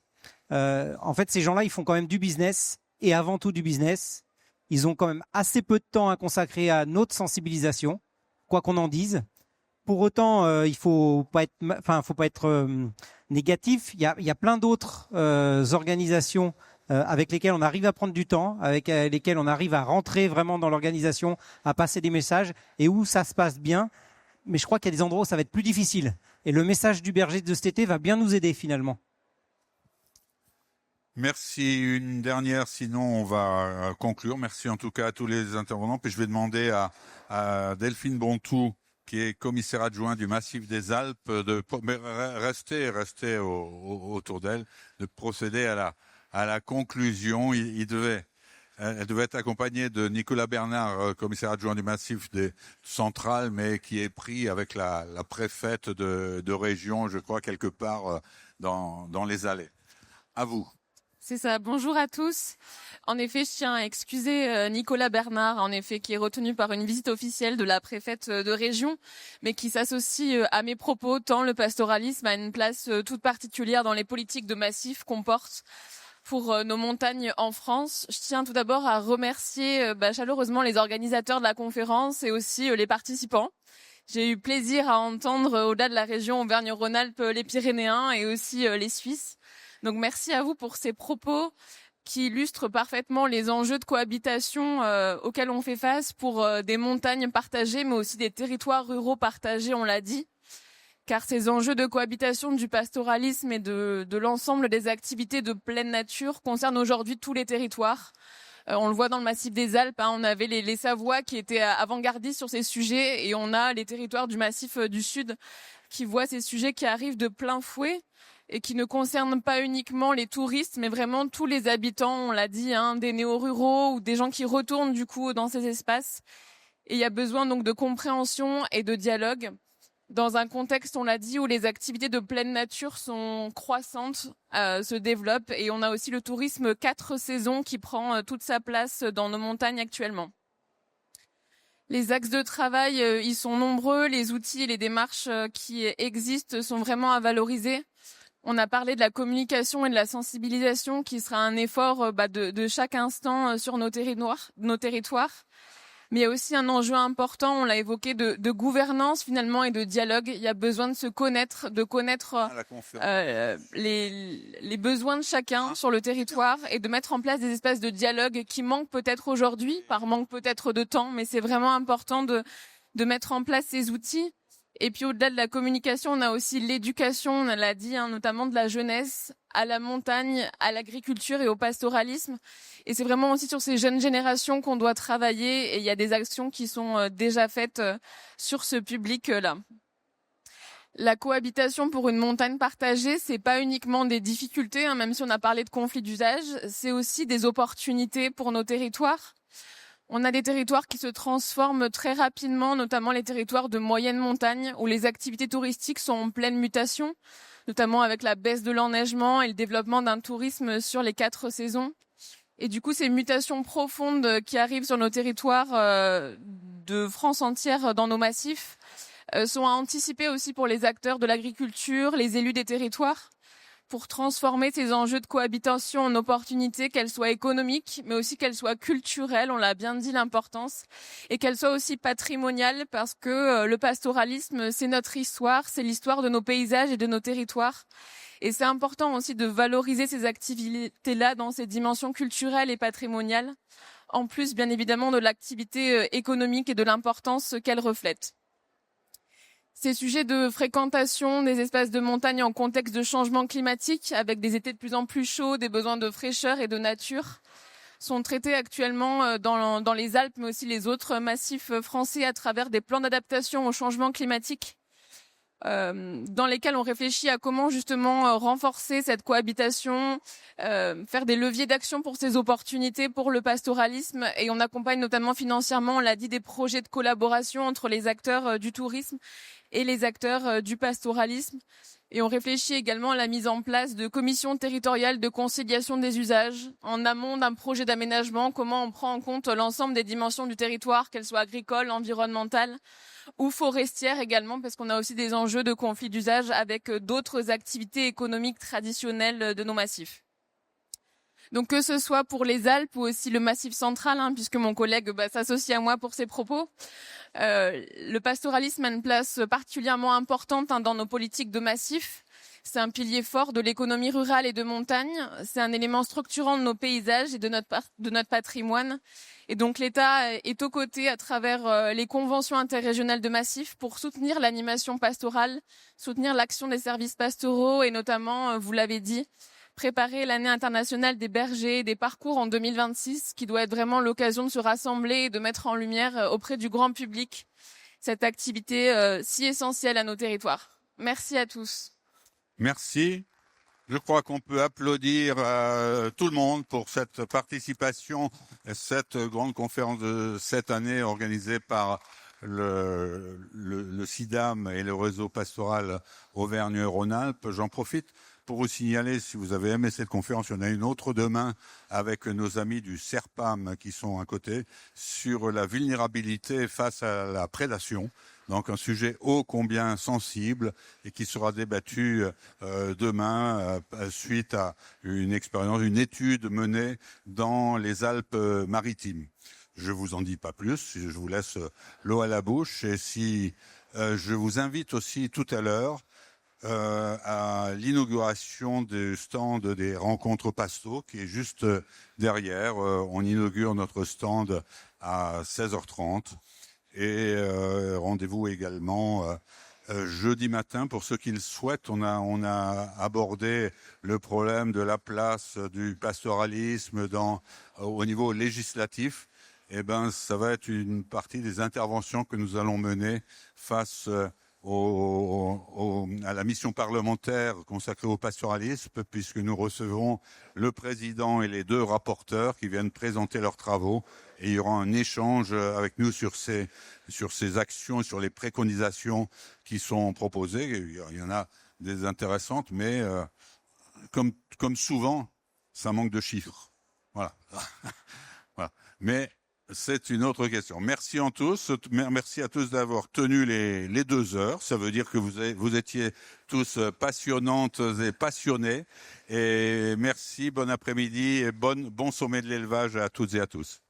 En fait, ces gens-là, ils font quand même du business, et avant tout du business. Ils ont quand même assez peu de temps à consacrer à notre sensibilisation, quoi qu'on en dise. Pour autant, il faut pas être négatif. Il y a plein d'autres organisations avec lesquelles on arrive à prendre du temps, avec lesquelles on arrive à rentrer vraiment dans l'organisation, à passer des messages, et où ça se passe bien. Mais je crois qu'il y a des endroits où ça va être plus difficile. Et le message du berger de cet été va bien nous aider finalement. Merci. Une dernière, sinon on va conclure. Merci en tout cas à tous les intervenants. Puis je vais demander à Delphine Bontou, qui est commissaire adjoint du Massif des Alpes, de rester autour d'elle, de procéder à la conclusion. Elle devait être accompagnée de Nicolas Bernard, commissaire adjoint du Massif des Centrales, mais qui est pris avec la préfète de région, je crois, quelque part dans les allées. À vous. C'est ça. Bonjour à tous. En effet, je tiens à excuser Nicolas Bernard, en effet, qui est retenu par une visite officielle de la préfète de région, mais qui s'associe à mes propos, tant le pastoralisme a une place toute particulière dans les politiques de massif qu'on porte pour nos montagnes en France. Je tiens tout d'abord à remercier chaleureusement les organisateurs de la conférence et aussi les participants. J'ai eu plaisir à entendre, au-delà de la région Auvergne-Rhône-Alpes, les Pyrénéens et aussi les Suisses. Donc merci à vous pour ces propos qui illustrent parfaitement les enjeux de cohabitation auxquels on fait face pour des montagnes partagées, mais aussi des territoires ruraux partagés, on l'a dit. car ces enjeux de cohabitation du pastoralisme et de l'ensemble des activités de pleine nature concernent aujourd'hui tous les territoires. On le voit dans le massif des Alpes, on avait les Savoies qui étaient avant-gardistes sur ces sujets, et on a les territoires du massif du Sud qui voient ces sujets qui arrivent de plein fouet et qui ne concernent pas uniquement les touristes, mais vraiment tous les habitants, on l'a dit, des néo-ruraux ou des gens qui retournent du coup dans ces espaces. Et il y a besoin donc de compréhension et de dialogue dans un contexte, on l'a dit, où les activités de pleine nature sont croissantes, se développent, et on a aussi le tourisme 4 saisons qui prend toute sa place dans nos montagnes actuellement. Les axes de travail, ils sont nombreux, les outils et les démarches qui existent sont vraiment à valoriser. On a parlé de la communication et de la sensibilisation qui sera un effort de chaque instant sur nos territoires. Mais il y a aussi un enjeu important, on l'a évoqué, de gouvernance finalement et de dialogue. Il y a besoin de se connaître, de connaître les besoins de chacun sur le territoire et de mettre en place des espaces de dialogue qui manquent peut-être aujourd'hui, par manque peut-être de temps, mais c'est vraiment important de mettre en place ces outils. Et puis au-delà de la communication, on a aussi l'éducation, on l'a dit, notamment de la jeunesse à la montagne, à l'agriculture et au pastoralisme. Et c'est vraiment aussi sur ces jeunes générations qu'on doit travailler, et il y a des actions qui sont déjà faites sur ce public-là. La cohabitation pour une montagne partagée, c'est pas uniquement des difficultés, même si on a parlé de conflits d'usage, c'est aussi des opportunités pour nos territoires. On a des territoires qui se transforment très rapidement, notamment les territoires de moyenne montagne, où les activités touristiques sont en pleine mutation, notamment avec la baisse de l'enneigement et le développement d'un tourisme sur les 4 saisons. Et du coup, ces mutations profondes qui arrivent sur nos territoires de France entière dans nos massifs sont à anticiper aussi pour les acteurs de l'agriculture, les élus des territoires, pour transformer ces enjeux de cohabitation en opportunités, qu'elles soient économiques, mais aussi qu'elles soient culturelles, on l'a bien dit l'importance, et qu'elles soient aussi patrimoniales, parce que le pastoralisme, c'est notre histoire, c'est l'histoire de nos paysages et de nos territoires. Et c'est important aussi de valoriser ces activités-là dans ces dimensions culturelles et patrimoniales, en plus bien évidemment de l'activité économique et de l'importance qu'elle reflète. Ces sujets de fréquentation des espaces de montagne en contexte de changement climatique, avec des étés de plus en plus chauds, des besoins de fraîcheur et de nature, sont traités actuellement dans les Alpes, mais aussi les autres massifs français à travers des plans d'adaptation au changement climatique, dans lesquels on réfléchit à comment justement renforcer cette cohabitation, faire des leviers d'action pour ces opportunités pour le pastoralisme, et on accompagne notamment financièrement, on l'a dit, des projets de collaboration entre les acteurs du tourisme et les acteurs du pastoralisme. Et on réfléchit également à la mise en place de commissions territoriales de conciliation des usages en amont d'un projet d'aménagement, comment on prend en compte l'ensemble des dimensions du territoire, qu'elles soient agricoles, environnementales ou forestières également, parce qu'on a aussi des enjeux de conflit d'usage avec d'autres activités économiques traditionnelles de nos massifs. Donc que ce soit pour les Alpes ou aussi le Massif central, puisque mon collègue s'associe à moi pour ses propos, le pastoralisme a une place particulièrement importante dans nos politiques de massif. C'est un pilier fort de l'économie rurale et de montagne. C'est un élément structurant de nos paysages et de notre patrimoine. Et donc l'État est aux côtés à travers les conventions interrégionales de massif pour soutenir l'animation pastorale, soutenir l'action des services pastoraux et notamment, vous l'avez dit, préparer l'année internationale des bergers et des parcours en 2026, qui doit être vraiment l'occasion de se rassembler et de mettre en lumière auprès du grand public cette activité si essentielle à nos territoires. Merci à tous. Merci. Je crois qu'on peut applaudir tout le monde pour cette participation à cette grande conférence de cette année organisée par le CIDAM et le réseau pastoral Auvergne-Rhône-Alpes. J'en profite pour vous signaler, si vous avez aimé cette conférence, il y en a une autre demain avec nos amis du CERPAM qui sont à côté sur la vulnérabilité face à la prédation. Donc un sujet ô combien sensible et qui sera débattu demain suite à une expérience, une étude menée dans les Alpes-Maritimes. Je vous en dis pas plus, je vous laisse l'eau à la bouche et si je vous invite aussi tout à l'heure à l'inauguration du stand des rencontres pasto qui est juste derrière. On inaugure notre stand à 16h30 et rendez-vous également jeudi matin, pour ceux qui le souhaitent, on a abordé le problème de la place du pastoralisme au niveau législatif. Eh ben, ça va être une partie des interventions que nous allons mener face à la mission parlementaire consacrée au pastoralisme, puisque nous recevrons le président et les 2 rapporteurs qui viennent présenter leurs travaux, et il y aura un échange avec nous sur ces actions, sur les préconisations qui sont proposées. Il y en a des intéressantes, mais comme souvent, ça manque de chiffres. Voilà. Voilà. Mais c'est une autre question. Merci à tous d'avoir tenu les 2 heures. Ça veut dire que vous étiez tous passionnantes et passionnés. Et merci, bon après-midi et bon sommet de l'élevage à toutes et à tous.